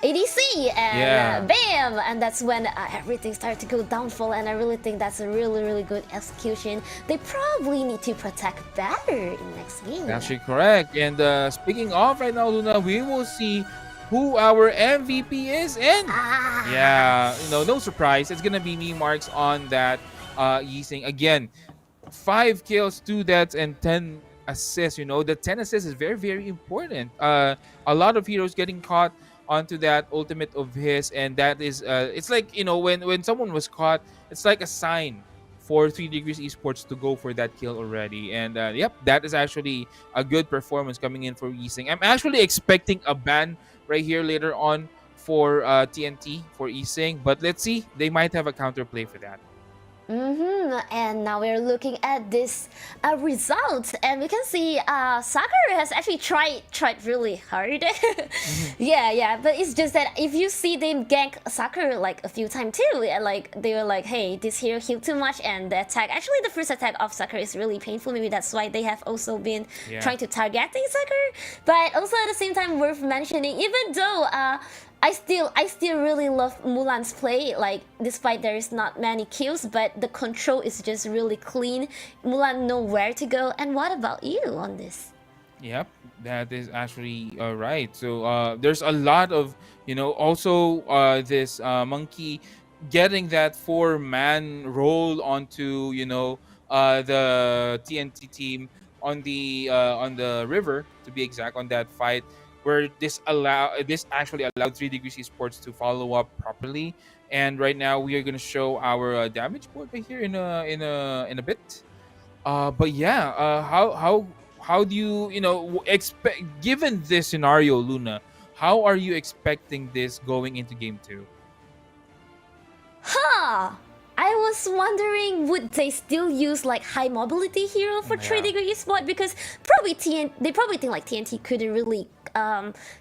ADC, and bam, and that's when everything started to go downfall. And I really think that's a really, really good execution. They probably need to protect better in next game. Actually correct. And speaking of right now, Luna, we will see who our MVP is, and yeah, no surprise, it's gonna be me, Marks, on that Yising. Again, 5 kills, 2 deaths, and 10 assists. The 10 assists is very, very important. A lot of heroes getting caught onto that ultimate of his, and that is it's like, when someone was caught, it's like a sign for 3 Degrees Esports to go for that kill already. And yep, that is actually a good performance coming in for Yising. I'm actually expecting a ban right here later on for TNT for Yising, but let's see, they might have a counterplay for that. And now we're looking at this result, and we can see Sakura has actually tried really hard. Yeah, but it's just that if you see them gank Sakura like a few times too, and like they were like, hey, this hero healed too much, and the attack, actually the first attack of Sakura is really painful. Maybe that's why they have also been trying to target Sakura. But also at the same time, worth mentioning, even though I still really love Mulan's play, like despite there is not many kills, but the control is just really clean. Mulan know where to go. And what about you on this? Yep, that is actually right. So there's a lot of, also this monkey getting that 4-man role onto, the TNT team on the river, to be exact, on that fight, where this actually allowed 3 Degrees Esports to follow up properly. And right now we are going to show our damage board right here in a bit. But yeah, how do you expect, given this scenario, Luna, how are you expecting this going into game 2? I was wondering, would they still use like high mobility hero for 3 Degrees Esports? Because they probably think like TNT couldn't really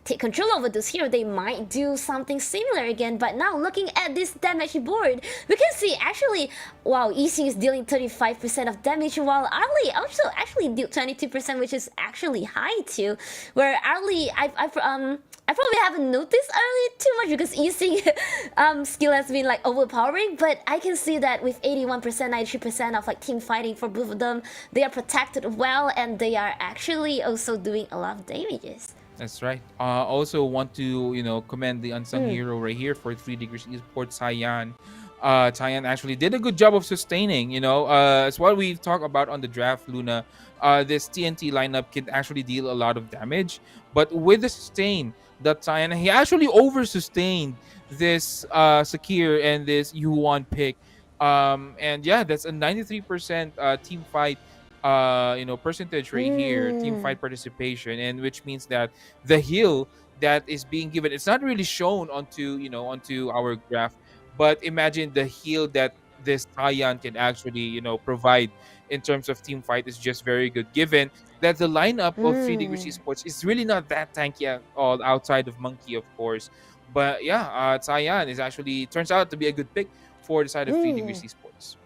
take control over this hero. They might do something similar again. But now looking at this damage board, we can see actually, wow, Ising is dealing 35% of damage, while Arlie also actually dealt 22%, which is actually high too. Where Arlie, I probably haven't noticed Arlie too much because Ising skill has been like overpowering, but I can see that with 81%, 93% of like team fighting for both of them, they are protected well, and they are actually also doing a lot of damages. That's right. Also want to commend the unsung hero right here for 3 Degrees Esports, Cyan. Cyan actually did a good job of sustaining. It's what we've talked about on the draft, Luna. This TNT lineup can actually deal a lot of damage, but with the sustain that Cyan, he actually over sustained this Sakir and this Yuan pick. And yeah, that's a 93% team fight percentage right here, team fight participation, and which means that the heal that is being given, it's not really shown onto our graph, but imagine the heal that this Cyan can actually provide in terms of team fight is just very good, given that the lineup of 3 Degrees Esports is really not that tanky at all, outside of Monkey, of course. But yeah, Cyan is actually turns out to be a good pick for the side of 3 Degrees Esports.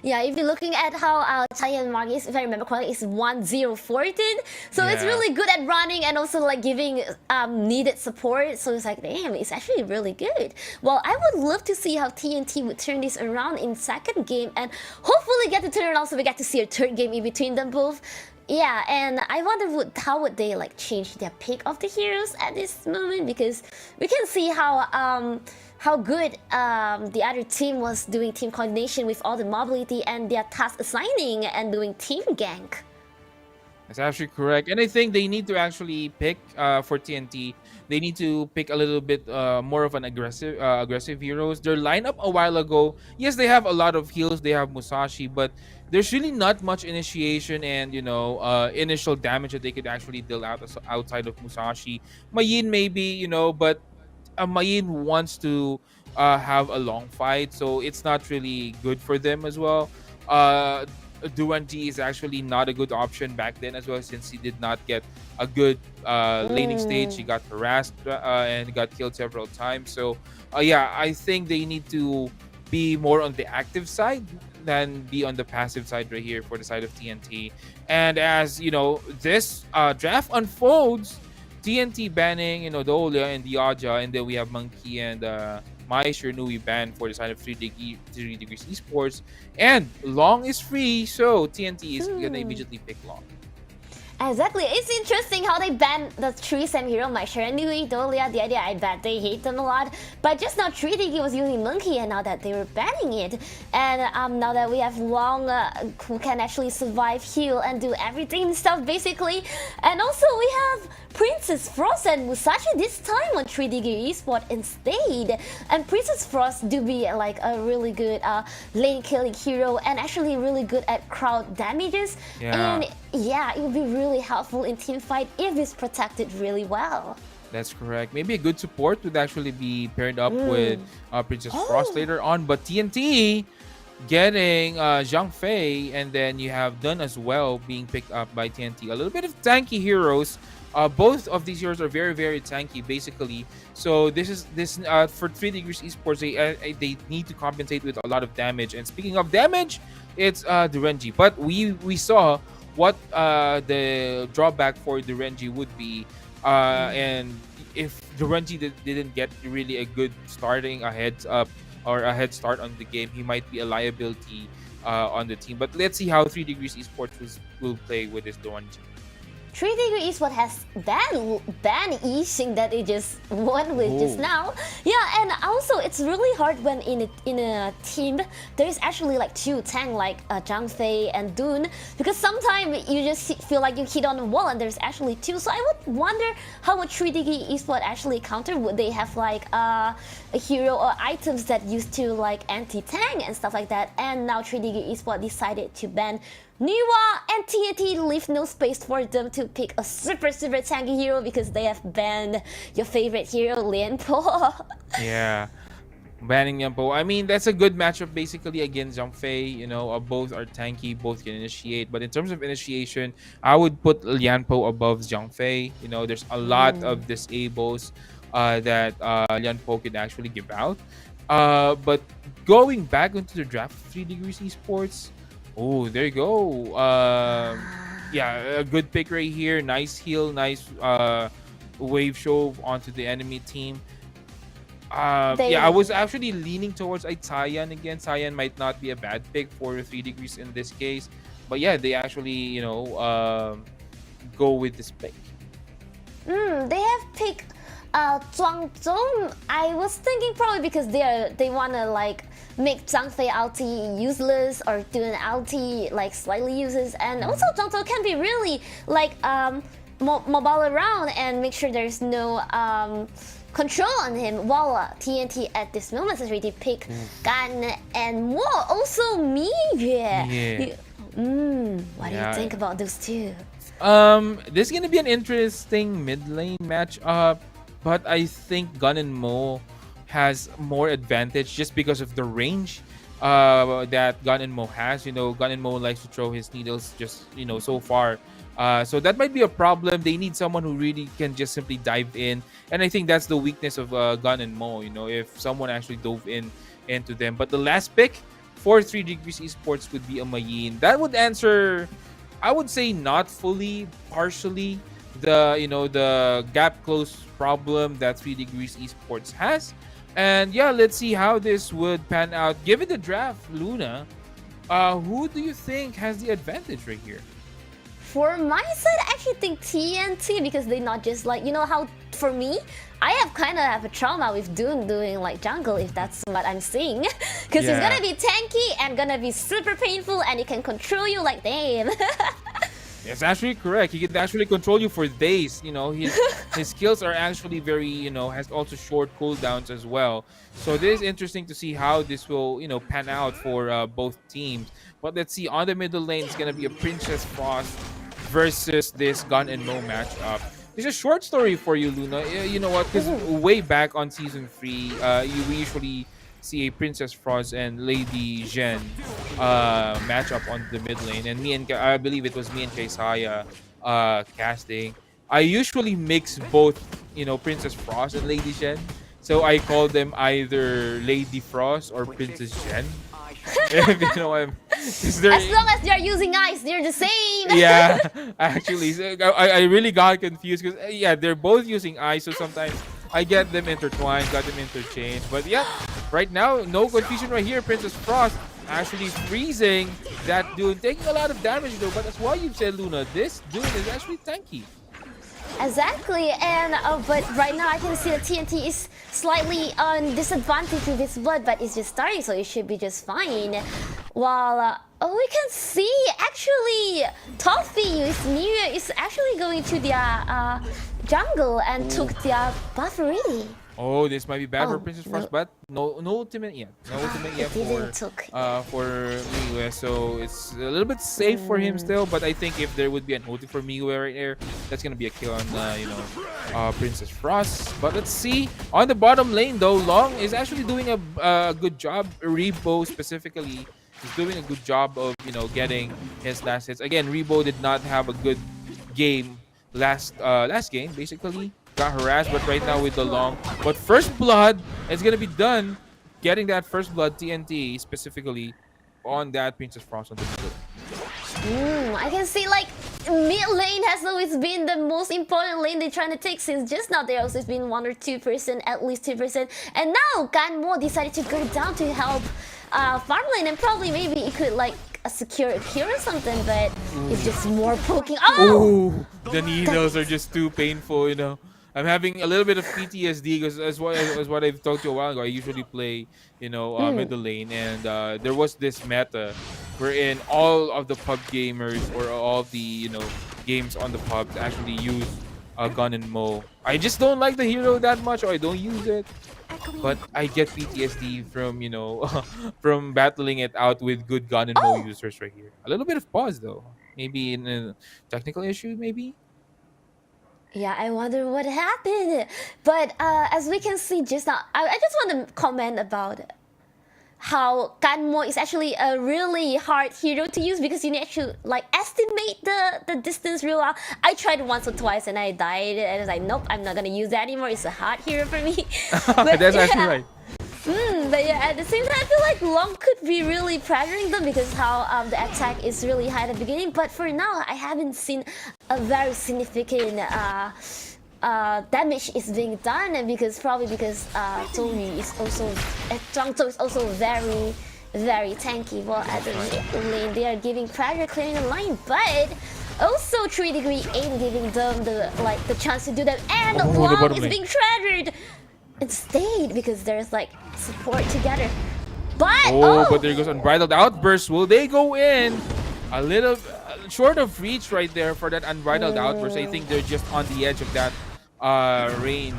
Yeah, if you're looking at how our Thailand mark is, if I remember correctly, it's 1014. So it's Yeah. really good at running and also like giving needed support. So it's like, damn, it's actually really good. Well, I would love to see how TNT would turn this around in second game and hopefully get to turn around so we get to see a third game in between them both. Yeah, and I wonder how would they like change their pick of the heroes at this moment, because we can see how good the other team was doing team coordination with all the mobility and their task assigning and doing team gank. That's actually correct. And I think they need to actually pick for TNT. They need to pick a little bit more of an aggressive heroes. Their lineup a while ago, yes, they have a lot of heals. They have Musashi, but there's really not much initiation and initial damage that they could actually deal out outside of Musashi. Mayin maybe, but Mayin wants to have a long fight, so it's not really good for them as well. Duanji is actually not a good option back then as well, since he did not get a good laning stage. He got harassed and got killed several times. So yeah, I think they need to be more on the active side than be on the passive side right here for the side of TNT. And as this draft unfolds, TNT banning Dolia and Diaja, and then we have Monkey and Mai Shirnui banned for the side of 3 Degrees Esports, and Long is free, so TNT is gonna immediately pick Long. Exactly. It's interesting how they banned the 3 Sam hero, my Sharanui, Dolia, the idea. I bet they hate them a lot. But just now, 3D was using Monkey, and now that they were banning it, and now that we have Long, who can actually survive, heal, and do everything and stuff basically. And also we have Princess Frost and Musashi this time on 3D Esport instead. And Princess Frost do be like a really good lane killing hero and actually really good at crowd damages. Yeah. And yeah, it would be really helpful in team fight if it's protected really well. That's correct. Maybe a good support would actually be paired up with Princess Frost later on. But TNT getting Zhang Fei, and then you have Dun as well being picked up by TNT. A little bit of tanky heroes. Both of these heroes are very, very tanky, basically. So this for 3 Degrees Esports, they need to compensate with a lot of damage. And speaking of damage, it's Durenji. But we saw what the drawback for Durenji would be, and if Durenji didn't get really a good starting a head start on the game, he might be a liability on the team. But let's see how 3 Degrees Esports will play with this Durenji. 3 Degree Esport has ban Yixing that they just won with just now. Yeah, and also it's really hard when in a team there is actually like 2 tank like Zhang Fei and Dun, because sometimes you just feel like you hit on the wall and there's actually 2. So I would wonder how would 3 Degree Esport actually counter. Would they have like a hero or items that used to like anti-tank and stuff like that? And now 3 Degree Esport decided to ban Niwa, and TNT leave no space for them to pick a super tanky hero because they have banned your favorite hero, Lianpo. Yeah, banning Lianpo. I mean, that's a good matchup basically against Zhang Fei. Both are tanky, both can initiate. But in terms of initiation, I would put Lianpo above Zhang Fei. There's a lot of disables that Lianpo could actually give out. But going back into the draft of 3 Degrees Esports, oh, there you go. Yeah, a good pick right here. Nice heal, nice wave shove onto the enemy team. Yeah, I was actually leaning towards Cyan again. Cyan might not be a bad pick for 3 Degrees in this case. But yeah, they actually, go with this pick. They have picked Zhuang Zhong. I was thinking probably because they wanna like make Zhang Fei ulti useless or do an ulti like slightly useless, and also Zhuang Zhong can be really like mobile around and make sure there's no control on him, while TNT at this moment has already picked Gan and more. Also me, yeah. What do you think about those two? This is gonna be an interesting mid lane match up, but I think Gun and Mo has more advantage just because of the range that Gun and Mo has. Gun and Mo likes to throw his needles just so far. So that might be a problem. They need someone who really can just simply dive in, and I think that's the weakness of Gun and Mo. If someone actually dove into them. But the last pick for 3 Degrees Esports would be a Mayin. That would answer, I would say, not fully, partially, the gap close problem that 3 Degrees Esports has. And yeah, let's see how this would pan out. Given the draft, Luna, who do you think has the advantage right here? For my side, I actually think TNT, because they not just like, you know how for me, I have a trauma with Dune doing like jungle, if that's what I'm seeing. Because it's gonna be tanky and gonna be super painful, and it can control you like damn. It's actually correct. He can actually control you for days. His skills are actually very, has also short cooldowns as well. So this is interesting to see how this will, pan out for both teams. But let's see, on the middle lane, it's gonna be a Princess Frost versus this Gun and Mo matchup. It's a short story for you, Luna. You know what? Because way back on season 3, we usually see a Princess Frost and Lady Zhen matchup on the mid lane, and I believe it was me and Kaisaya casting. I usually mix both, Princess Frost and Lady Zhen, so I call them either Lady Frost or Princess Zhen. If you know what I'm, As long as they're using ice, they're the same. Yeah, actually, so I really got confused because they're both using ice, so sometimes I get them intertwined, got them interchanged. But yeah, right now, no confusion right here. Princess Frost actually freezing that Dune, taking a lot of damage though. But that's why you said, Luna, this Dune is actually tanky. Exactly, and but right now I can see that TNT is slightly on disadvantage with its blood, but it's just starting, so it should be just fine. While we can see actually Toffee is actually going to their jungle and took their buff already. Oh, this might be bad for Princess Frost, but no ultimate yet. No ultimate yet for Miwe, so it's a little bit safe for him still. But I think if there would be an ulti for Miwe right there, that's gonna be a kill on Princess Frost. But let's see on the bottom lane though. Long is actually doing a good job. Rebo specifically is doing a good job of getting his last hits. Again, Rebo did not have a good game last game basically. Got harassed, but right now with the Long. But first blood is gonna be done. Getting that first blood TNT specifically on that Princess Frost on the middle. I can see like mid lane has always been the most important lane they're trying to take since just now. There also been 1 or 2%, at least 2%, and now Ganmo decided to go down to help farm lane, and probably maybe it could like secure a kill or something, but it's just more poking. Oh, the needles are just too painful. I'm having a little bit of PTSD because as what I've talked to you a while ago. I usually play, middle lane, and there was this meta wherein all of the pub gamers or all the games on the pubs actually use Gun and Mo. I just don't like the hero that much, or I don't use it. But I get PTSD from from battling it out with good Gun and Mo users right here. A little bit of pause though, maybe in a technical issue, maybe. Yeah, I wonder what happened. But as we can see just now, I just want to comment about how Ganmo is actually a really hard hero to use, because you need to like estimate the distance real well. I tried once or twice and I died, and I was like, nope, I'm not gonna use that anymore. It's a hard hero for me. But, that's actually right. But yeah, at the same time, I feel like Long could be really pressuring them because how the attack is really high at the beginning. But for now, I haven't seen a very significant damage is being done, and probably because Tomi is also Zhangzhou is also very, very tanky. While at the mid lane, they are giving pressure, clearing the line, but also 3 degree aim giving them the chance to do that, and Long is being treasured. It stayed because there's like support together. But but there goes Unbridled Outburst. Will they go in? A little short of reach right there for that Unbridled Outburst. I think they're just on the edge of that range,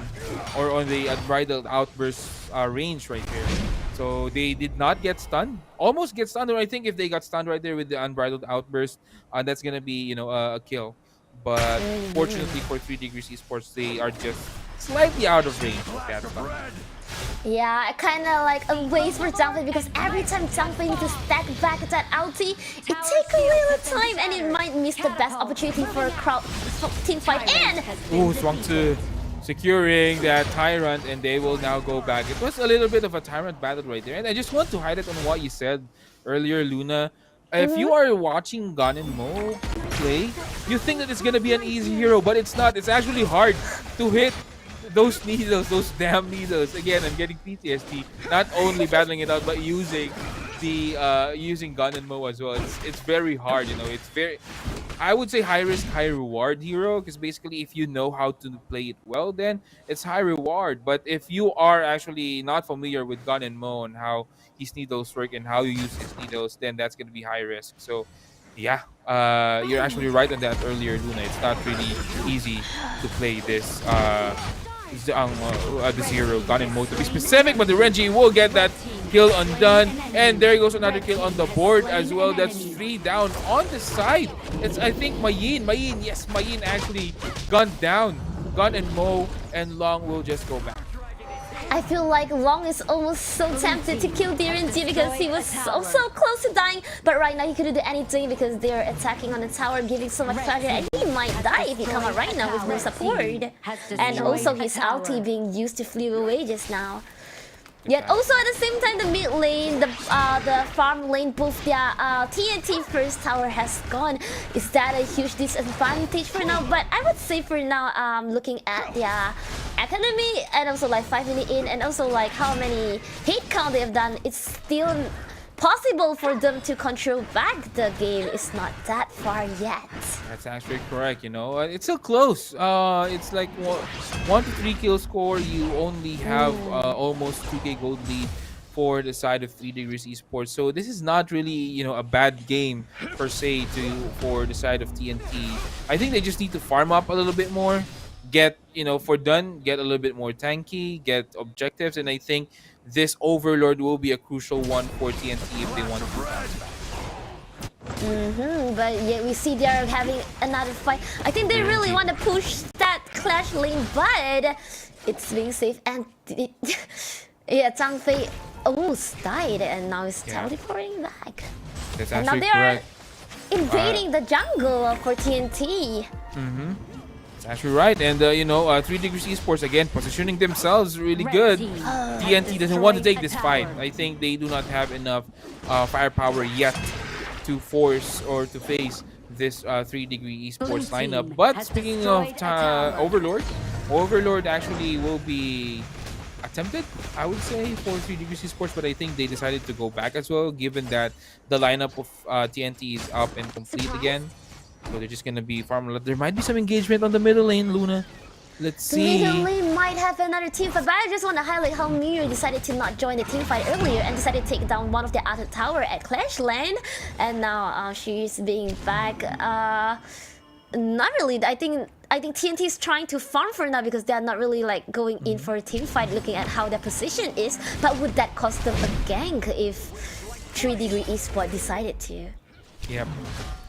or on the Unbridled Outburst range right here. So they did not get stunned. Almost get stunned, or I think if they got stunned right there with the Unbridled Outburst, that's gonna be a kill. But fortunately for 3 Degrees Esports, they are just slightly out of range of that stuff. Yeah, kind of like a waste for Jumping, because every time Jumping to stack back that ulti, it takes a little time and it might miss the best opportunity for a crowd team fight. And Swang to securing that Tyrant, and they will now go back. It was a little bit of a Tyrant battle right there. And I just want to highlight on what you said earlier, Luna. If you are watching Gun and Mo play, you think that it's gonna be an easy hero, but it's not. It's actually hard to hit those needles, those damn needles. Again, I'm getting PTSD. Not only battling it out, but using the using Gun and Mo as well. It's very hard, you know. It's very, I would say, high risk, high reward hero, because basically if you know how to play it well, then it's high reward. But if you are actually not familiar with Gun and Mo and how his needles work and how you use his needles, then that's gonna be high risk. So yeah, you're actually right on that earlier, Luna. It's not really easy to play this this hero, Gun and Mo, to be specific, but the Renji will get that kill undone, and there goes another kill on the board as well. That's 3 down on the side. It's, I think, Mayin, yes, Mayin actually gunned down. Gun and Mo, and Long will just go back. I feel like Long is almost so tempted to kill DRNG because he was so close to dying, but right now he couldn't do anything because they're attacking on the tower, giving so much pressure, and he might die if he come out right now with no support. And also his ulti being used to flew away just now. Yet also at the same time, the mid lane, the farm lane, both their TNT first tower has gone. Is that a huge disadvantage for now? But I would say for now, looking at their academy and also like 5 minutes in, and also like how many hit count they have done, it's still possible for them to control back the game. It's not that far yet. That's actually correct, you know. It's still close. It's like 1 to 3 kill score. You only have almost 2k gold lead for the side of 3 Degrees Esports. So this is not really, you know, a bad game per se for the side of TNT. I think they just need to farm up a little bit more. Get, you know, for done, get a little bit more tanky, get objectives, and I think this Overlord will be a crucial one for TNT if they want to bounce back. But yeah, we see they're having another fight. I think they really want to push that Clash lane, but it's being safe. And yeah, Zhang Fei almost died, and now is teleporting back. That's and now actually they are correct. invading the jungle for TNT. That's actually right. And you know, 3 Degrees Esports again positioning themselves really good. TNT doesn't want to take this fight. I think they do not have enough firepower yet to force or to face this 3 Degree Esports lineup. But speaking of Overlord actually will be attempted, I would say, for 3 Degrees Esports, but I think they decided to go back as well, given that the lineup of TNT is up and complete again. So they're just gonna be farming. There might be some engagement on the middle lane, Luna. Let's see. The middle lane might have another team fight, but I just want to highlight how Miru decided to not join the team fight earlier and decided to take down one of the other tower at Clash Lane, and now she's being back. Not really. I think TNT is trying to farm for now because they are not really like going in for a team fight, looking at how their position is. But would that cost them a gank if 3 Degree Esports decided to? Yep.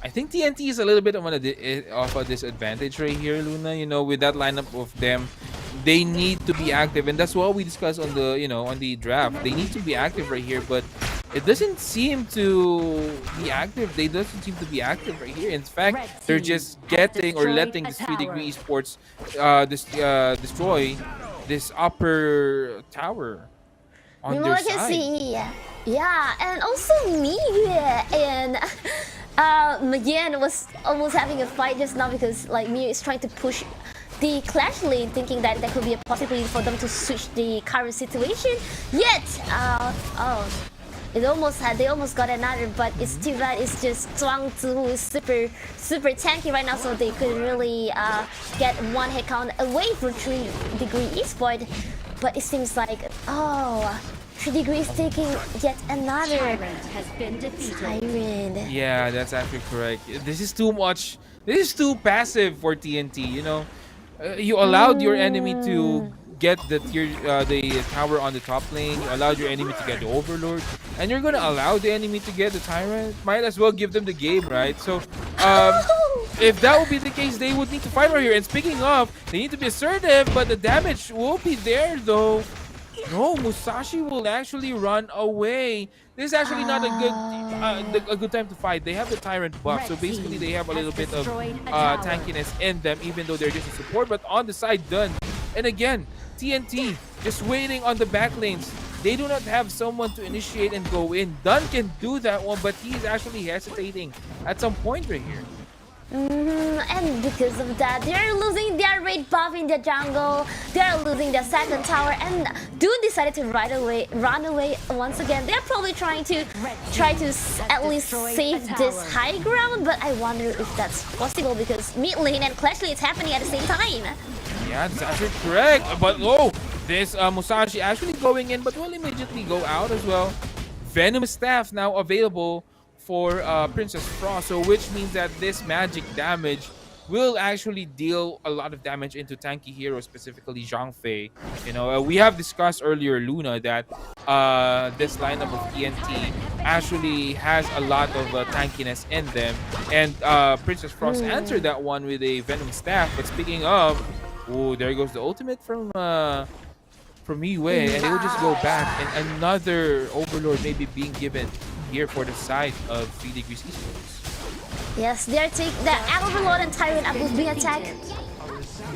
I think TNT is a little bit of a disadvantage right here, Luna. You know, with that lineup of them, they need to be active, and that's what we discussed on the, you know, on the draft. They need to be active right here, but it doesn't seem to be active. They doesn't seem to be active right here. In fact, they're just getting or letting this 3 Degree Esports destroy this upper tower on their side. Yeah, and also me and Mayan was almost having a fight just now because like Miu is trying to push the Clash lane, thinking that there could be a possibility for them to switch the current situation. Yet, they almost got another, but it's too bad. It's just Zhuang Zi, who is super tanky right now, so they couldn't really get one hit count away from 3 Degree Esports. But it seems like 3 Degrees taking yet another Tyrant. Yeah, that's actually correct. This is too much. This is too passive for TNT. You know, you allowed your enemy to get the tower on the top lane. You allowed your enemy to get the Overlord, and you're gonna allow the enemy to get the Tyrant. Might as well give them the game, right? So, if that would be the case, they would need to fight right here. And speaking of, they need to be assertive, but the damage will be there though. No, Musashi will actually run away. This is actually not a good time to fight. They have the Tyrant buff, so basically they have a little bit of tankiness in them, even though they're just a support. But on the side, done And again, TNT just waiting on the back lanes. They do not have someone to initiate and go in. Dunn can do that one, but he's actually hesitating at some point right here. And because of that, they're losing their raid buff in the jungle. They're losing their second tower, and Dune decided to run away once again. They're probably trying to at least save this high ground, but I wonder if that's possible because mid lane and Clash lane is happening at the same time. Yeah, that's actually correct. But oh, this Musashi actually going in, but will immediately go out as well. Venom Staff now available for Princess Frost, so which means that this magic damage will actually deal a lot of damage into tanky heroes, specifically Zhang Fei. You know, we have discussed earlier, Luna, that this lineup of TNT actually has a lot of tankiness in them, and Princess Frost answered that one with a Venom Staff. But speaking of, oh, there goes the ultimate from Yue, and they will just go back, and another Overlord maybe being given here for the side of 3 Degrees Esports. Yes, they're taking the Overlord and Tyrant are both being attacked.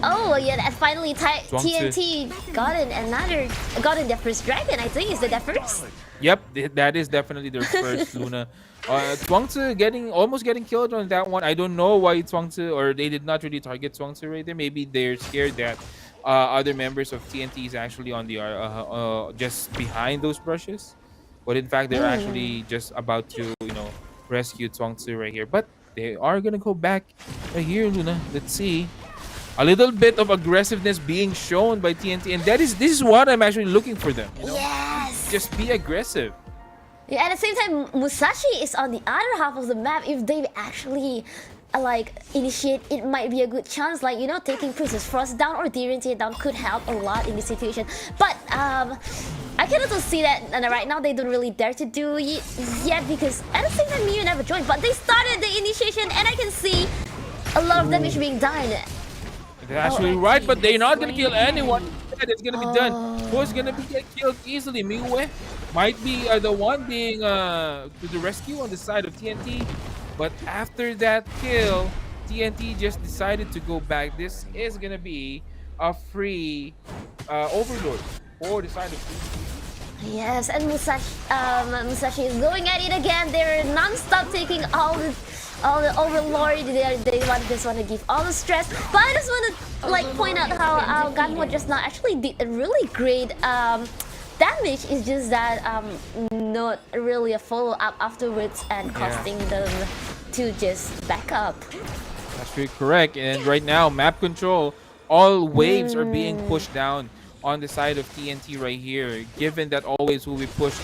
Oh yeah, and finally TNT got in their first dragon. I think is that their first? Yep, that is definitely their first, Luna. Zhuangzi almost getting killed on that one. I don't know why Zhuangzi, or they did not really target Zhuangzi right there. Maybe they're scared that other members of TNT is actually on the just behind those brushes. But in fact, they're actually just about to, you know, rescue Zhuangzi right here. But they are gonna go back right here, Luna. Let's see. A little bit of aggressiveness being shown by TNT, and this is what I'm actually looking for them. You know? Yes. Just be aggressive. Yeah, at the same time, Musashi is on the other half of the map. If they actually like initiate, it might be a good chance. Like, you know, taking Princess Frost down or TNT down could help a lot in this situation. But I can also see that right now they don't really dare to do it yet because at the same time Miyu never joined. But they started the initiation, and I can see a lot of damage being done. They're actually right, but they're not gonna kill anyone. It's gonna be done. Who's gonna get killed easily? Miyu might be the one being to the rescue on the side of TNT, but after that kill, TNT just decided to go back. This is gonna be a free Overlord for the side of TNT. Yes, and Musashi is going at it again. They're non-stop taking all the Overlord. They just want to give all the stress. But I just want to like point out how Ganmo just now actually did a really great damage. It's just that not really a follow-up afterwards and costing them to just back up. That's very correct. And right now, map control, all waves are being pushed down on the side of TNT right here. Given that all waves will be pushed,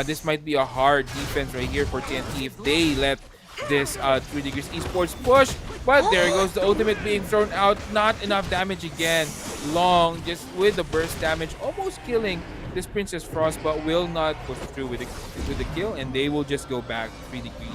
this might be a hard defense right here for TNT if they let this 3 Degrees Esports push. But there goes the ultimate being thrown out. Not enough damage again. Long, just with the burst damage, almost killing this Princess Frost, but will not push through with the kill, and they will just go back 3 Degrees.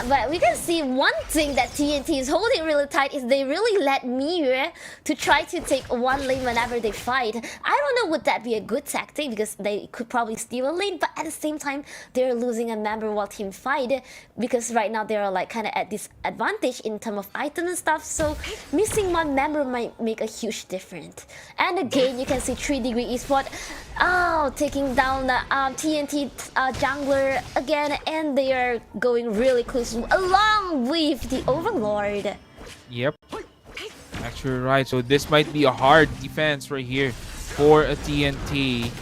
But we can see one thing that TNT is holding really tight is they really let Miyu to try to take one lane whenever they fight. I don't know, would that be a good tactic because they could probably steal a lane, but at the same time they're losing a member while team fight because right now they're like kind of at disadvantage in terms of items and stuff, so missing one member might make a huge difference. And again, you can see 3 Degree Esports taking down the TNT jungler again, and they are going really close along with the Overlord. Yep, actually right. So this might be a hard defense right here for a TNT.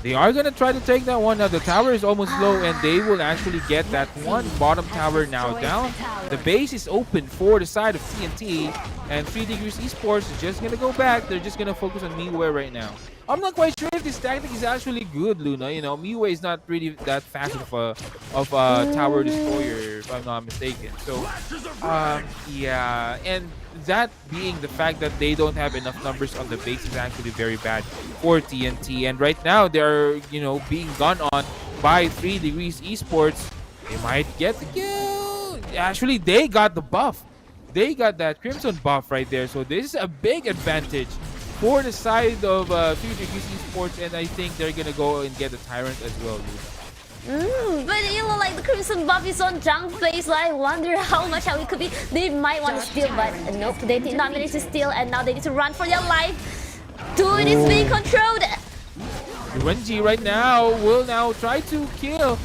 They are gonna try to take that one. Now the tower is almost low, and they will actually get that one. Bottom tower now down. The base is open for the side of TNT, and 3 Degrees Esports is just gonna go back. They're just gonna focus on Miyu right now. I'm not quite sure if this tactic is actually good, Luna. You know, Miyu is not really that fast of a tower destroyer, if I'm not mistaken. So, yeah, and that being the fact that they don't have enough numbers on the base is actually very bad for TNT. And right now, they're, you know, being gone on by 3 Degrees Esports. They might get the kill. Actually, they got the buff. They got that Crimson buff right there. So this is a big advantage for the side of 3 Degrees Esports, and I think they're gonna go and get the Tyrant as well, dude. But you know, like the Crimson buff is on Junk face, so I wonder how much how it could be. They might want to steal, but nope, they did not manage to steal, and now they need to run for their life. Dude is being controlled. Renji right now will now try to kill.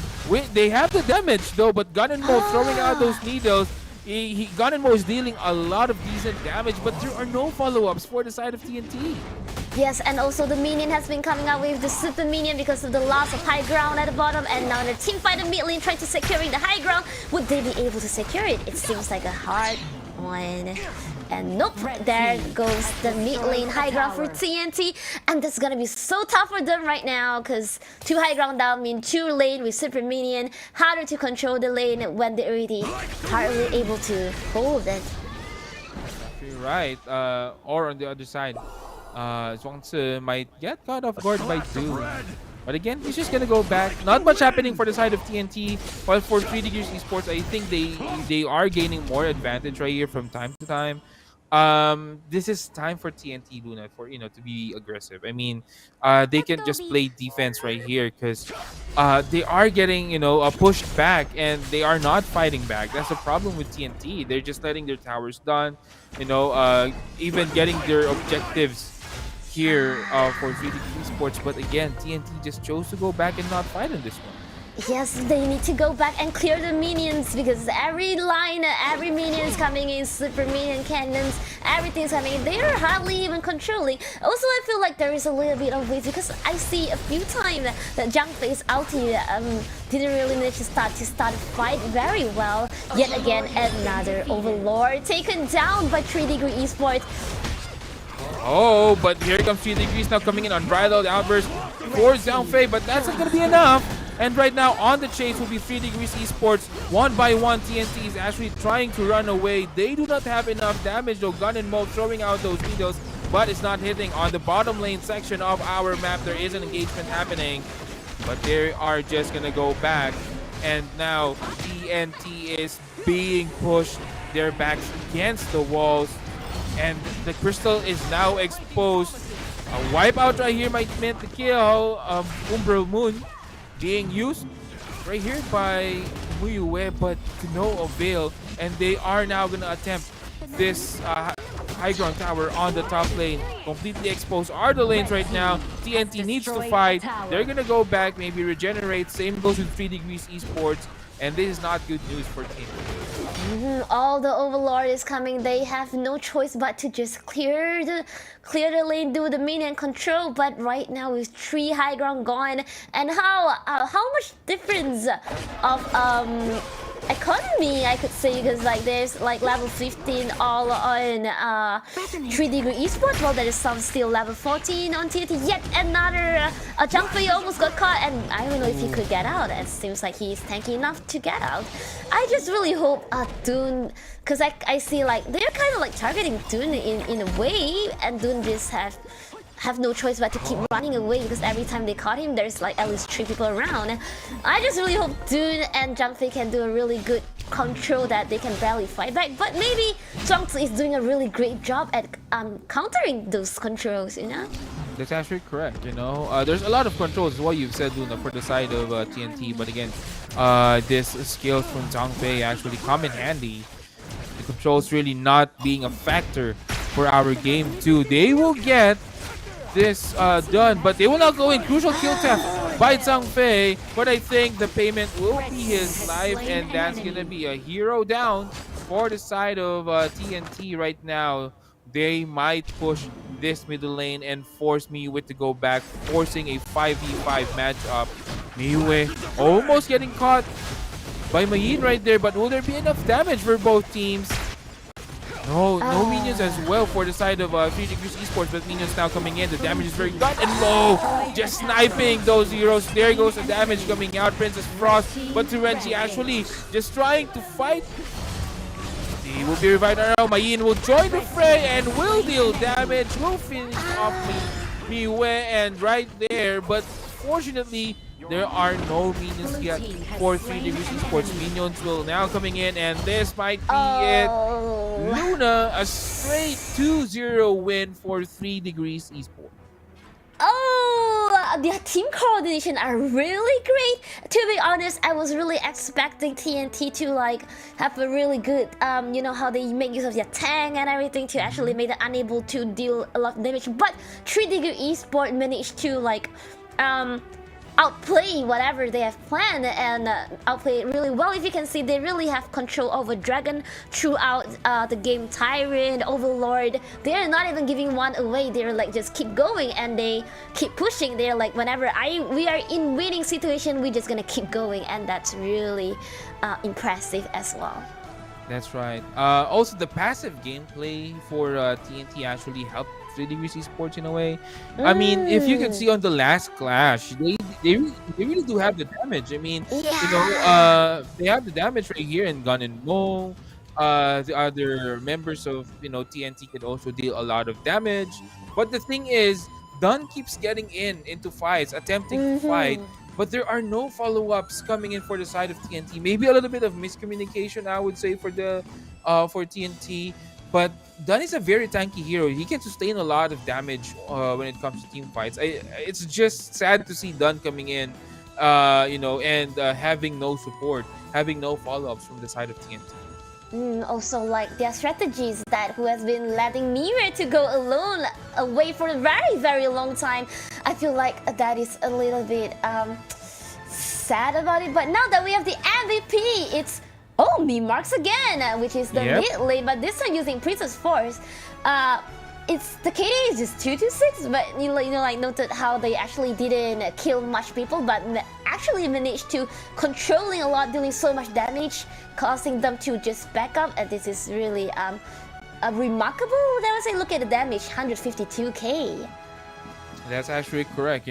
They have the damage though, but Gunenmo throwing out those needles. Gunenmo is dealing a lot of decent damage, but there are no follow-ups for the side of TNT. Yes, and also the minion has been coming out with the super minion because of the loss of high ground at the bottom, and now the team fight the mid lane trying to securing the high ground. Would they be able to secure it? It seems like a hard one. And nope, there goes the mid lane high ground for TNT, and that's gonna be so tough for them right now because 2 high ground down mean 2 lane with super minion, harder to control the lane when they're already hardly able to hold it. You're right. Or on the other side, Zhuangzi might get caught off guard by Doom. But again, he's just gonna go back. Not much happening for the side of TNT. While for 3 Degrees Esports, I think they are gaining more advantage right here from time to time. This is time for TNT Luna for to be aggressive. I mean, they can just play defense right here because they are getting pushed back and they are not fighting back. That's the problem with TNT. They're just letting their towers done. Even getting their objectives here for 3 Degrees Esports, but again, TNT just chose to go back and not fight in this one. Yes, they need to go back and clear the minions because every line, every minion is coming in, super minion cannons, everything's coming in. They are hardly even controlling. Also, I feel like there is a little bit of waste because I see a few times that Junkface ulti didn't really manage to start the fight very well. Yet again, another Overlord taken down by 3 Degree Esports. Oh, but here comes 3 Degrees now coming in on Unbridled Outburst for Zhangfei, but that's not going to be enough. And right now on the chase will be 3 Degrees Esports. 1 by 1, TNT is actually trying to run away. They do not have enough damage though. Gunenmo throwing out those needles, but it's not hitting. On the bottom lane section of our map, there is an engagement happening, but they are just going to go back. And now TNT is being pushed. Their backs against the walls. And the crystal is now exposed. A wipeout right here might meant the kill. Umbral Moon being used right here by Muyue, but to no avail. And they are now going to attempt this high ground tower on the top lane. Completely exposed are the lanes right now. TNT needs to fight. They're going to go back, maybe regenerate. Same goes with 3 Degrees Esports. And this is not good news for Team. All the Overlord is coming. They have no choice but to just clear the lane, do the minion control. But right now with 3 high ground gone, and how much difference of economy I could say, because like there's like level 15 all on 3 Degree Esports, while there is some still level 14 on TNT. Yet another Junkfei almost got caught, and I don't know if he could get out. It seems like he's tanky enough to get out. I just really hope Dune, because I see like they're kind of like targeting Dune in a way, and Dune just have no choice but to keep running away because every time they caught him, there's like at least 3 people around. I just really hope Dune and Junkfei can do a really good control that they can barely fight back. But maybe Zhuangzi is doing a really great job at countering those controls, That's actually correct, There's a lot of controls, is what you've said, Luna, for the side of TNT. But again, this skills from Zhangfei actually come in handy. The controls really not being a factor for our game 2. They will get this done, but they will not go in. Crucial kill theft by Zhangfei, but I think the payment will be his life, and that's gonna be a hero down for the side of TNT right now. They might push this middle lane and force Miyue to go back, forcing a 5v5 matchup. Miyue almost getting caught by Mayin right there, but will there be enough damage for both teams? No minions as well for the side of 3 Degrees Esports, but minions now coming in. The damage is very good and low. Just sniping those heroes. There goes the damage coming out. Princess Frost, but Terenzi actually just trying to fight. He will be revived now. Mayin will join the fray and will deal damage. Will finish off Miyue, and right there, but fortunately, there are no minions yet for 3 Degrees Esports. Minions will now coming in, and this might be it. Luna, a straight 2-0 win for 3 Degrees Esports. Oh, their team coordination are really great. To be honest, I was really expecting TNT to like have a really good, you know how they make use of their tank and everything to actually make them unable to deal a lot of damage. But 3Degree Esport managed to like, outplay whatever they have planned and outplay it really well. If you can see, they really have control over Dragon throughout the game. Tyrant, Overlord, they're not even giving one away. They're like just keep going and they keep pushing. They're like whenever we are in winning situation, we're just gonna keep going, and that's really impressive as well. That's right. Also, the passive gameplay for TNT actually helped 3 Degrees Esports in a way. I mean, if you can see on the last Clash, they really do have the damage. I mean, you know, they have the damage right here in Gun and Mo. The other members of TNT could also deal a lot of damage. But the thing is, Dunn keeps getting into fights, attempting to fight. But there are no follow-ups coming in for the side of TNT. Maybe a little bit of miscommunication, I would say, for the for TNT. But Dunn is a very tanky hero. He can sustain a lot of damage when it comes to team fights. It's just sad to see Dunn coming in, and having no support, having no follow-ups from the side of TNT. Also, like their strategies that who has been letting Mirror to go alone away for a very, very long time. I feel like that is a little bit sad about it. But now that we have the MVP, it's me marks again, which is the mid lane, but this time using Princess Force. It's the KD is just 226, but you know, like noted how they actually didn't kill much people, but actually managed to controlling a lot, dealing so much damage, causing them to just back up. And this is really remarkable. I would say, look at the damage, 152k. That's actually correct.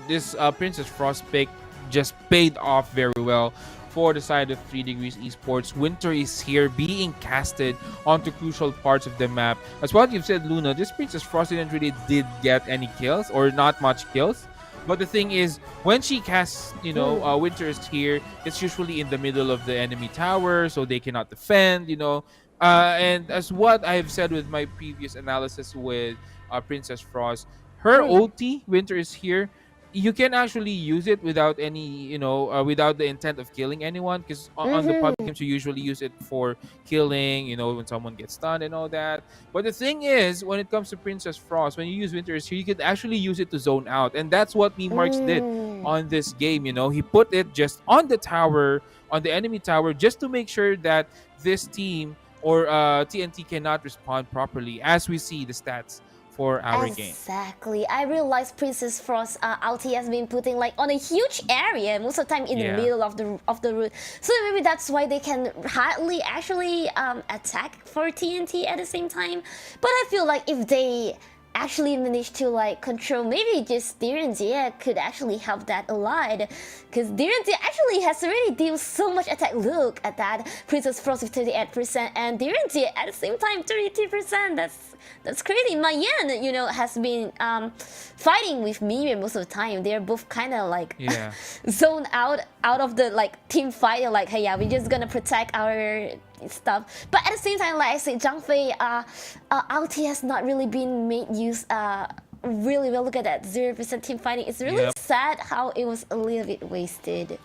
This Princess Frost pick just paid off very well for the side of 3 Degrees Esports. Winter is here being casted onto crucial parts of the map. As what you've said, Luna, this Princess Frost did get any kills or not much kills. But the thing is, when she casts, Winter is here, it's usually in the middle of the enemy tower, so they cannot defend, and as what I've said with my previous analysis with Princess Frost, her ulti, Winter is here, you can actually use it without any, without the intent of killing anyone, because on the public games you usually use it for killing, when someone gets stunned and all that. But the thing is, when it comes to Princess Frost, when you use Winter is here, you could actually use it to zone out, and that's what Marks did on this game. He put it just on the tower, on the enemy tower, just to make sure that this team or TNT cannot respond properly, as we see the stats for our game. Exactly. I realized Princess Frost ulti has been putting like on a huge area, most of the time in the middle of the route. So maybe that's why they can hardly actually attack for TNT at the same time. But I feel like if they actually managed to like control, maybe just Direnjie could actually help that a lot, because Direnjie actually has already dealt so much attack. Look at that, Princess Frost with 38% and Direnjie at the same time 32%. That's crazy. Mayan, has been fighting with Miriam most of the time. They're both kind of like zoned out of the like team fight. They're like, hey, yeah, we're just gonna protect our stuff. But at the same time, like I said, Zhang Fei ulti has not really been made use really well. Look at that, 0% team fighting. It's really sad how it was a little bit wasted.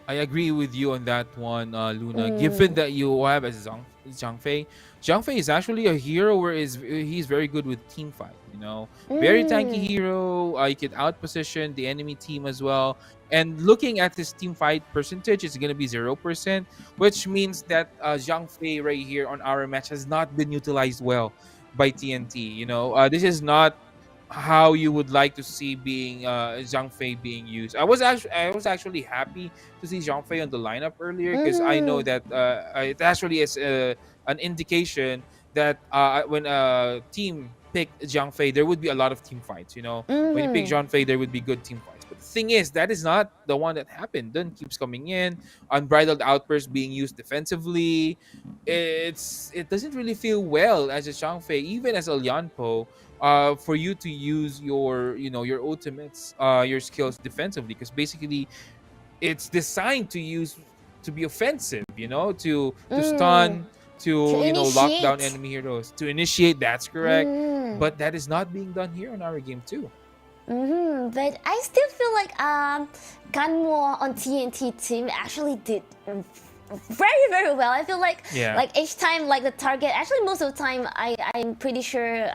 I agree with you on that one, Luna. Given that you have as Zhang Fei. Zhang Fei is actually a hero where he's very good with team fight, Very tanky hero. You can outposition the enemy team as well. And looking at his team fight percentage, it's going to be 0%, which means that Zhang Fei right here on our match has not been utilized well by TNT. This is not how you would like to see being Zhang Fei being used. I was actually happy to see Zhang Fei on the lineup earlier, because I know that it actually is an indication that when a team pick Zhang Fei, there would be a lot of team fights. When you pick Zhang Fei, there would be good team fights. But the thing is, that is not the one that happened. Dunn keeps coming in, unbridled outbursts being used defensively. It doesn't really feel well as a Zhang Fei, even as a Lianpo, for you to use your ultimates, your skills defensively, because basically it's designed to be offensive, to stun, to lock down enemy heroes, to initiate. That's correct. But that is not being done here on our game too. But I still feel like Gunmore on TNT team actually did very well. I feel like Yeah. like each time like the target, actually most of the time I'm pretty sure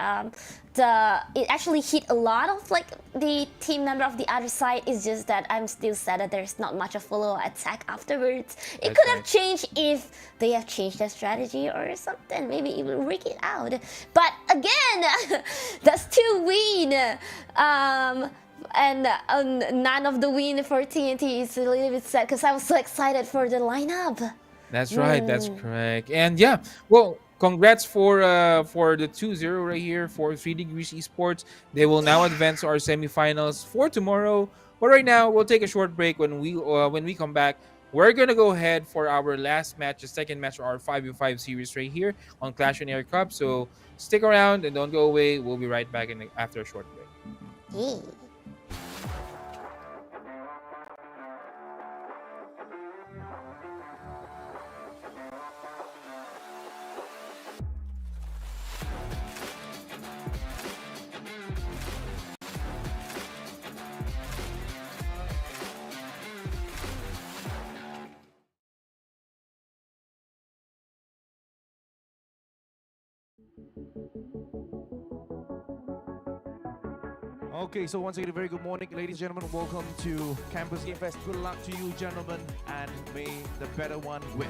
it actually hit a lot of like the team member of the other side. It's just that I'm still sad that there's not much of follow attack afterwards. It That's could have right. changed if they have changed their strategy or something, maybe even work it out. But again, that's still win. And none of the win for TNT is a little bit sad because I was so excited for the lineup. That's right. That's correct. And yeah, well, congrats for the 2-0 right here for 3 Degrees Esports. They will now advance to our semifinals for tomorrow. But right now, we'll take a short break. When we come back, we're gonna go ahead for our last match, the second match of our 5v5 series right here on Clash OnAir Cup. So stick around and don't go away. We'll be right back after a short break. Yeah. Okay, so once again, a very good morning, ladies and gentlemen. Welcome to Campus Game Fest. Good luck to you, gentlemen, and may the better one win.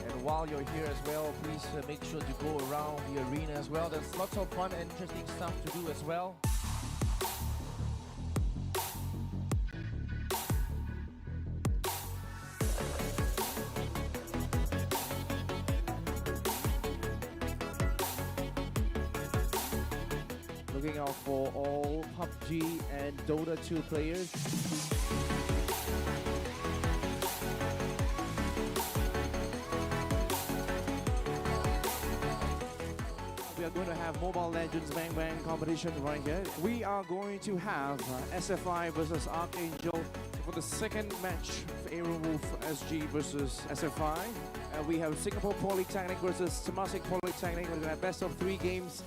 And while you're here as well, please make sure to go around the arena as well. There's lots of fun and interesting stuff to do as well. Looking out for all PUBG and Dota 2 players. We are going to have Mobile Legends Bang Bang competition right here. We are going to have SFI versus Archangel for the second match of Aerowolf SG versus SFI. We have Singapore Polytechnic versus Temasek Polytechnic. We're going to have best of 3 games.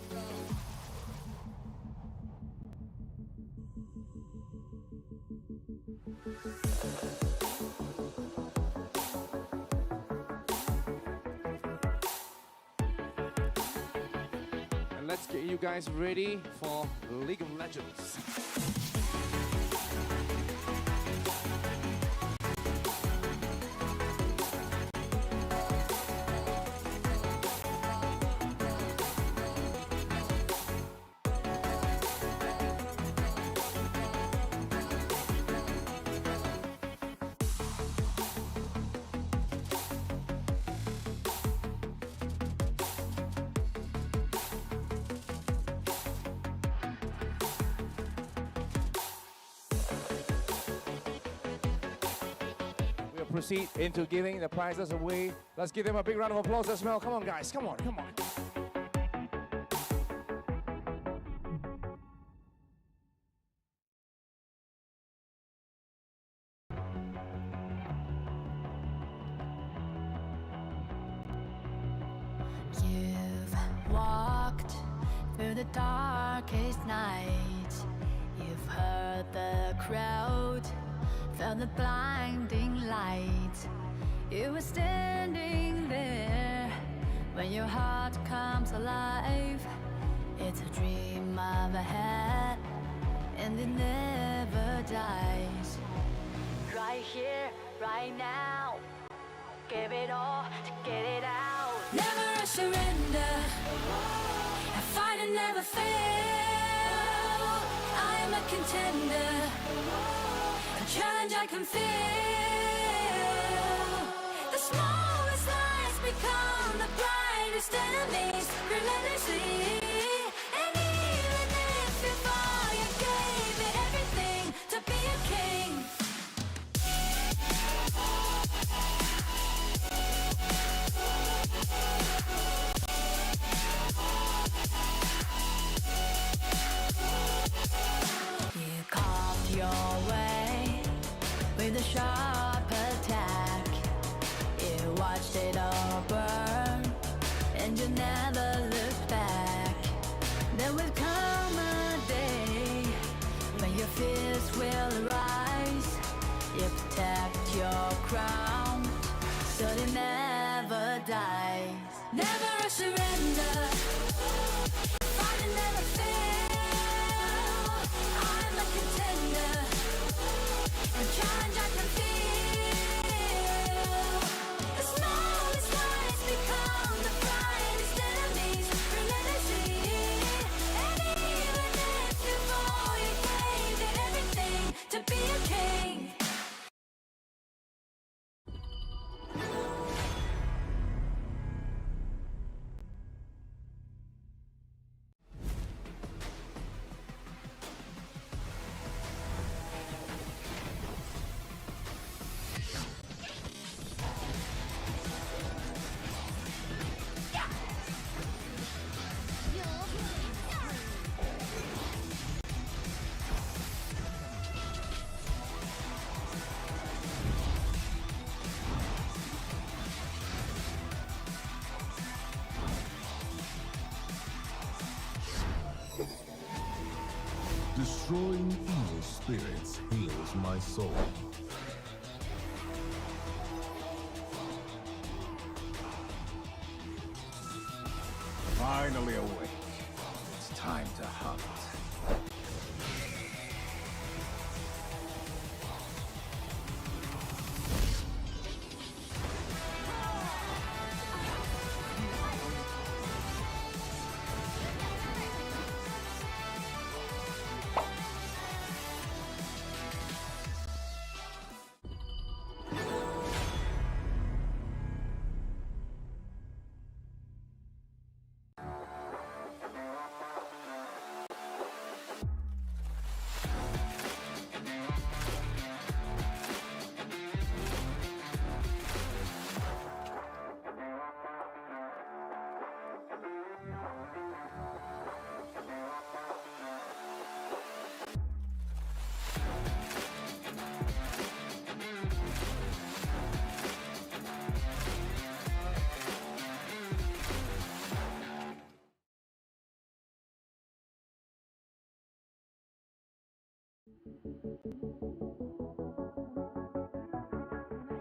And let's get you guys ready for League of Legends. Proceed into giving the prizes away. Let's give them a big round of applause as well. Come on, guys. Come on, come on. You've walked through the darkest night. You've heard the crowd, felt the blinding light. You were standing there when your heart comes alive. It's a dream I've had, and it never dies. Right here, right now, give it all to get it out. Never a surrender, I fight and never fail. I am a contender, challenge I can feel. The smallest lies become the brightest enemies relentlessly. And even if you fall, you gave it everything to be a king. You carved your way with a sharp attack. You watched it all burn, and you never looked back. There will come a day when dies. Never a surrender. Fight and never fail. I'm a contender. And challenge I can feel. The smallest lies become the brightest enemies. Relentlessly. And even if you fall, you gave it everything to be a king. Destroying evil spirits heals my soul. Finally awake. It's time to hunt.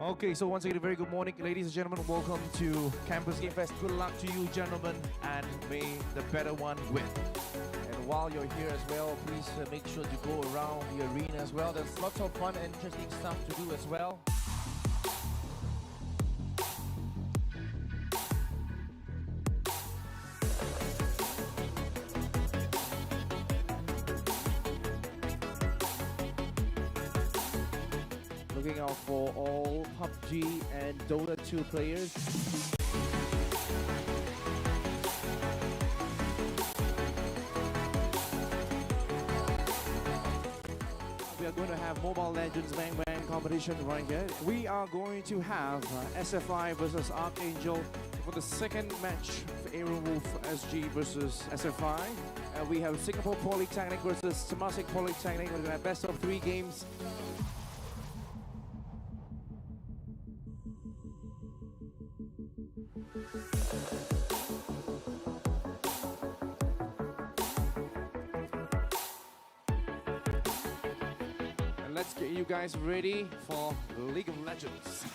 Okay, so once again, a very good morning, ladies and gentlemen. Welcome to Campus Game Fest. Good luck to you, gentlemen, and may the better one win. And while you're here as well, please make sure to go around the arena as well. There's lots of fun and interesting stuff to do as well. Looking out for all PUBG and Dota 2 players. We are going to have Mobile Legends Bang Bang competition right here. We are going to have SFI versus Archangel for the second match for Aaron Wolf SG versus SFI. We have Singapore Polytechnic versus Temasek Polytechnic. We're going to have best of 3 games. And let's get you guys ready for League of Legends.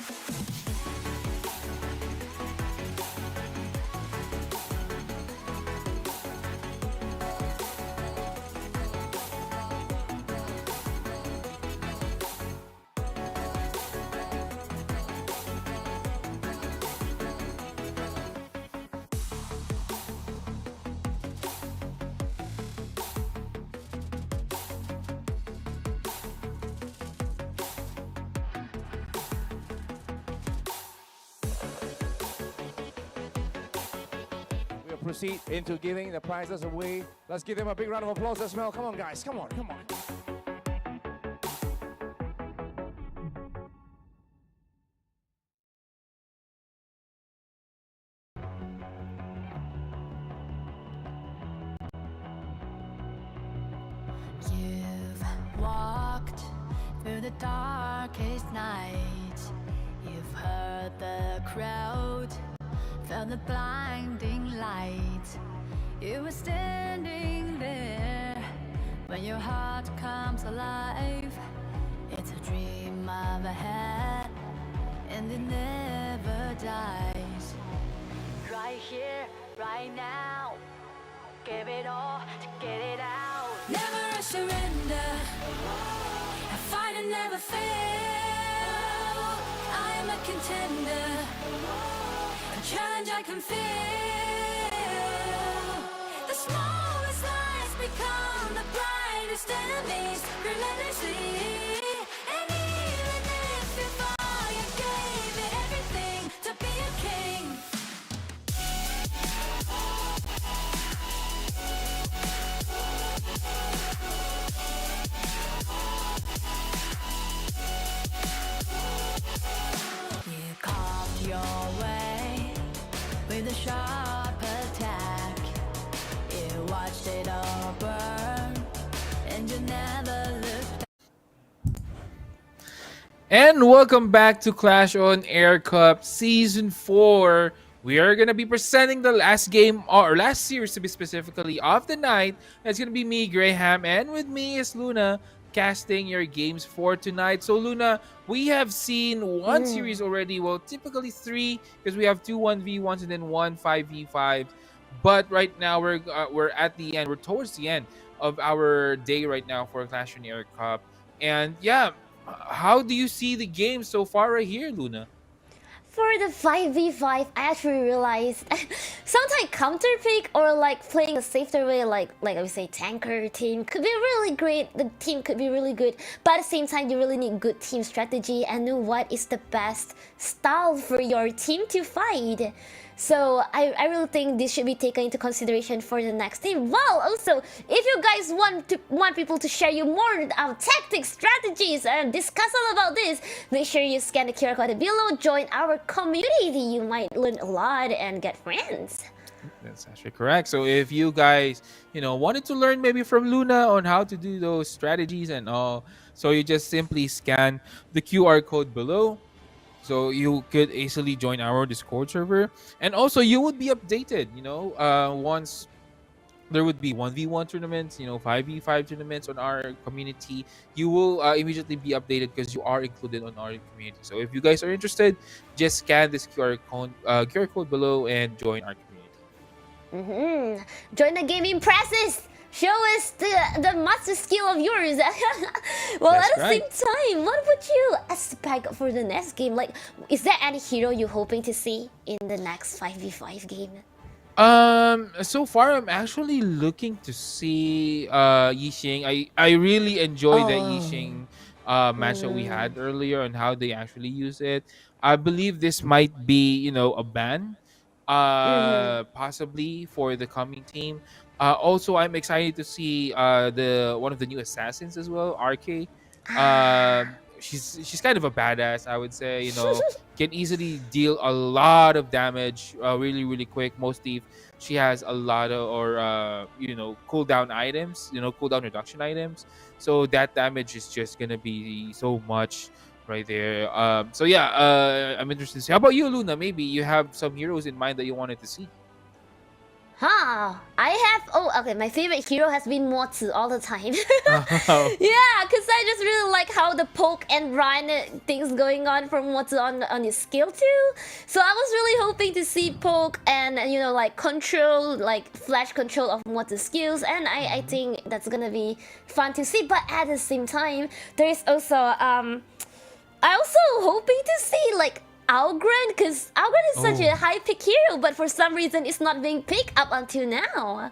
Proceed into giving the prizes away. Let's give them a big round of applause as well. Come on, guys. Come on, come on. You've walked through the darkest night. You've heard the crowd, felt the blinding light. You were standing there when your heart comes alive. It's a dream of a head, and it never dies. here, right now. Give it all to get it out. Never a surrender. I fight and never fail. I am a contender. A challenge I can feel. The smallest lies become the brightest enemies. Relentlessly. And even if you fall, you gave it everything to be a king. You carved your way with a sharp attack. You watched it all burn, and you never looked. And welcome back to Clash on Air Cup Season 4. We are going to be presenting the last game, or last series to be specifically, of the night. It's going to be me, Graham, and with me is Luna, casting your games for tonight. So Luna, we have seen one series already. Well, typically 3, because we have 2 1v1s and then 1 5v5. But right now we're at the end. We're towards the end of our day right now for Clash on Air Cup. And yeah, how do you see the game so far right here, Luna? For the 5v5, I actually realized sometimes counter pick or like playing a safer way, like I would say tanker team could be really great. The team could be really good, but at the same time, you really need good team strategy and know what is the best style for your team to fight. So I really think this should be taken into consideration for the next team. Well, also, if you guys want people to share you more tactics, strategies, and discuss all about this, make sure you scan the QR code below, join our community. You might learn a lot and get friends. That's actually correct. So if you guys, wanted to learn maybe from Luna on how to do those strategies and all, so you just simply scan the QR code below. So you could easily join our Discord server, and also you would be updated. Once there would be 1v1 tournaments, 5v5 tournaments on our community, you will immediately be updated because you are included on our community. So if you guys are interested, just scan this QR code below and join our community. Join the gaming presses. Show us the master skill of yours. Well, That's at the right. same time, what about you as back for the next game? Like, is there any hero you're hoping to see in the next 5v5 game? So far I'm actually looking to see Yixing. I really enjoyed the Yixing match that we had earlier and how they actually use it. I believe this might be, a ban possibly for the coming team. Also, I'm excited to see the one of the new assassins as well, RK. She's kind of a badass, I would say. Can easily deal a lot of damage, really really quick. Mostly, she has a lot of cooldown items, cooldown reduction items. So that damage is just gonna be so much right there. So yeah, I'm interested to see. How about you, Luna? Maybe you have some heroes in mind that you wanted to see. I have. Oh, okay. My favorite hero has been Motsu all the time. Oh. Yeah, because I just really like how the poke and run things going on from Motsu on his skill too. So I was really hoping to see poke and like control, like flash control of Motsu's skills, and I think that's gonna be fun to see. But at the same time, there is also I also hoping to see like Algren, because Algren is such a high pick hero, but for some reason it's not being picked up until now.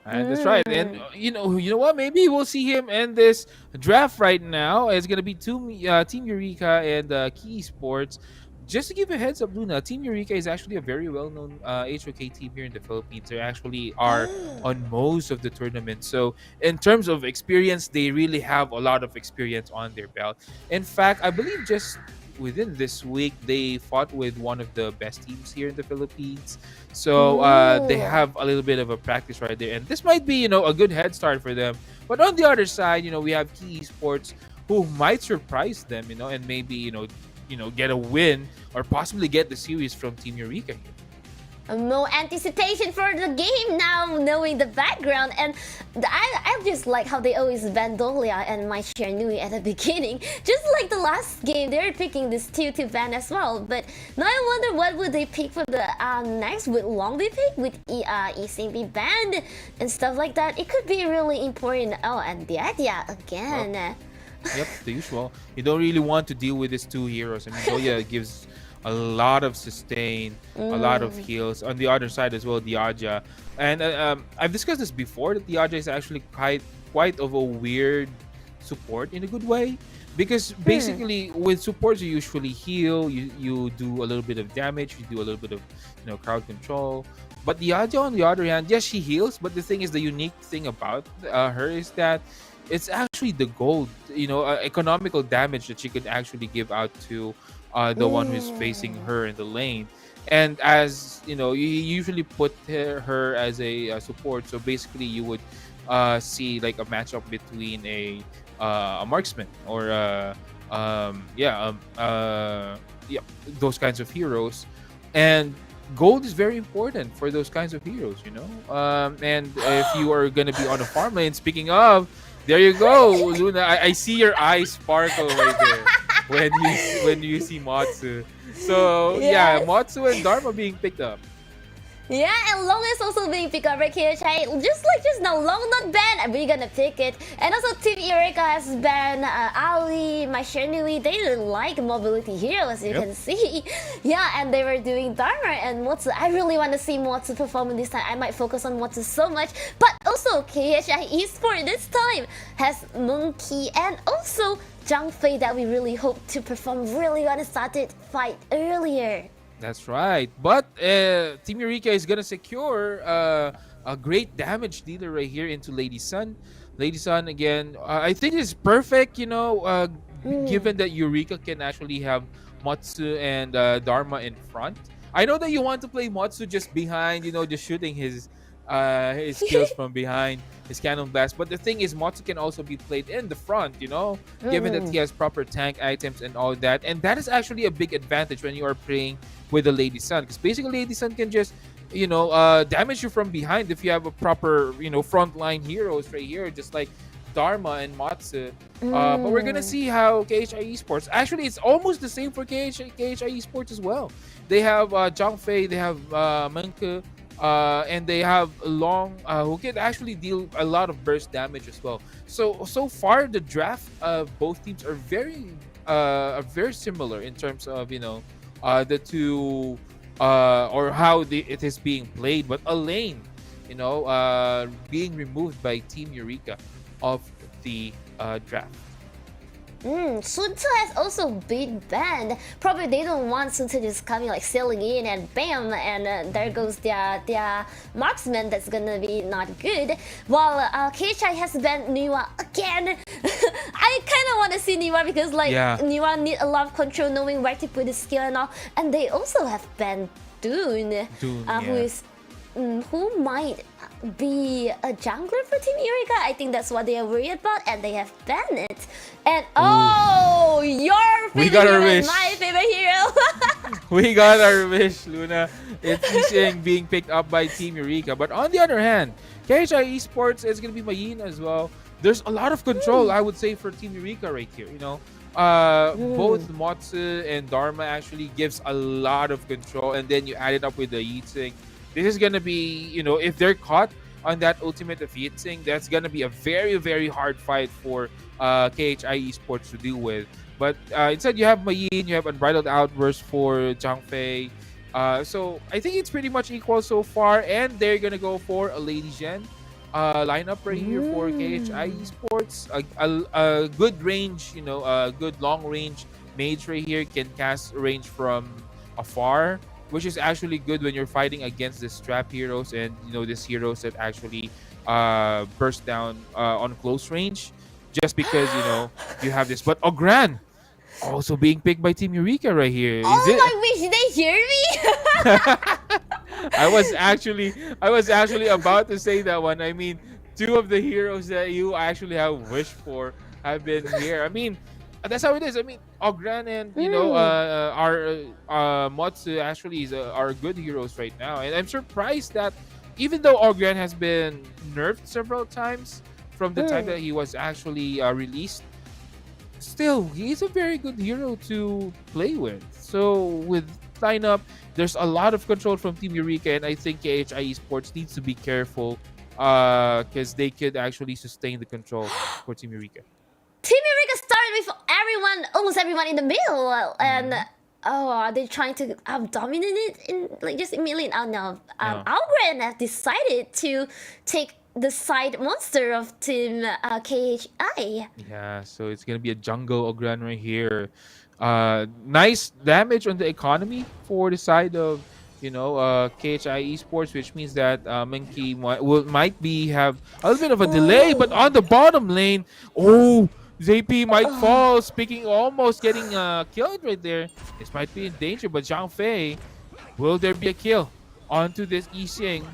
That's right. And you know what? Maybe we'll see him in this draft right now. It's gonna be Team Eureka and Key Sports. Just to give a heads up, Luna, Team Eureka is actually a very well-known HOK team here in the Philippines. They actually are on most of the tournaments. So in terms of experience, they really have a lot of experience on their belt. In fact, I believe just within this week they fought with one of the best teams here in the Philippines. So they have a little bit of a practice right there, and this might be a good head start for them. But on the other side, we have Key Sports who might surprise them, and maybe get a win or possibly get the series from Team Eureka here. more anticipation for the game now, knowing the background. And I just like how they always ban Dolia and my Nui at the beginning. Just like the last game, they're picking this two to ban as well. But now I wonder what would they pick for the next. Would Long be picked? Would Ising be banned? And stuff like that. It could be really important. Oh, and the idea again. Yep, the usual. You don't really want to deal with these two heroes. I mean, Dolia gives a lot of sustain, a lot of heals. On the other side as well, Diaja. And I've discussed this before, that Diaja is actually quite of a weird support in a good way. Because basically, with supports, you usually heal, you do a little bit of damage, you do a little bit of crowd control. But Diaja, on the other hand, yes, she heals, but the thing is, the unique thing about her is that it's actually the gold, economical damage that she could actually give out to the one who's facing her in the lane. And as you usually put her as a support, so basically you would see like a matchup between a marksman or those kinds of heroes. And gold is very important for those kinds of heroes, and if you are going to be on a farm lane, speaking of, there you go, Luna. I see your eyes sparkle right there when you see Matsu. So yeah, Matsu and Dharma being picked up. Yeah, and Long is also being picked up right here, Chai. Just like just now, Long not banned, and we're gonna pick it. And also Team Eureka has banned Ali, my Nui. They didn't like mobility heroes, you can see. Yeah, and they were doing Dharma and Motsu. I really want to see Motsu perform this time. I might focus on Motsu so much. But also KHI Esports this time has Monkey and also Zhang Fei that we really hope to perform really when it started fight earlier. That's right. But Team Eureka is going to secure a great damage dealer right here into Lady Sun. Lady Sun, again, I think is perfect, given that Eureka can actually have Matsu and Dharma in front. I know that you want to play Matsu just behind, just shooting his skills from behind, his cannon blast. But the thing is, Matsu can also be played in the front, given that he has proper tank items and all that. And that is actually a big advantage when you are playing with the Lady Sun, because basically Lady Sun can just damage you from behind if you have a proper frontline heroes right here, just like Dharma and Matsu. But we're gonna see how KHI Esports, actually it's almost the same for KHI Esports as well. They have Zhang Fei, they have Menke, and they have Long, who can actually deal a lot of burst damage as well. So far the draft of both teams are very similar in terms of the two or how it is being played. But a lane being removed by Team Eureka of the draft. Sunta has also been banned. Probably they don't want Sunta just coming like sailing in and bam, and there goes their marksman. That's gonna be not good. While KHI has banned Niwa again. I kind of want to see Niwa because Niwa need a lot of control, knowing where to put his skill and all. And they also have banned Dune, who might be a jungler for Team Eureka. I think that's what they are worried about, and they have banned it. And your favorite hero is my favorite hero. We got our wish, Luna. It's Ising being picked up by Team Eureka. But on the other hand, KHI Esports is going to be Mayin as well. There's a lot of control, I would say, for Team Eureka right here. Both Matsu and Dharma actually gives a lot of control, and then you add it up with the Yitsing. This is gonna be, if they're caught on that ultimate of Yitsing, that's gonna be a very, very hard fight for KHI Esports to deal with. But instead, you have Mayin, you have Unbridled Outburst for Zhang Fei. So I think it's pretty much equal so far, and they're gonna go for a Lady Zhen lineup right here for KHI Esports. A good range, a good long range mage right here, can cast range from afar, which is actually good when you're fighting against the strap heroes and these heroes that actually burst down on close range, just because you have this. But Ogran also being picked by Team Eureka right here. I wish they hear me. I was actually about to say that one. I mean, two of the heroes that you actually have wished for have been here. I mean, that's how it is. I mean, Ogran and our Motsu actually are good heroes right now, and I'm surprised that even though Ogran has been nerfed several times from the time that he was actually released, still he's a very good hero to play with. So with lineup, there's a lot of control from Team Eureka, and I think KHI Esports needs to be careful because they could actually sustain the control for Team Eureka. Team Eureka started with everyone, almost everyone in the middle, and are they trying to dominate it in like just immediately? Oh no, Algren has decided to take the side monster of Team KHI. Yeah, so it's gonna be a jungle Ogran right here. Nice damage on the economy for the side of KHI Esports, which means that Monkey might have a little bit of a delay, but on the bottom lane, ZP might fall. Speaking, almost getting killed right there. This might be in danger, but Zhang Fei, will there be a kill onto this Yixing?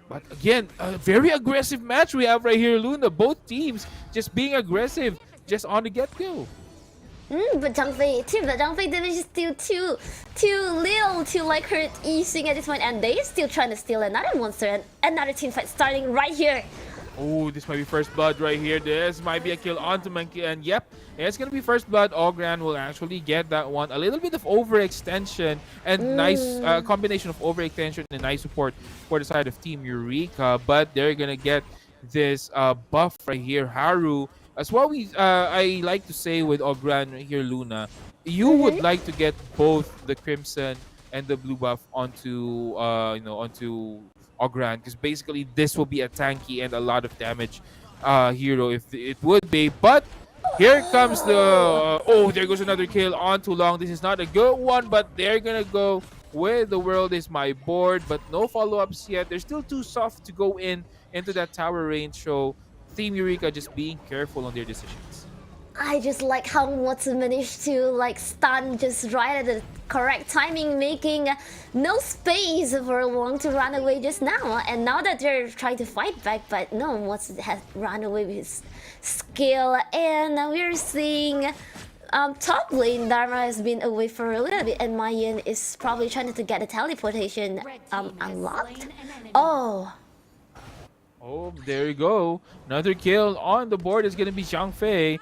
But again, a very aggressive match we have right here, Luna. Both teams just being aggressive, just on the get-go. But Zhang Fei damage is still too little to like hurt Yixing at this point, and they still trying to steal another monster, and another team fight starting right here. Oh, this might be first blood right here. This might be a kill onto Monkey, and yep, it's gonna be first blood. Ogran will actually get that one. A little bit of overextension and nice combination of overextension and nice support for the side of Team Eureka, but they're gonna get this buff right here. Haru, as well. I like to say with Ogran right here, Luna, you would like to get both the crimson and the blue buff onto onto Ogran, because basically this will be a tanky and a lot of damage hero if it would be. But here comes the there goes another kill on too long. This is not a good one, but they're gonna go with the world is my board, but no follow-ups yet. They're still too soft to go into that tower range, so Team Eureka just being careful on their decisions. I just like how Motsu managed to like stun just right at the correct timing, making no space for Wong to run away just now. And now that they're trying to fight back, but no, Motsu has run away with his skill. And we're seeing top lane, Dharma has been away for a little bit, and Mayan is probably trying to get a teleportation unlocked. Oh, there you go. Another kill on the board is going to be Zhang Fei.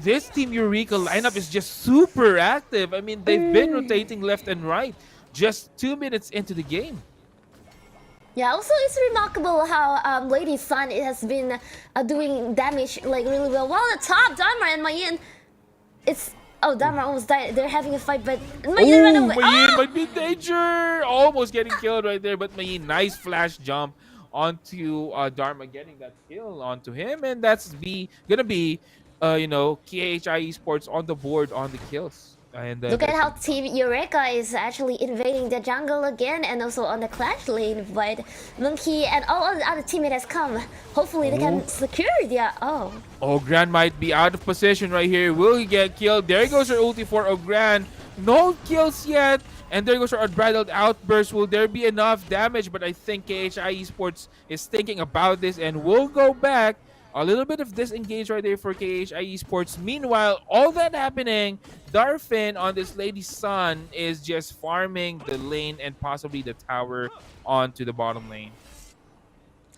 This Team Eureka lineup is just super active. I mean, they've been rotating left and right just 2 minutes into the game. Yeah, also it's remarkable how Lady Sun has been doing damage like really well. While the top, Dharma and Mayan, Dharma almost died. They're having a fight, but Mayan ran away. Mayan might be in danger. Almost getting killed right there, but Mayan, nice flash jump onto Dharma, getting that kill onto him, and that's gonna be KHI Esports on the board on the kills. And look at how Team Eureka is actually invading the jungle again, and also on the Clash lane, but Monkey and all the other teammates has come. Hopefully they can secure their Ogran might be out of position right here. Will he get killed? There goes her ulti for Ogran. No kills yet. And there goes our unbridled outburst. Will there be enough damage? But I think KHI Esports is thinking about this and will go back. A little bit of disengage right there for KHI Esports. Meanwhile, all that happening, Darfin on this Lady Sun is just farming the lane and possibly the tower onto the bottom lane.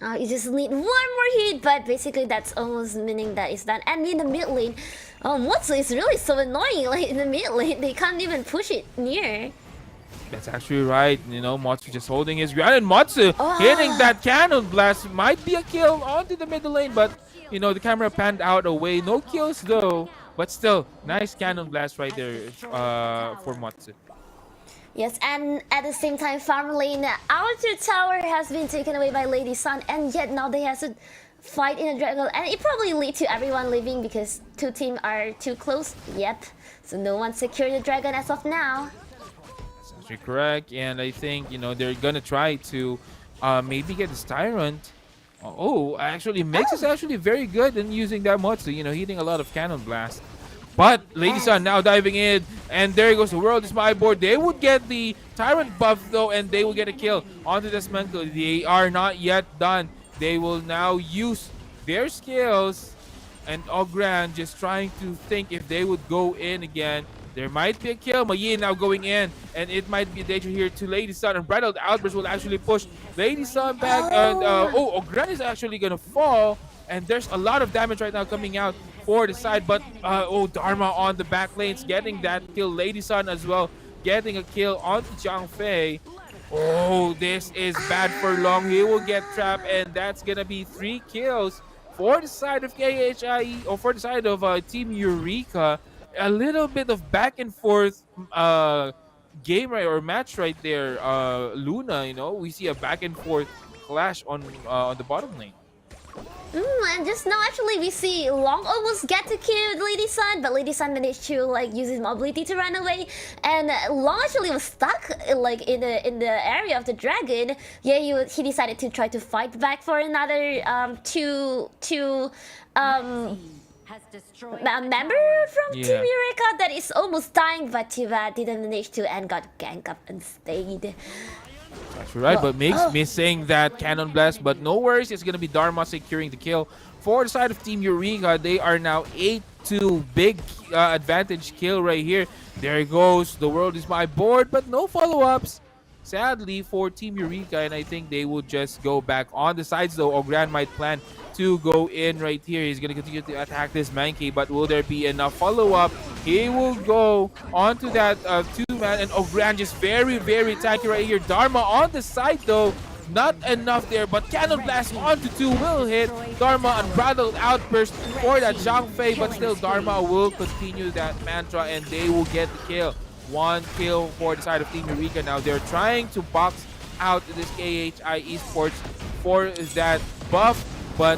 You just need one more hit, but basically that's almost meaning that it's done. And in the mid lane, Motsu is really so annoying. Like in the mid lane, they can't even push it near. That's actually right. Motsu just holding his ground, and Motsu hitting that cannon blast might be a kill onto the middle lane, but the camera panned out away. No kills though, but still nice cannon blast right there for Motsu. Yes, and at the same time, farm lane outer tower has been taken away by Lady Sun, and yet now they have to fight in a dragon, and it probably lead to everyone leaving because two teams are too close. Yep, so no one secured the dragon as of now. You're correct, and I think they're gonna try to maybe get this Tyrant. Actually, Mix is actually very good in using that Motsu, hitting a lot of cannon blast. But Lady Sun now diving in, and there goes the world is my board. They would get the Tyrant buff though, and they will get a kill onto this Mantle. They are not yet done. They will now use their skills, and Ogran just trying to think if they would go in again. There might be a kill. Mayin now going in, and it might be a danger here to Lady Sun, and Bridal Outburst will actually push Lady Sun back, and Ogran is actually gonna fall, and there's a lot of damage right now coming out for the side, but Dharma on the back lanes getting that kill. Lady Sun as well getting a kill onto Zhang Fei. Oh, this is bad for long. He will get trapped, and that's gonna be 3 kills for the side of KHIE, or for the side of Team Eureka. A little bit of back and forth game right, or match right there. Luna, we see a back and forth clash on the bottom lane. And just now, actually, we see Long almost get to kill Lady Sun, but Lady Sun managed to use his mobility to run away, and Long actually was stuck in the area of the dragon. Yeah, he decided to try to fight back for another a member from Team Eureka that is almost dying, but too bad didn't manage to, and got ganked up instead. That's right, but Migs missing that Cannon Blast, but no worries, it's going to be Dharma securing the kill. For the side of Team Eureka, they are now 8-2, big advantage kill right here. There goes, the world is my board, but no follow-ups. Sadly for Team Eureka, and I think they will just go back on the sides though. Ogran might plan to go in right here. He's going to continue to attack this Mankey, but will there be enough follow-up? He will go onto that 2-man, and Ogran just very, very tanky right here. Dharma on the side though, not enough there, but Cannon Blast onto 2 will hit. Dharma Unbridled Outburst for that Zhang Fei, but still Dharma will continue that mantra, and they will get the kill. 1 kill for the side of Team Eureka. Now they're trying to box out this KHI Esports for that buff, but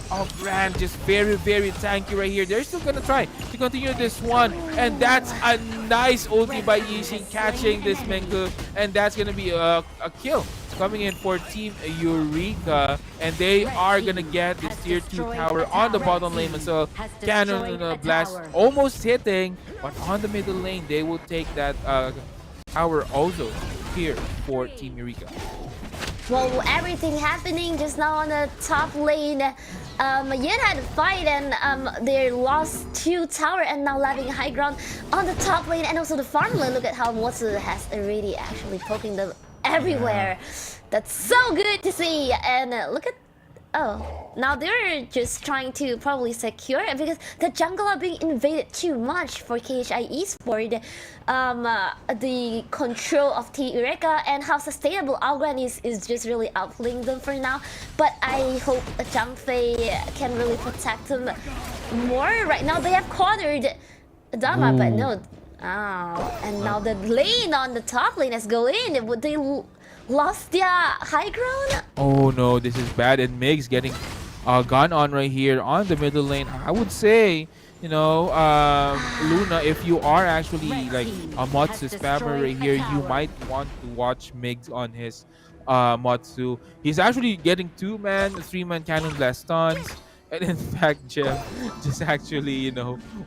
Ogran just very, very tanky right here. They're still gonna try to continue this one, and that's a nice ulti by Yixing catching this Menku, and that's gonna be a kill coming in for Team Eureka, and they are gonna get this tier 2 tower on the bottom lane as well. Cannon Blast almost hitting, but on the middle lane they will take that tower also here for Team Eureka. Well, everything happening just now on the top lane. Yin had a fight, and they lost 2 tower, and now leaving high ground on the top lane, and also the farm lane. Look at how Motsu has already actually poking them everywhere. That's so good to see. And look at, now they're just trying to probably secure it, because the jungle are being invaded too much for KHI Esport. The control of Team Eureka and how sustainable Ogran is just really outplaying them for now. But I hope Zhang Fei can really protect them more. Right now they have cornered Dharma, but no. And now the lane on the top lane has go in. Would they lost their high ground? Oh no, this is bad, and Migs getting gone on right here on the middle lane. I would say, Luna, if you are actually like a Motsu spammer right here, you might want to watch Migs on his Motsu. He's actually getting 2-man, 3-man Cannon Blast stuns. And in fact, Jeff just actually,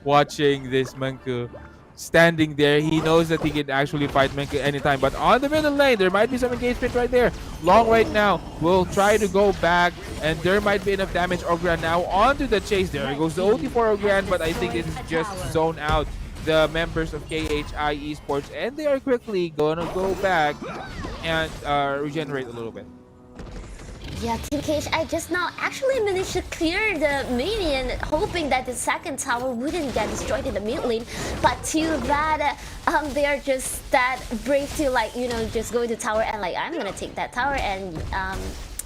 watching this Menku standing there. He knows that he can actually fight Menku anytime. But on the middle lane, there might be some engagement right there. Long right now will try to go back, and there might be enough damage. Ogran now onto the chase. There goes the ulti for Ogran, but I think this is just zone out the members of KHI Esports, and they are quickly gonna go back and regenerate a little bit. Yeah, Team KHI just now actually managed to clear the minion, hoping that the second tower wouldn't get destroyed in the mid lane. But too bad, they are just that brave to just go to tower and I'm gonna take that tower, and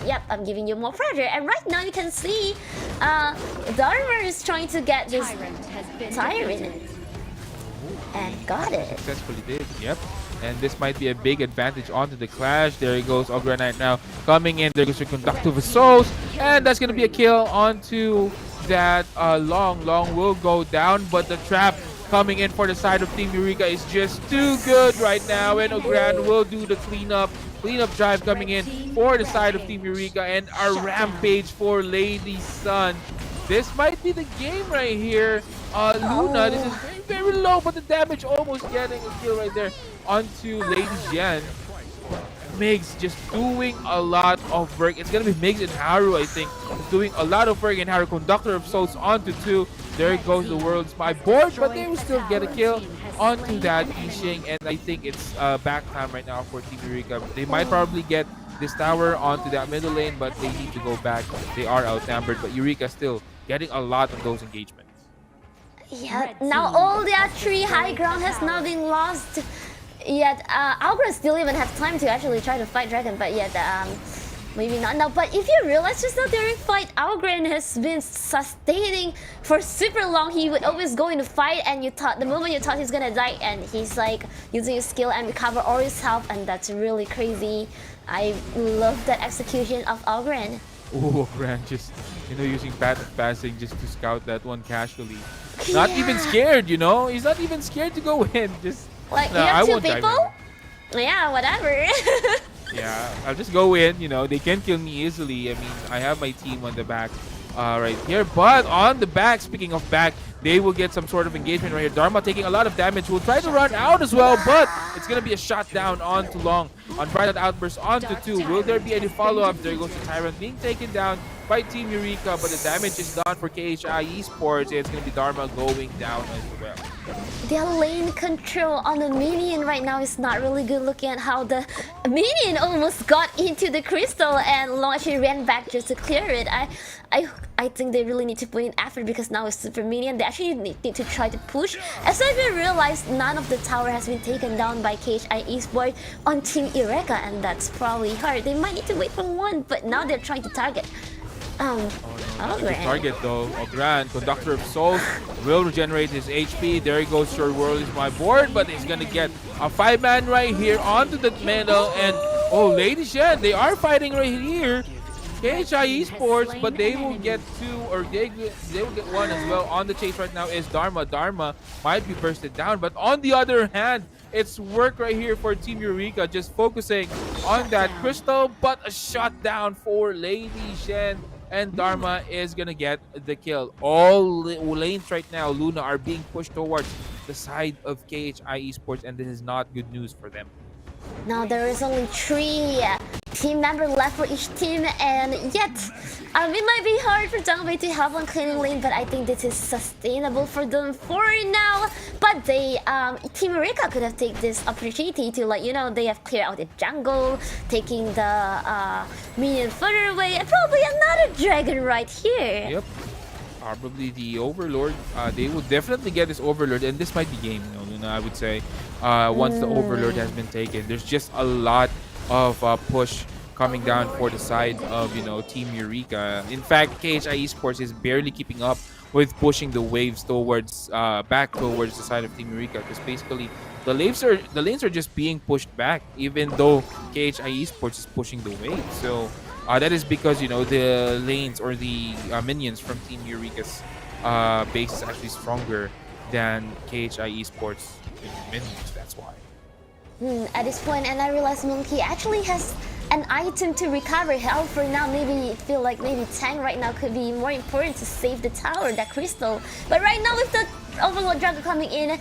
yep, I'm giving you more pressure. And right now you can see Dharma is trying to get this Tyrant, and got it. Successfully did, yep. And this might be a big advantage onto the clash. There he goes, Ogran right now coming in. There goes the Conductive Souls, and that's going to be a kill onto that Long. Long will go down, but the trap coming in for the side of Team Eureka is just too good right now, and Ogran will do the cleanup drive coming in for the side of Team Eureka, and a rampage for Lady Sun. This might be the game right here. Luna, this is very, very low, but the damage almost getting a kill right there onto Lady Jen. Migs just doing a lot of work. It's gonna be Migs and Haru, I think, doing a lot of work. And Haru, Conductor of Souls onto 2. There goes the World Spy board, but they will still get a kill onto that Yixing. And I think it's back time right now for Team Eureka. They might probably get this tower onto that middle lane, but they need to go back. They are outnumbered, but Eureka still getting a lot of those engagements. Yeah, now all their 3 high ground has now been lost. Yet Algren still even have time to actually try to fight Dragon, but yet maybe not now. But if you realize just now during fight, Algren has been sustaining for super long. He would always go into fight, and the moment you thought he's gonna die, and he's like using his skill and recover all his health, and that's really crazy. I love that execution of Algren. Oh, Grant just, using passive passing just to scout that one casually. Not even scared, He's not even scared to go in. Just like, no, you have I 2 won't dive people? Yeah, whatever. Yeah, I'll just go in. They can't kill me easily. I mean, I have my team on the back right here. But on the back, speaking of back, they will get some sort of engagement right here. Dharma taking a lot of damage. Will try to run out as well, but it's going to be a shot down onto Long. On Bright Outburst onto 2. Will there be any follow-up? There goes the Tyrant being taken down by Team Eureka, but the damage is done for KHI Esports. It's going to be Dharma going down as well. Their lane control on the minion right now is not really good. Looking at how the minion almost got into the crystal and Long actually ran back just to clear it. I think they really need to put in effort because now it's super minion. They actually need to try to push. As I realized, none of the tower has been taken down by KHI Esports on Team Eureka, and that's probably hard. They might need to wait for one, but now they're trying to target. Target though, Ogran, Conductor of Souls, will regenerate his HP. There he goes, Your World is my board, but he's gonna get a 5-man right here onto the middle. And oh, Lady Shen, they are fighting right here. KHI Esports, but they will get 2, or they will get 1 as well. On the chase right now is Dharma. Dharma might be bursted down, but on the other hand, it's work right here for Team Eureka, just focusing on that crystal, but a shutdown for Lady Shen. And Dharma is gonna get the kill. All lanes right now, Luna, are being pushed towards the side of KHI Esports, and this is not good news for them. Now there is only 3 team members left for each team, and yet it might be hard for Dongbei to have one cleaning lane, but I think this is sustainable for them for now. But they, Team Eureka could have taken this opportunity to they have cleared out the jungle, taking the minion further away, and probably another dragon right here. Yep. Probably the Overlord. They will definitely get this Overlord, and this might be game, Luna, I would say. Once the Overlord has been taken, there's just a lot of push coming down for the side of Team Eureka. In fact, KHI Esports is barely keeping up with pushing the waves towards back towards the side of Team Eureka, because basically the lanes are just being pushed back, even though KHI Esports is pushing the waves. So that is because the lanes or the minions from Team Eureka's base is actually stronger than KHI Esports minions. That's why. At this point, and I realize Monkey actually has an item to recover health for now. Maybe feel like maybe tank right now could be more important to save the tower, that crystal. But right now with the Overlord Dragon coming in,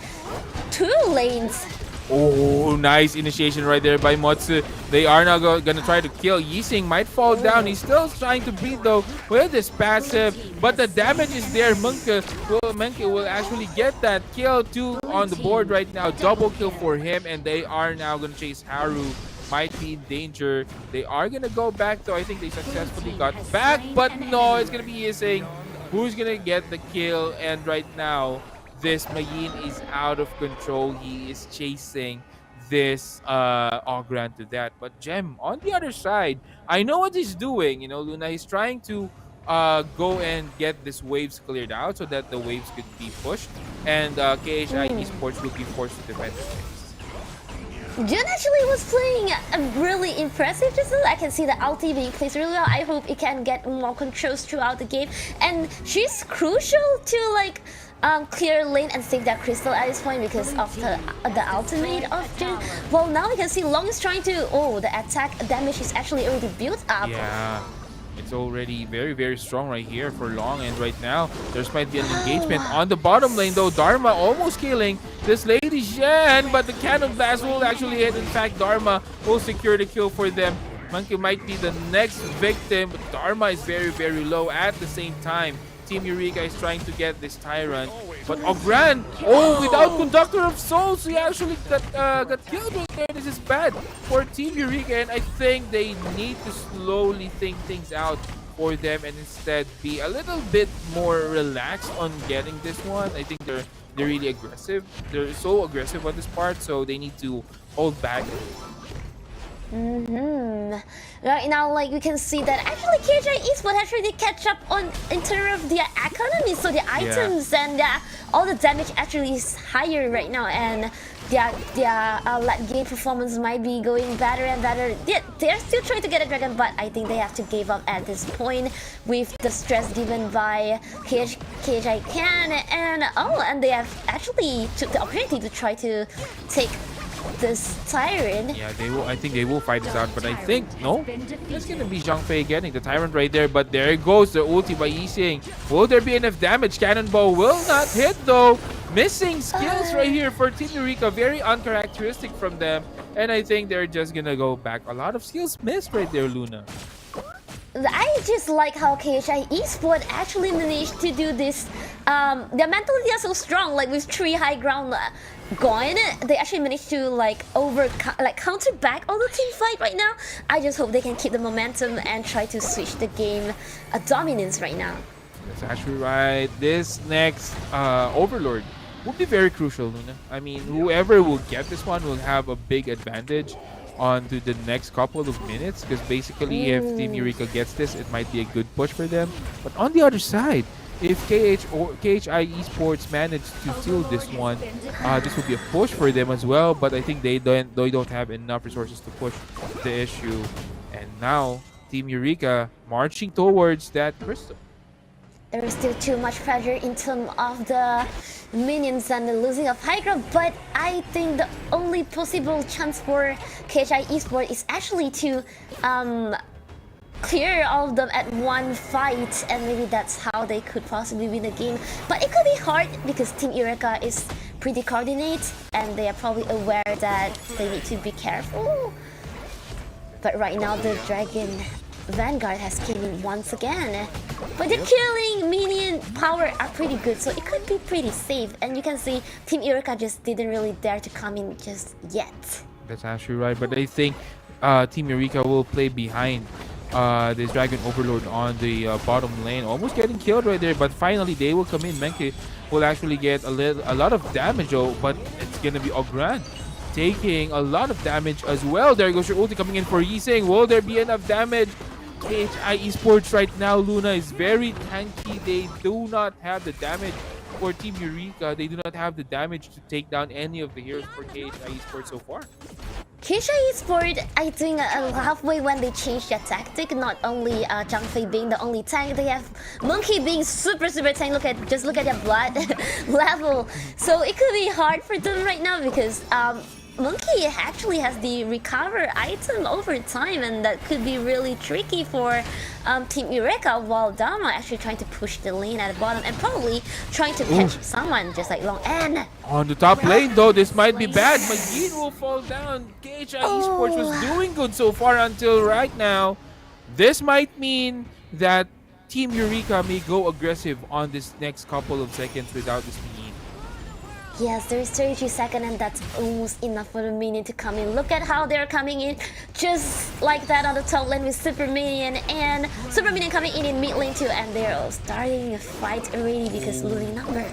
2 lanes. Oh, nice initiation right there by Motsu. They are now gonna try to kill. Yixing might fall down. He's still trying to beat though with his passive, but the damage is there. Monkey will actually get that kill. 2 on the board right now. Double kill for him, and they are now gonna chase Haru. Might be in danger. They are gonna go back though. I think they successfully got back, but no, it's gonna be Yixing who's gonna get the kill. And right now, this Mayin is out of control. He is chasing this Ogran to that. But Gem, on the other side, I know what he's doing. Luna, he's trying to go and get these waves cleared out so that the waves could be pushed. And KHI Esports will be forced to defend the base. Jun actually was playing really impressive. Just I can see the ulti being placed really well. I hope it can get more controls throughout the game. And she's crucial to clear lane and save that crystal at this point because of the ultimate of Jin. Well, now we can see Long is trying to... Oh, the attack damage is actually already built up. Yeah. It's already very, very strong right here for Long. And right now, there's might be an engagement on the bottom lane, though. Dharma almost killing this Lady Shen, but the cannon blast will actually hit. In fact, Dharma will secure the kill for them. Monkey might be the next victim, but Dharma is very, very low at the same time. Team Eureka is trying to get this Tyrant, but Ogran, without Conductor of Souls, he actually got killed right there. This is bad for Team Eureka, and I think they need to slowly think things out for them and instead be a little bit more relaxed on getting this one. I think they're really aggressive. They're so aggressive on this part, so they need to hold back. Right now, like we can see that actually KHI Esports actually catch up on in terms of their economy, so the items and all the damage actually is higher right now, and their late game performance might be going better and better. They're still trying to get a dragon, but I think they have to give up at this point with the stress given by KHI Can, and they have actually took the opportunity to try to take this Tyrant. Yeah, they will. I think they will fight this out, but I think no. It's gonna be Zhang Fei getting the Tyrant right there, but there goes the ulti by Yixing. Will there be enough damage? Cannonball will not hit though. Missing skills right here for Team Eureka, very uncharacteristic from them, and I think they're just gonna go back. A lot of skills missed right there, Luna. I just like how KHI Esports actually managed to do this. Their mentality is so strong, like with 3 high ground going, they actually managed to counter back all the team fight right now. I just hope they can keep the momentum and try to switch the game dominance right now. That's actually right. This next Overlord will be very crucial, Luna. I mean, whoever will get this one will have a big advantage onto the next couple of minutes, because basically if Team Eureka gets this, it might be a good push for them. But on the other side, if KHI Esports manage to steal this one, this will be a push for them as well. But I think they don't have enough resources to push the issue. And now Team Eureka marching towards that crystal. There is still too much pressure in terms of the minions and the losing of high ground, but I think the only possible chance for KHI Esports is actually to clear all of them at one fight, and maybe that's how they could possibly win the game. But it could be hard because Team Eureka is pretty coordinated and they are probably aware that they need to be careful. But right now the Dragon Vanguard has came in once again. But the killing minion power are pretty good, so it could be pretty safe. And you can see Team Eureka just didn't really dare to come in just yet. That's actually right, but I think Team Eureka will play behind this Dragon Overlord on the bottom lane, almost getting killed right there. But finally, they will come in. Menke will actually get a lot of damage, though, but it's gonna be Ogran taking a lot of damage as well. There goes your ulti coming in for Yixing. Will there be enough damage? KHI Esports right now, Luna, is very tanky. They do not have the damage for Team Eureka. They do not have the damage to take down any of the heroes for KHI Esports so far. KHI Esports, I think halfway when they changed their tactic, not only Zhang Fei being the only tank, they have Monkey being super tank. Just look at their blood level. So it could be hard for them right now because Monkey actually has the recover item over time, and that could be really tricky for Team Eureka, while Dharma actually trying to push the lane at the bottom and probably trying to catch someone just like Long N. On the top lane though, this might be bad. Magin will fall down. KHI Esports was doing good so far until right now. This might mean that Team Eureka may go aggressive on this next couple of seconds without this minion. Yes, there is 32 seconds, and that's almost enough for the minion to come in. Look at how they're coming in, just like that on the top lane with Super Minion, and Super Minion coming in mid lane too, and they're all starting a fight already because losing number.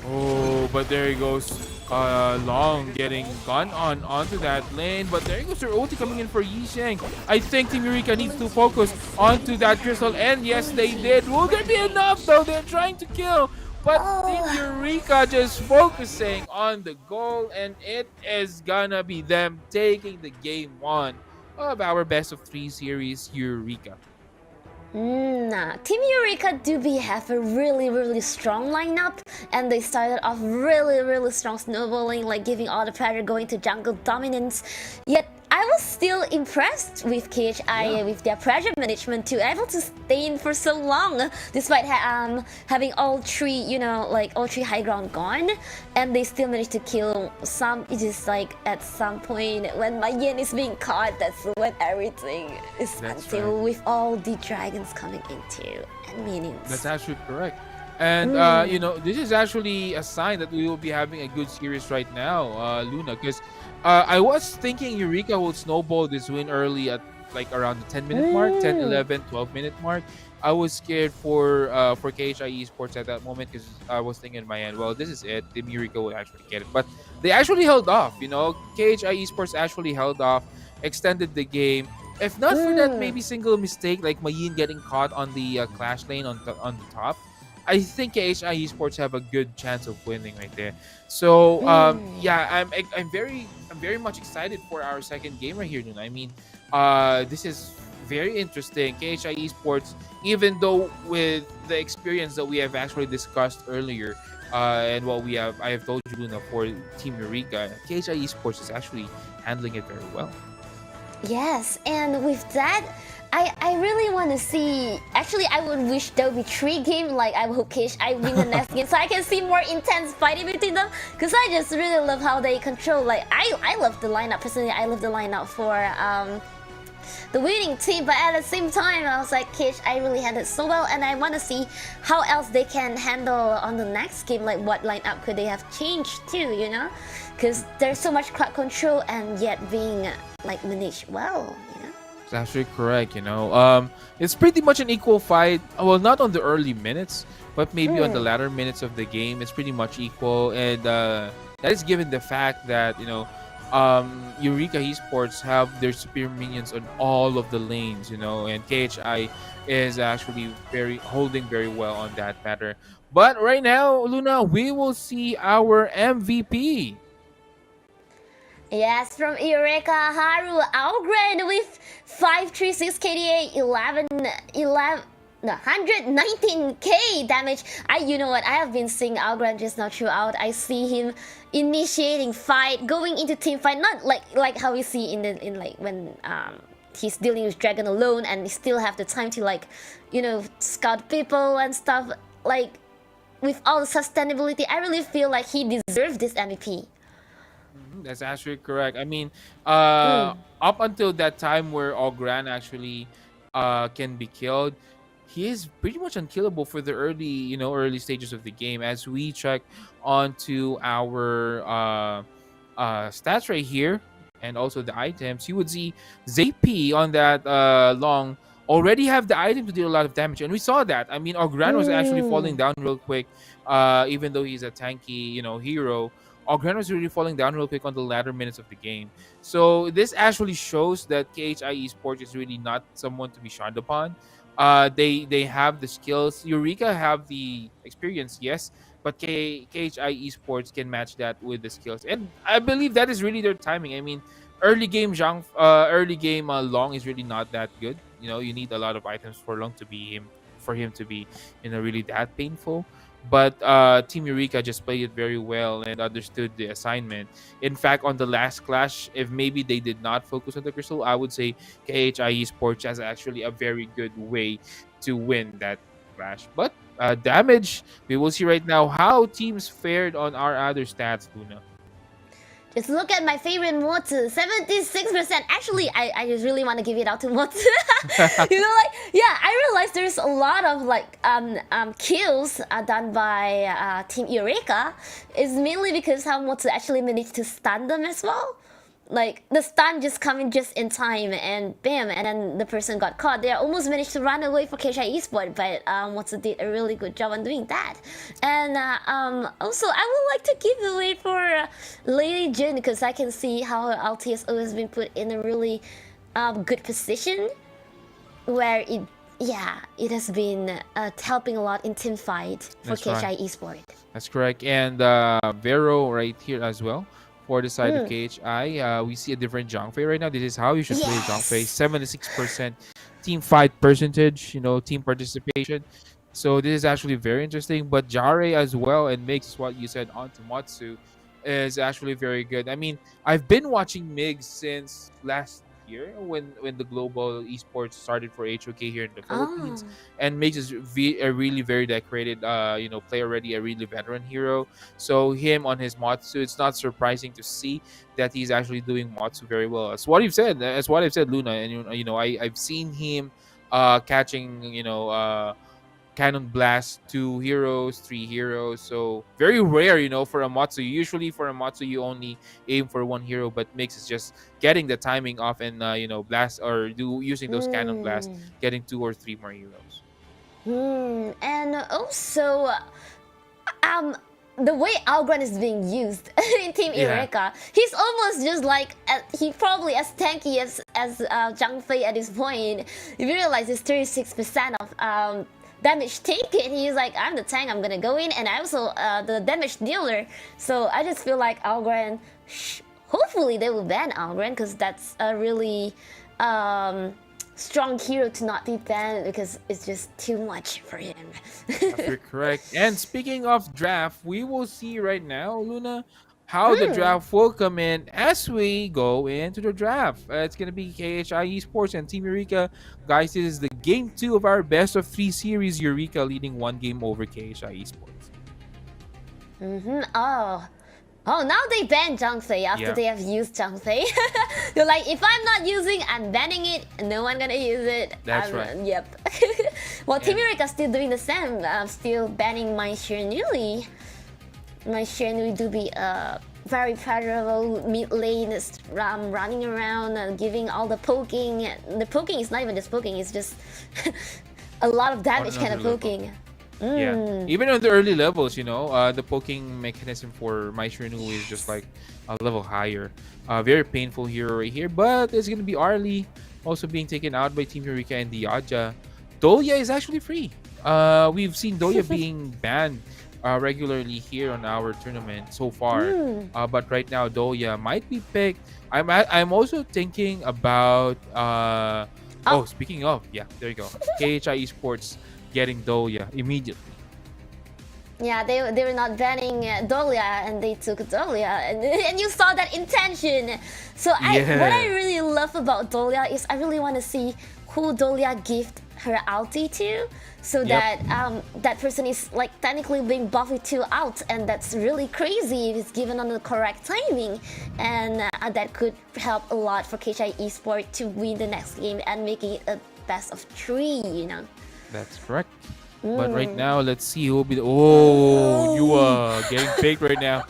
Oh, but there he goes. Long getting gone onto that lane, but there goes their ulti coming in for Yixing. I think Team Eureka needs to focus onto that crystal, and yes, they did. Will there be enough though? They're trying to kill. But Team Eureka just focusing on the goal, and it is gonna be them taking the game 1 of our best of 3 series, Eureka. Team Eureka do have a really strong lineup, and they started off really strong snowballing, like giving all the pressure going to jungle dominance. Yet I was still impressed with KHI with their pressure management to able to stay in for so long despite having all three, you know, like all three high ground gone, and they still managed to kill some. It is like at some point when my yen is being caught, that's when everything is until with all the dragons coming into and minions. That's actually correct. And you know, this is actually a sign that we will be having a good series right now, Luna, because I was thinking Eureka will snowball this win early at like around the 10-minute mark, 10, 11, 12-minute mark. I was scared for KHI Esports at that moment because I was thinking in my end, well, this is it. Team Eureka will actually get it. But they actually held off, you know. KHI Esports actually held off, extended the game. If not for that maybe single mistake, like Mayin getting caught on the Clash lane on the top, I think KHI Esports have a good chance of winning right there. So yeah, I'm very much excited for our second game right here, Nuna. I mean, this is very interesting. KHI Esports, even though with the experience that we have actually discussed earlier, and what I have told you, Luna, for Team Eureka, KHI Esports is actually handling it very well. Yes, and with that, I really want to see. Actually, I would wish there would be 3 games. Like I hope KHI win the next game, so I can see more intense fighting between them. Because I just really love how they control. Like I love the lineup personally. I love the lineup for the winning team. But at the same time, I was like, KHI really handled so well, and I want to see how else they can handle on the next game. Like what lineup could they have changed too? You know, because there's so much crowd control and yet being like managed well. It's actually correct, you know. It's pretty much an equal fight. Well, not on the early minutes, but maybe on the latter minutes of the game, it's pretty much equal. And that is given the fact that, you know, Eureka Esports have their superior minions on all of the lanes, you know, and KHI is actually holding very well on that matter. But right now, Luna, we will see our MVP. Yes, from Eureka, Haru Algren with 536 KDA, 119k damage. You know what? I have been seeing Algren just now throughout. I see him initiating fight, going into team fight, not like how we see in like when he's dealing with Dragon alone and still have the time to like, you know, scout people and stuff. Like with all the sustainability, I really feel like he deserves this MVP. That's actually correct. I mean, up until that time where Ogran actually can be killed, he is pretty much unkillable for the early stages of the game. As we check onto our stats right here and also the items, you would see ZP on that long already have the item to deal a lot of damage, and we saw that. I mean, Ogran was actually falling down real quick, even though he's a tanky, you know, hero. Ogran was really falling down real quick on the latter minutes of the game. So this actually shows that KHI Esports is really not someone to be shunned upon. They have the skills. Eureka have the experience, yes, but KHI Esports can match that with the skills, and I believe that is really their timing. I mean, early game Long is really not that good. You know, you need a lot of items for Long to be for him to be, you know, really that painful. But Team Eureka just played it very well and understood the assignment. In fact, on the last clash, if maybe they did not focus on the crystal, I would say KHI Esports has actually a very good way to win that clash. But damage, we will see right now how teams fared on our other stats, Luna. Just look at my favorite Motsu, 76%. Actually, I just really want to give it out to Motsu. You know, like, yeah, I realized there's a lot of like kills done by Team Eureka. It's mainly because how Motsu actually managed to stun them as well. Like the stun just coming just in time and bam, and then the person got caught. They almost managed to run away for KHI Esports, but Motsu did a really good job on doing that. And also I would like to give away for Lady Jin, because I can see how her ulti has always been put in a really good position where it has been helping a lot in team fight for KHI Esports. That's correct. And Vero right here as well. For the side of KHI, we see a different Zhangfei right now. This is how you should play Zhangfei. 76% team fight percentage, you know, team participation. So this is actually very interesting. But Jare as well, and makes what you said onto Matsu. is actually very good. I mean, I've been watching MiG since last year when the global esports started for HOK here in the Oh. Philippines, and MiG is a really very decorated player, already a really veteran hero. So him on his Matsu, it's not surprising to see that he's actually doing Matsu very well. As what I've said, Luna, and I've seen him catching cannon blast 2 heroes, 3 heroes. So very rare, for a Matsu. Usually for a Matsu you only aim for 1 hero, but Mix is just getting the timing off and blast or do using those cannon blasts, getting 2 or 3 more heroes. And also, the way Algren is being used in Team Yeah. Eureka, he's almost just like he probably as tanky as Zhang Fei at this point. If you realize it's 36% of damage taken, he's like, I'm the tank, I'm gonna go in, and I'm also the damage dealer. So I just feel like Algren, hopefully they will ban Algren, because that's a really strong hero to not be banned, because it's just too much for him. You're correct. And speaking of draft, we will see right now, Luna, how the draft will come in as we go into the draft. It's going to be KHI Esports and Team Eureka. Guys, this is the game 2 of our best of 3 series. Eureka leading 1 game over KHI Esports. Oh, now they ban Zhang Fei after they have used Zhang Fei. They're like, if I'm not using, I'm banning it. No one gonna use it. That's right. Yep. Well, Team Eureka still doing the same. Still banning my Shiranui. My Shiranui do be very powerful mid lane, running around, giving all the poking. The poking is not even just poking. It's just a lot of damage kind of poking. Yeah, even on the early levels, the poking mechanism for my Shirinu is just like a level higher. Very painful hero right here, but it's gonna be Arlie also being taken out by Team Eureka and Diaja. Dolia is actually free. We've seen Dolia being banned regularly here on our tournament so far, but right now Dolia might be picked. I'm also thinking about speaking of, there you go, KHI Esports getting Dolia immediately. Yeah, they were not banning Dolia, and they took Dolia, and you saw that intention. So what I really love about Dolia is I really want to see who Dolia gift her ulti to, so that that person is like technically being buffed to out, and that's really crazy if it's given on the correct timing, and that could help a lot for KHI Esports to win the next game and making it a best of 3. That's correct. But right now, let's see who will be the... Oh, you are getting baked right now.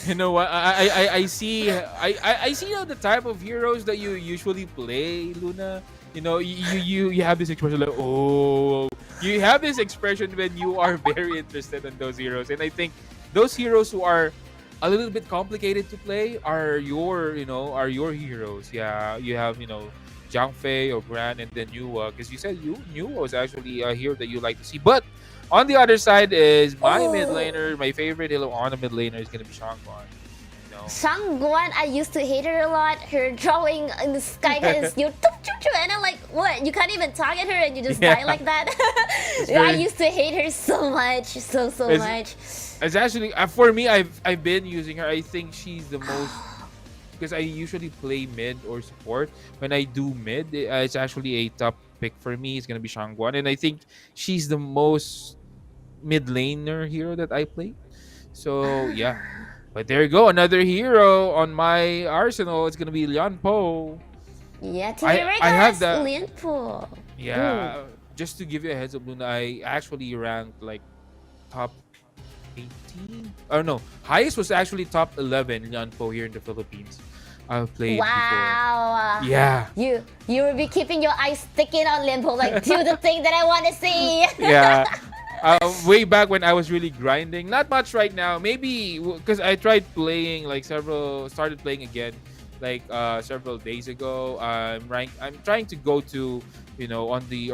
You know what? I see the type of heroes that you usually play, Luna. You have this expression like, oh, you have this expression when you are very interested in those heroes. And I think those heroes who are a little bit complicated to play are your heroes. Yeah, you have, Zhang Fei or Gran, and then Yua, because you said Yua was actually a hero that you like to see. But on the other side is my mid laner, my favorite hero on the mid laner is gonna be Shangguan. Shangguan, I used to hate her a lot. Her drawing in the sky is and I'm like, what? You can't even target her and you just die like that. I used to hate her so much, so much. It's actually for me. I've been using her. I think she's the most. Because I usually play mid or support. When I do mid, it's actually a top pick for me. It's gonna be Shangguan, and I think she's the most mid laner hero that I play. So yeah, but there you go, another hero on my arsenal. It's gonna be Lian Po. Yeah, I have that. Lian Po. Yeah, just to give you a heads up, Luna, I actually ranked like top 18. Oh no, highest was actually top 11 Lian Po here in the Philippines. I've played Wow. before. Yeah. You will be keeping your eyes sticking on Lian Po, like do the thing that I want to see. Yeah. Way back when I was really grinding. Not much right now. Maybe because I tried playing started playing again like several days ago. I'm trying to go to on the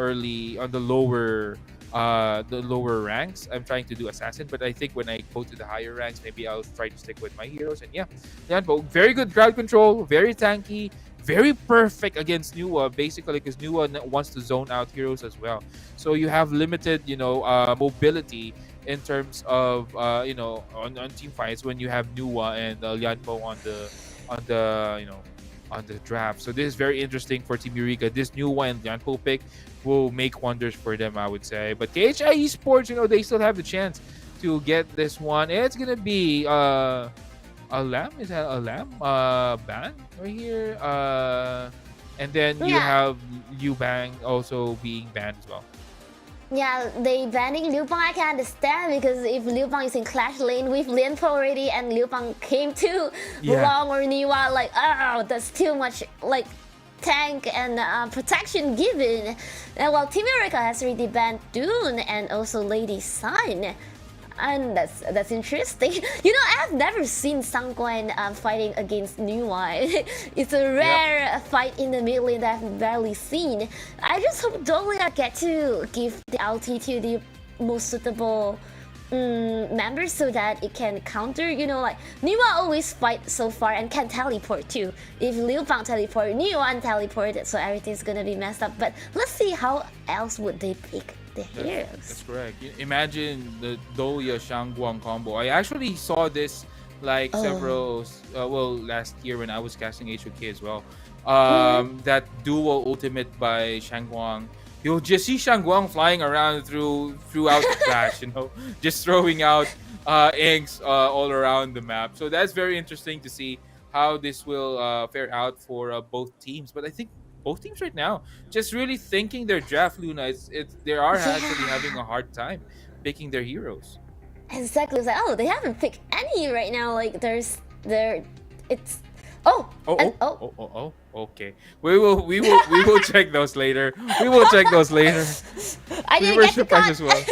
lower ranks. I'm trying to do assassin, but I think when I go to the higher ranks, maybe I'll try to stick with my heroes. And yeah, very good crowd control, very tanky, very perfect against Nuwa, basically, because Nuwa wants to zone out heroes as well. So you have limited, mobility in terms of on team fights when you have Nuwa and Lianpo on the on the draft. So this is very interesting for Team Eureka. This Nuwa and Lianpo pick will make wonders for them, I would say. But KHI Esports, they still have the chance to get this one. It's gonna be a lamb. Is that a lamb? Ban right here. And then you have Liu Bang also being banned as well. Yeah, they banning Liu Bang, I can understand, because if Liu Bang is in Clash lane with Lianpo already and Liu Bang came to Long or Niwa, like, oh, that's too much, like, tank and protection given. And while Team Eureka has already banned Dune and also Lady Sun. And that's interesting. I've never seen Sangguan fighting against Nuwa. It's a rare fight in the mid lane that I've barely seen. I just hope Dolia get to give the ulti to the most suitable members so that it can counter. Like Nuwa always fight so far and can teleport too. If Liu Bang teleport, Nuwa teleport, so everything's gonna be messed up. But let's see how else would they pick the heroes. That's correct. Imagine the Dolia Shangguang combo. I actually saw this like several last year when I was casting HOK as well. That duo ultimate by Shangguang. You'll just see Shangguang flying around throughout the Clash, just throwing out inks all around the map. So that's very interesting to see how this will fare out for both teams. But I think both teams right now just really thinking their draft, Luna. They are actually having a hard time picking their heroes. Exactly. It's like, they haven't picked any right now. Like it's okay. We will check those later. We will check those later. I didn't get surprised as well.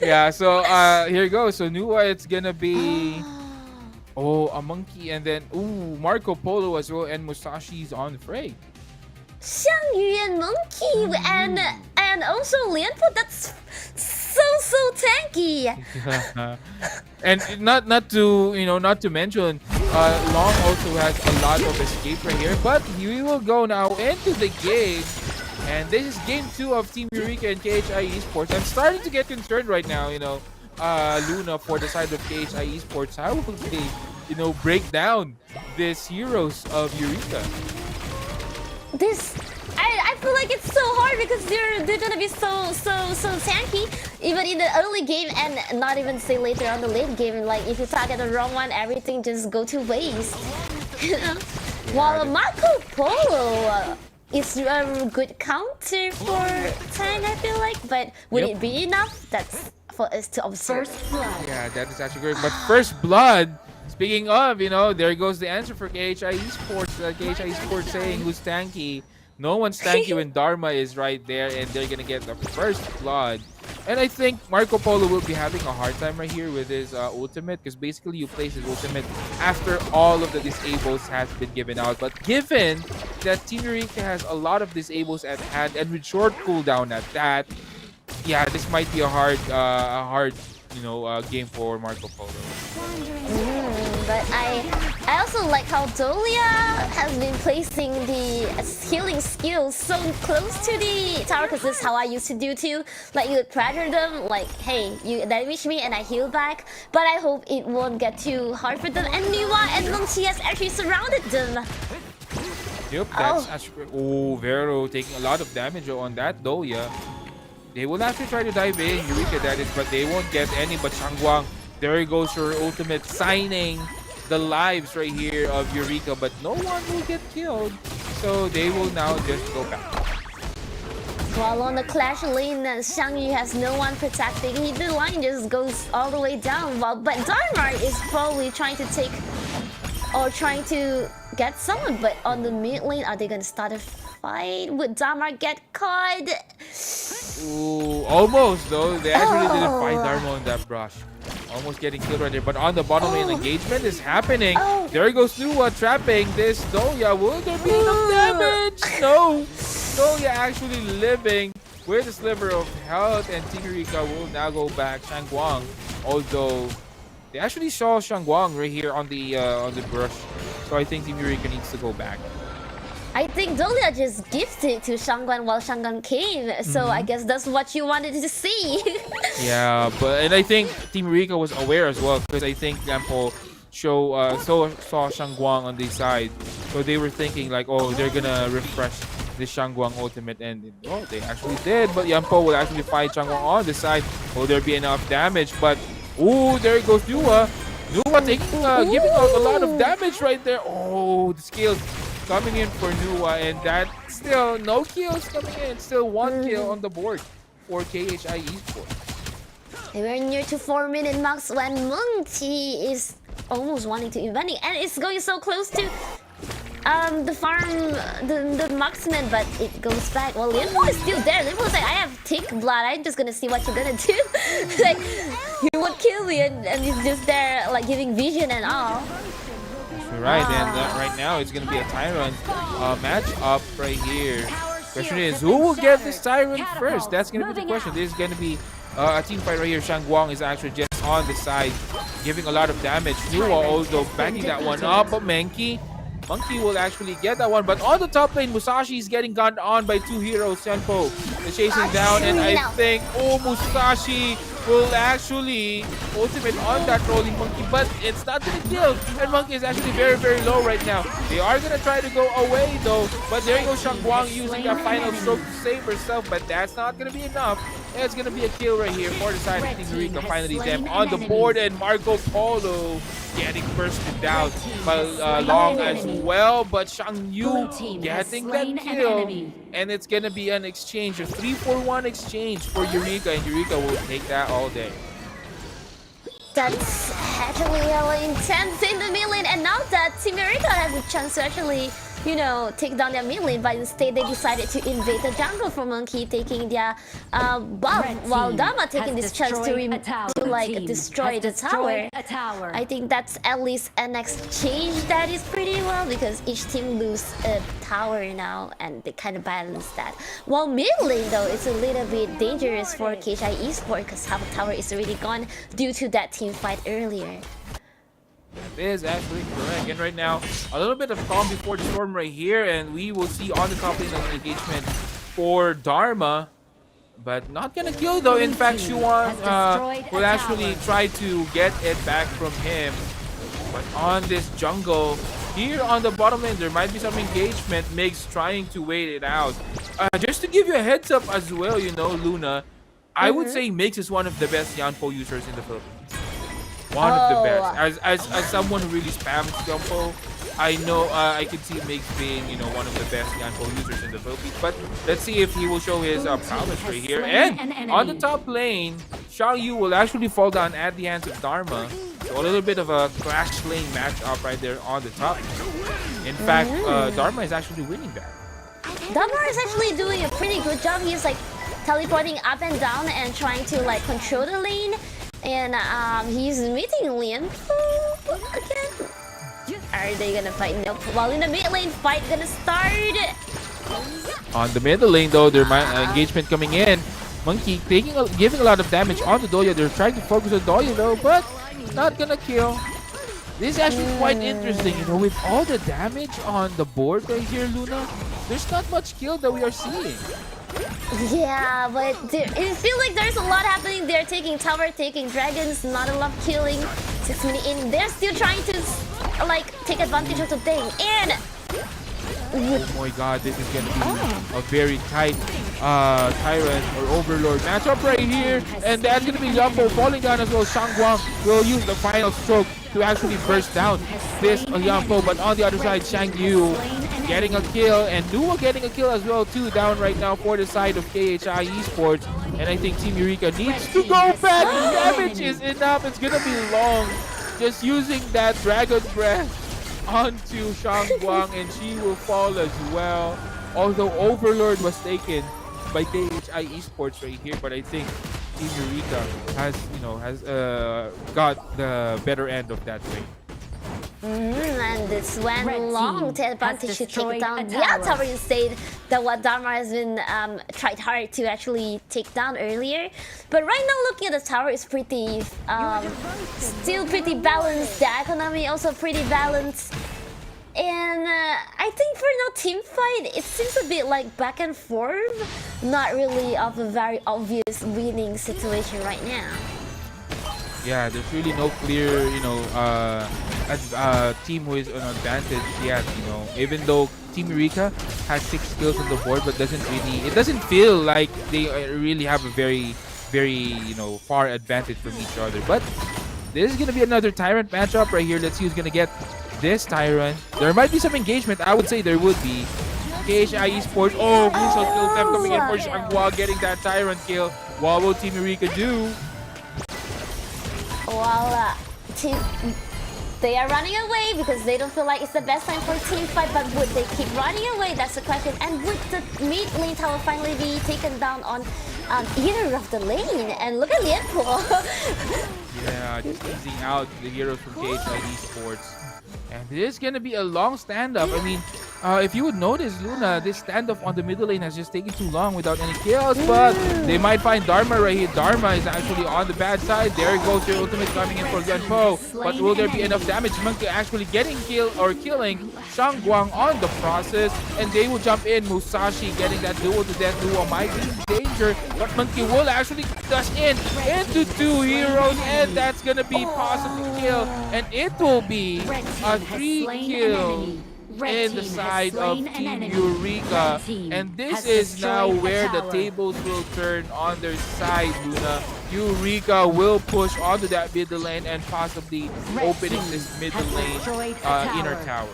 Yeah. So here you go. So Nuwa, it's gonna be a monkey, and then Marco Polo as well, and Musashi's on the fray. Xiangyu and Monkey and also Lianpo, that's so tanky. And not to mention Long also has a lot of escape right here, but we will go now into the game, and this is game 2 of Team Eureka and KHI Esports. I'm starting to get concerned right now, Luna, for the side of KHI Esports. How will they break down these heroes of Eureka? I feel like it's so hard because they're gonna be so tanky even in the early game, and not even say later on the late game. Like if you target the wrong one, everything just go to waste. While Marco Polo is a good counter for tank, I feel like, but would it be enough? That's for us to observe. Yeah, that is actually great. But first blood. Speaking of, there goes the answer for KHI Esports. KHI Esports saying who's tanky. No one's tanky when Dharma is right there, and they're gonna get the first blood. And I think Marco Polo will be having a hard time right here with his ultimate, because basically you place his ultimate after all of the disables has been given out. But given that Team Eureka has a lot of disables at hand, and with short cooldown at that, yeah, this might be a hard game for Marco Polo. But I also like how Dolia has been placing the healing skills so close to the tower, because this is how I used to do too. Like you would pressure them, like, hey, you damage me and I heal back. But I hope it won't get too hard for them. And Niwa and Longqi has actually surrounded them. Yep, that's actually... Vero taking a lot of damage on that Dolia. They will actually try to dive in, Eureka that is, but they won't get any. But Shangguang, there goes her ultimate, signing the lives right here of Eureka, but no one will get killed. So they will now just go back. While on the Clash lane, Xiangyu has no one protecting. The line just goes all the way down. But Dharma is probably trying to take or trying to get someone. But on the mid lane, are they going to start a fight? Would Dharma get caught? Ooh, almost though. They actually didn't fight Dharma on that brush. Almost getting killed right there. But on the bottom lane, engagement is happening. There goes Nuwa trapping this Dolia. Will there be enough damage? No. Dolia actually living with a sliver of health, and Team Eureka will now go back. Shangguang, although they actually saw Shangguang right here on the brush. So I think Team Eureka needs to go back. I think Dolia just gifted to Shangguan while Shangguan came, so I guess that's what you wanted to see. Yeah, and I think Team Rika was aware as well because I think Yampo saw Shangguang on the side, so they were thinking like, oh, they're gonna refresh the Shangguang ultimate, and oh, they actually did. But Yampo will actually fight Shangguang on the side. Will there be enough damage? But ooh, there goes Nua. Nua giving out a lot of damage right there. Oh, the skills coming in for Nua, and that still no kills coming in. Still one kill on the board for KHI Esports. We're near to 4-minute marks when Monkey is almost wanting to invent it, and it's going so close to the farm, the marksman, but it goes back. Well, Linfo is still there. Linfo's like, I have tick blood. I'm just gonna see what you're gonna do. Like, he won't kill me, and he's just there, like giving vision and all. You're right, and right now it's gonna be a Tyrant match up right here. Question is, who will get this Tyrant first? That's gonna be the question. This is gonna be a team fight right here. Shangguang is actually just on the side, giving a lot of damage. Nua also backing that one up, but Monkey will actually get that one. But on the top lane, Musashi is getting gunned on by two heroes. Senpo is chasing down, and I think, oh, Musashi will actually ultimate on that rolling Monkey, but it's not gonna kill. And Monkey is actually very, very low right now. They are gonna try to go away though, but there goes Shangguang using that final stroke to save herself, but that's not gonna be enough. And it's gonna be a kill right here for the side of Team Rika. Finally them on the board, and Marco Polo getting bursted down by Long as well, but Shang Yu getting that kill, and it's gonna be an exchange, a 3-4-1 exchange for Eureka, and Eureka will take that all day. That's actually really intense in the mid lane, and now that Team Eureka has a chance to actually, you know, take down their mid lane, but instead they decided to invade the jungle for Monkey, taking their buff, while Dama taking this chance to like destroy the tower. I think that's at least an exchange that is pretty well, because each team lose a tower now, and they kind of balance that. While mid lane though, it's a little bit dangerous for KHI Esports because half the tower is already gone due to that team fight earlier. That is actually correct. And right now, a little bit of calm before the storm right here, and we will see on the top lane an engagement for Dharma, but not gonna kill though. In fact, Shuan will actually try to get it back from him. But on this jungle, here on the bottom lane, there might be some engagement. Mix trying to wait it out. Just to give you a heads up as well, you know, Luna, I would say Mix is one of the best Yanpo users in the Philippines. One of the best. As someone who really spams Yanpo, I know I can see Mix being, you know, one of the best Yanpo users in the Philippines. But let's see if he will show his prowess right here. And on the top lane, Xiao Yu will actually fall down at the hands of Dharma. So a little bit of a Clash lane matchup right there on the top. In fact, Dharma is actually winning that. Dharma is actually doing a pretty good job. He's like teleporting up and down and trying to like control the lane. And he's meeting Lian again. Are they gonna fight? Nope. While in the mid lane, fight gonna start. On the middle lane though, there might engagement coming in. Monkey giving a lot of damage on the Doya. They're trying to focus on Doya though, but not gonna kill. This is actually quite interesting, you know, with all the damage on the board right here, Luna. There's not much kill that we are seeing. Yeah, but it feels like there's a lot happening. They're taking tower, taking dragons, not a lot of killing. 6 minutes in, they're still trying to like take advantage of the thing. And oh my god, this is gonna be a very tight Tyrant or Overlord matchup right here. And that's gonna be Yampo falling down as well. Shangguang will use the final stroke to actually burst down this Yampo. But on the other side, Shang Yu getting a kill, and Nua getting a kill as well too, down right now for the side of KHI Esports. And I think Team Eureka needs to go back. Damage is enough. It's gonna be long. Just using that Dragon Breath onto Shangguang, and she will fall as well. Although Overlord was taken by KHI Esports right here, but I think Team Eureka has, you know, got the better end of that way. And this when Long take advantage to take down the tower instead that what Dharma has been tried hard to actually take down earlier. But right now, looking at the tower is pretty still pretty balanced. The economy also pretty balanced. And I think for now team fight, it seems a bit like back and forth, not really of a very obvious winning situation right now. Yeah, there's really no clear, team who is an advantage yet. Even though Team Eureka has 6 kills on the board, but it doesn't feel like they really have a very, very, far advantage from each other. But this is gonna be another Tyrant matchup right here. Let's see who's gonna get this Tyrant. There might be some engagement. I would say there would be. KHI Esports. Oh, crucial kill theft coming in for Shangwa, getting that Tyrant kill. What will Team Eureka do? Well, they are running away because they don't feel like it's the best time for team fight, but would they keep running away? That's the question. And would the mid lane tower finally be taken down on either of the lane? And look at Lianpo. Yeah, just easing out the heroes from KHI Esports. And this is gonna be a long stand-up. I mean, if you would notice, Luna, this standoff on the middle lane has just taken too long without any kills, but they might find Dharma right here. Dharma is actually on the bad side. There goes their ultimate coming in for Gunpo. But will there be enough damage? Monkey actually getting killing Shangguang on the process, and they will jump in. Musashi getting that duel to death duo might be in danger, but Monkey will actually dash into 2 heroes, and that's gonna be possibly kill, and it will be a 3 kill in the side of Team Eureka, and this is now where the tables will turn on their side, Luna. Eureka will push onto that middle lane and possibly opening this middle lane inner tower.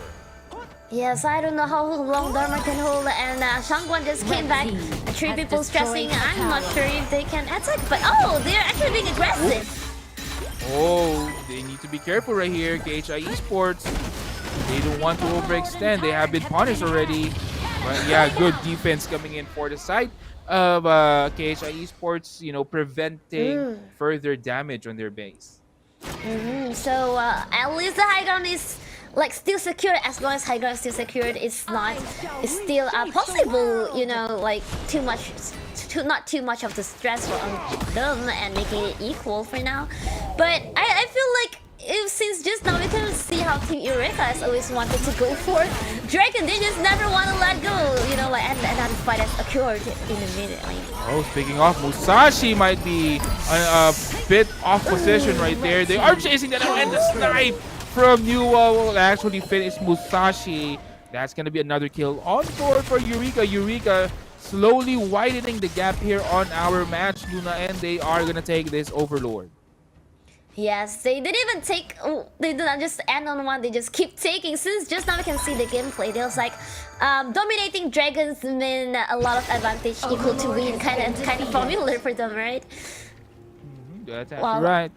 Yes, I don't know how long Dharma can hold, and Shangguan just came back. 3 people stressing. I'm not sure if they can attack, but oh, they're actually being aggressive. Oh, they need to be careful right here. KHI Esports, they don't want to overextend. They have been punished already. But yeah, good defense coming in for the side of KHI Esports, preventing further damage on their base. So at least the high ground is still secured. As long as high ground is still secured, it's still possible, not too much of the stress on them and making it equal for now. But I feel like since just now we can see how Team Eureka has always wanted to go for Dragon, they just never want to let go, and another fight has occurred in the mid lane. Oh, speaking of, Musashi might be a bit off position right there. They are chasing that out, and the snipe from Newell will actually finish Musashi. That's going to be another kill on board for Eureka. Eureka slowly widening the gap here on our match, Luna, and they are going to take this Overlord. Yes, they didn't even take. They did not just end on one. They just keep taking. Since just now we can see the gameplay, they was like dominating dragons mean a lot of advantage equal to win, kind of formula for them, right? That's actually right.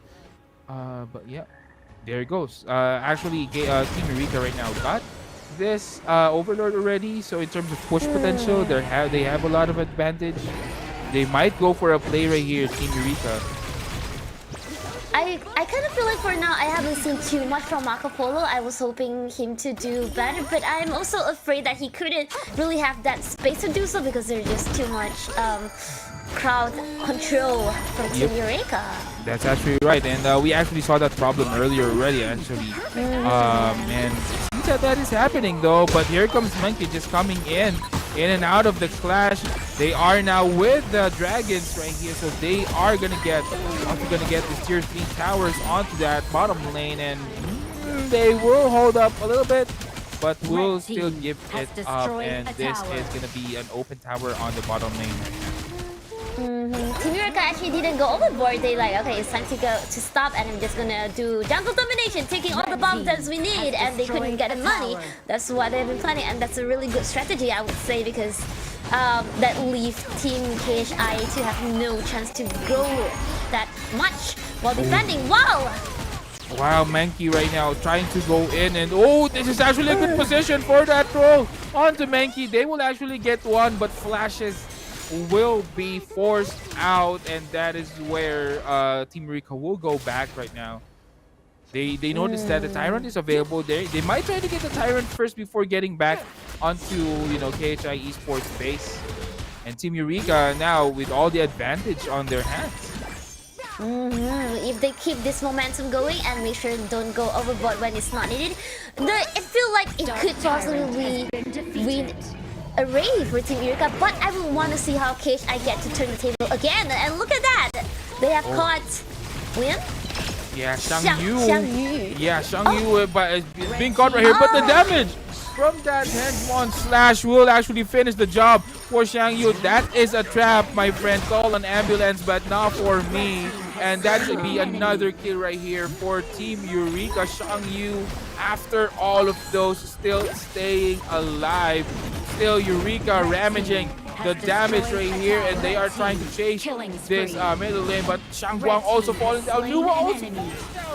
But yeah, there it goes. Actually, Team Eureka right now got this Overlord already. So in terms of push potential, they have a lot of advantage. They might go for a play right here, Team Eureka. I kind of feel like for now I haven't seen too much from Marco Polo. I was hoping him to do better, but I'm also afraid that he couldn't really have that space to do so because there's just too much crowd control from Team Eureka. That's actually right, and we actually saw that problem earlier already, actually. And it seems that is happening though, but here comes Monkey just coming in and out of the clash. They are now with the dragons right here, so they are gonna get the tier 3 towers onto that bottom lane, and they will hold up a little bit, but will still give it up, and this is gonna be an open tower on the bottom lane right now. Team Eureka actually didn't go overboard. They okay, it's time to stop, and I'm just gonna do jungle domination, taking all the bombs that we need, and they couldn't get the money. That's what they've been planning, and that's a really good strategy, I would say, because that leaves Team KHI to have no chance to grow that much while defending. Wow! Wow, Mankey right now trying to go in, and this is actually a good position for that throw onto Mankey. They will actually get one, but flashes will be forced out, and that is where Team Eureka will go back right now. They noticed that the Tyrant is available. They might try to get the Tyrant first before getting back onto KHI Esports base. And Team Eureka now with all the advantage on their hands. If they keep this momentum going and make sure don't go overboard when it's not needed, it feels like it could possibly win a raid for Team Eureka. But I would want to see how KHI get to turn the table again. And look at that, they have caught Lin. Yeah, Xiang Yu. Yeah, Xiang Yu is being caught right here, but the damage from that hand-on slash will actually finish the job for Xiang Yu. That is a trap, my friend. Call an ambulance, but not for me. And that should be another kill right here for Team Eureka. Xiang Yu, after all of those, still staying alive. Still Eureka ramaging the damage right here, and they are trying to chase this middle lane, but Shang Guang also falling down. Lua also falling down.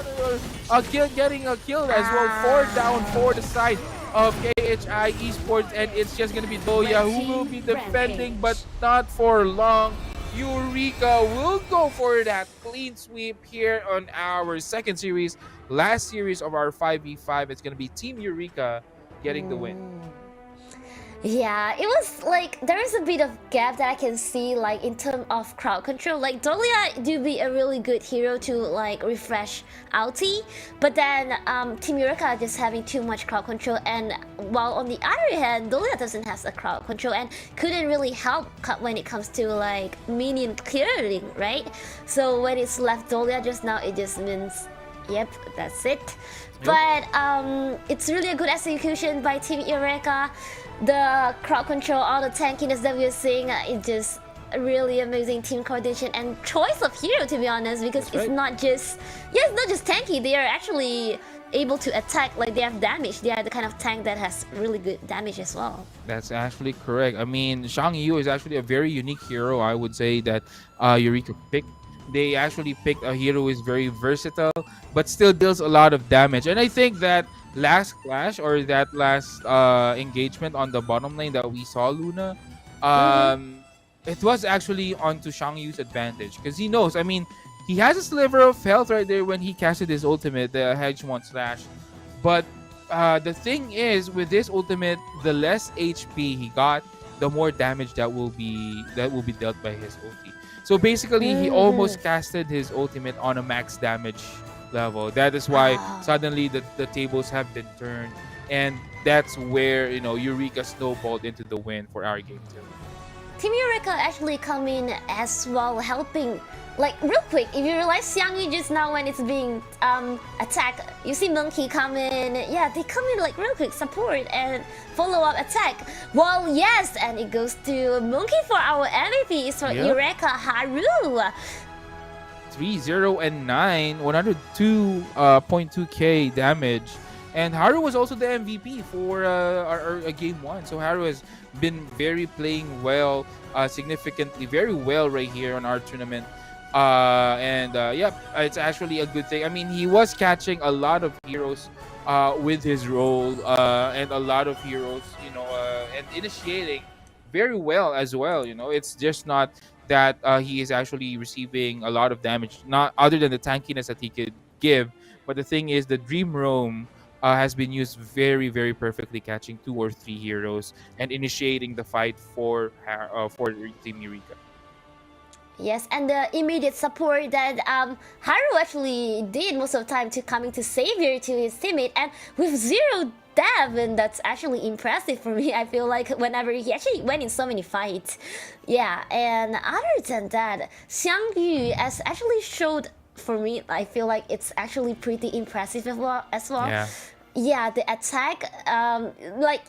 Getting a kill as well. 4 down for the side of KHI Esports, and it's just gonna be Doya who will be defending, but not for long. Eureka will go for that clean sweep here on our second series, last series of our 5v5. It's gonna be Team Eureka getting the win. Yeah, it was like there is a bit of gap that I can see, like in terms of crowd control. Like Dolia do be a really good hero to like refresh ulti, but then Team Eureka just having too much crowd control, and while on the other hand, Dolia doesn't have a crowd control and couldn't really help when it comes to like minion clearing, right? So when it's left Dolia just now, it just means, yep, that's it. But it's really a good execution by Team Eureka. The crowd control, all the tankiness that we're seeing, is just really amazing team coordination and choice of hero, to be honest, because it's not just tanky. They are actually able to attack, like they have damage. They are the kind of tank that has really good damage as well. That's actually correct. I mean, Shang Yu is actually a very unique hero, I would say, that Eureka picked. They actually picked a hero who is very versatile, but still deals a lot of damage. And I think that last clash, or that last engagement on the bottom lane that we saw, Luna, it was actually onto Shang Yu's advantage, because he knows, I mean, he has a sliver of health right there when he casted his ultimate, the Hegemon slash. But the thing is, with this ultimate, the less HP he got, the more damage that will be dealt by his ulti. So basically, he almost casted his ultimate on a max damage level. That is why suddenly the tables have been turned, and that's where, you know, Eureka snowballed into the win for our game too. Team Eureka actually come in as well, helping. Like real quick, if you realize Xiang Yu just now when it's being attacked, you see Monkey come in. Yeah, they come in like real quick support and follow up attack. Well, yes, and it goes to Monkey for our MVP. So Eureka Haru. 3-0 and 9, 102.2k damage, and Haru was also the MVP for our game 1. So Haru has been playing well, significantly very well right here on our tournament. It's actually a good thing. I mean, he was catching a lot of heroes with his role, and a lot of heroes, you know, and initiating very well as well. You know, it's just not that he is actually receiving a lot of damage, not other than the tankiness that he could give. But the thing is, the Dream Roam has been used very, very perfectly, catching 2 or 3 heroes and initiating the fight for Team Eureka. Yes, and the immediate support that Haru actually did most of the time to coming to savior to his teammate, and with 0 death, and that's actually impressive for me. I feel like whenever he actually went in so many fights. Yeah, and other than that, Xiang Yu has actually showed, for me, I feel like it's actually pretty impressive as well. Yeah, the attack,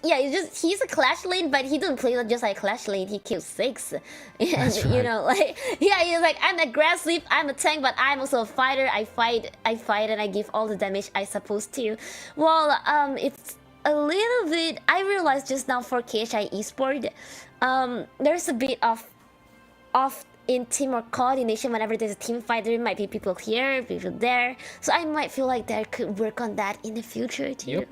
he's a Clash lane, but he doesn't play just like Clash lane. He kills 6, and you know, like, yeah, he's like, I'm aggressive, I'm a tank, but I'm also a fighter. I fight, and I give all the damage I supposed to. Well, it's a little bit. I realized just now for KHI Esport, there's a bit of in teamwork coordination. Whenever there's a team fight, there might be people here, people there. So I might feel like they could work on that in the future too. Yep.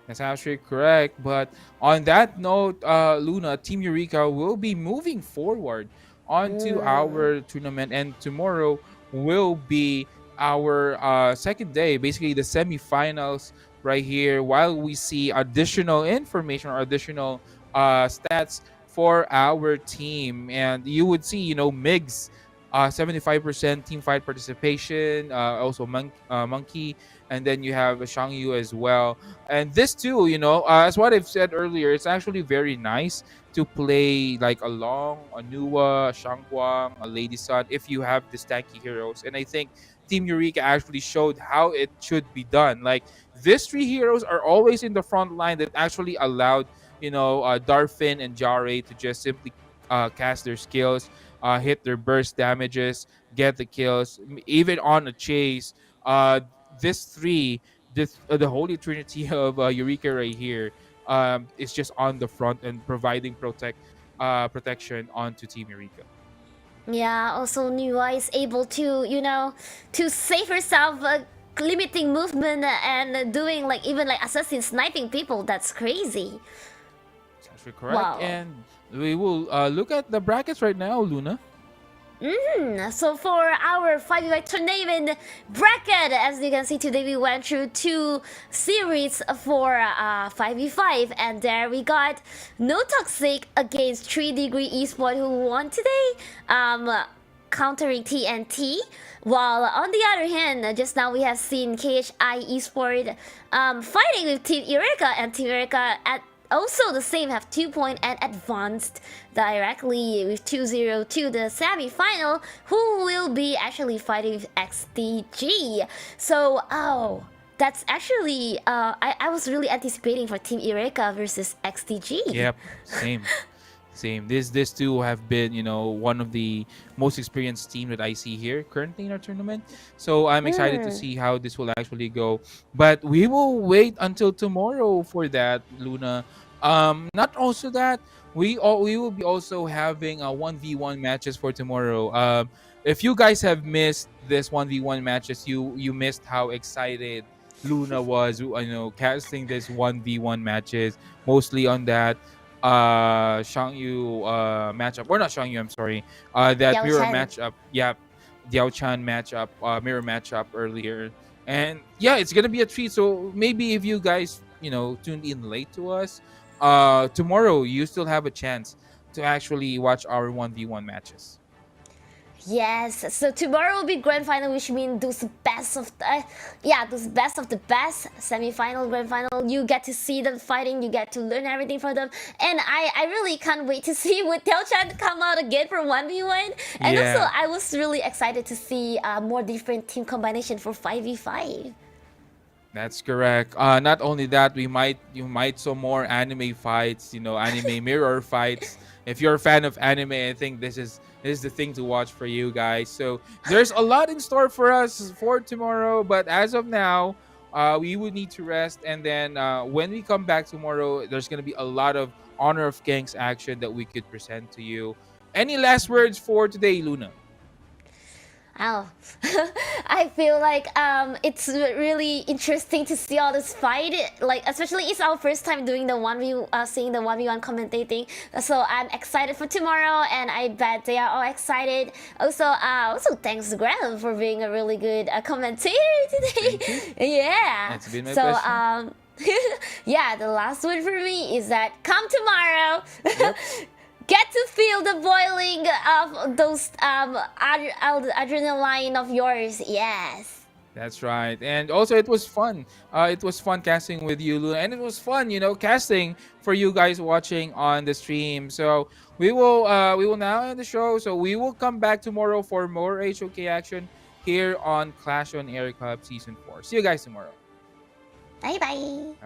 That's actually correct. But on that note, Luna, Team Eureka will be moving forward onto our tournament, and tomorrow will be our second day, basically the semifinals right here, while we see additional information or additional stats for our team. And you would see, you know, Migs 75% team fight participation, also Monkey, and then you have Shangyu as well. And this too, as what I've said earlier, it's actually very nice to play like along a Nuwa, a Shangguang, a Lady Sun if you have these tanky heroes. And I think Team Eureka actually showed how it should be done. Like these three heroes are always in the front line that actually allowed, Darfin and Jare to just simply cast their skills, hit their burst damages, get the kills, even on a chase. This three, the holy trinity of Eureka right here, is just on the front and providing protection onto Team Eureka. Yeah, also Niwa is able to, to save herself, limiting movement and doing like even like assassin sniping people. That's crazy. That's actually correct. Wow. And we will look at the brackets right now, Luna. So for our 5v5 tournament bracket, as you can see today, we went through 2 series for 5v5, and there we got No Toxic against 3 Degree Esport, who won today, countering TNT. While on the other hand, just now we have seen KHI Esport fighting with Team Eureka, and Team Eureka at also the same have 2 point and advanced directly with 2-0 to the semi-final, who will be actually fighting with XTG. So that's actually I was really anticipating for Team Eureka versus XTG. Yep, same. These two have been, one of the most experienced team that I see here currently in our tournament. So I'm excited to see how this will actually go. But we will wait until tomorrow for that, Luna. Not also that we will be also having a 1v1 matches for tomorrow. If you guys have missed this 1v1 matches, you missed how excited Luna was, casting this 1v1 matches, mostly on that Shangyu matchup, or not Shangyu, I'm sorry, that mirror matchup. Yeah, Diao Chan matchup, mirror matchup earlier. And yeah, it's gonna be a treat. So maybe if you guys tuned in late to us, tomorrow you still have a chance to actually watch our 1v1 matches. Yes, so tomorrow will be grand final, which means those best of the best semi-final, grand final. You get to see them fighting, you get to learn everything from them, and I really can't wait to see with Teo-chan come out again for 1v1. And also, I was really excited to see more different team combination for 5v5. That's correct. Not only that, you might some more anime fights, anime mirror fights. If you're a fan of anime, I think this is the thing to watch for you guys. So there's a lot in store for us for tomorrow, but as of now, we would need to rest, and then when we come back tomorrow, there's gonna be a lot of Honor of Kings action that we could present to you. Any last words for today, Luna? Oh, I feel like it's really interesting to see all this fight. Like, especially it's our first time doing the 1v seeing the 1v1 commentating. So I'm excited for tomorrow, and I bet they are all excited. Also thanks Graham for being a really good commentator today. Yeah. It's been my pleasure. Yeah, the last word for me is that come tomorrow. Yep. Get to feel the boiling of those adrenaline of yours. Yes. That's right. And also, it was fun. It was fun casting with you, Luna, and it was fun, casting for you guys watching on the stream. So we will now end the show. So we will come back tomorrow for more HOK action here on Clash OnAir Cup Season 4. See you guys tomorrow. Bye bye.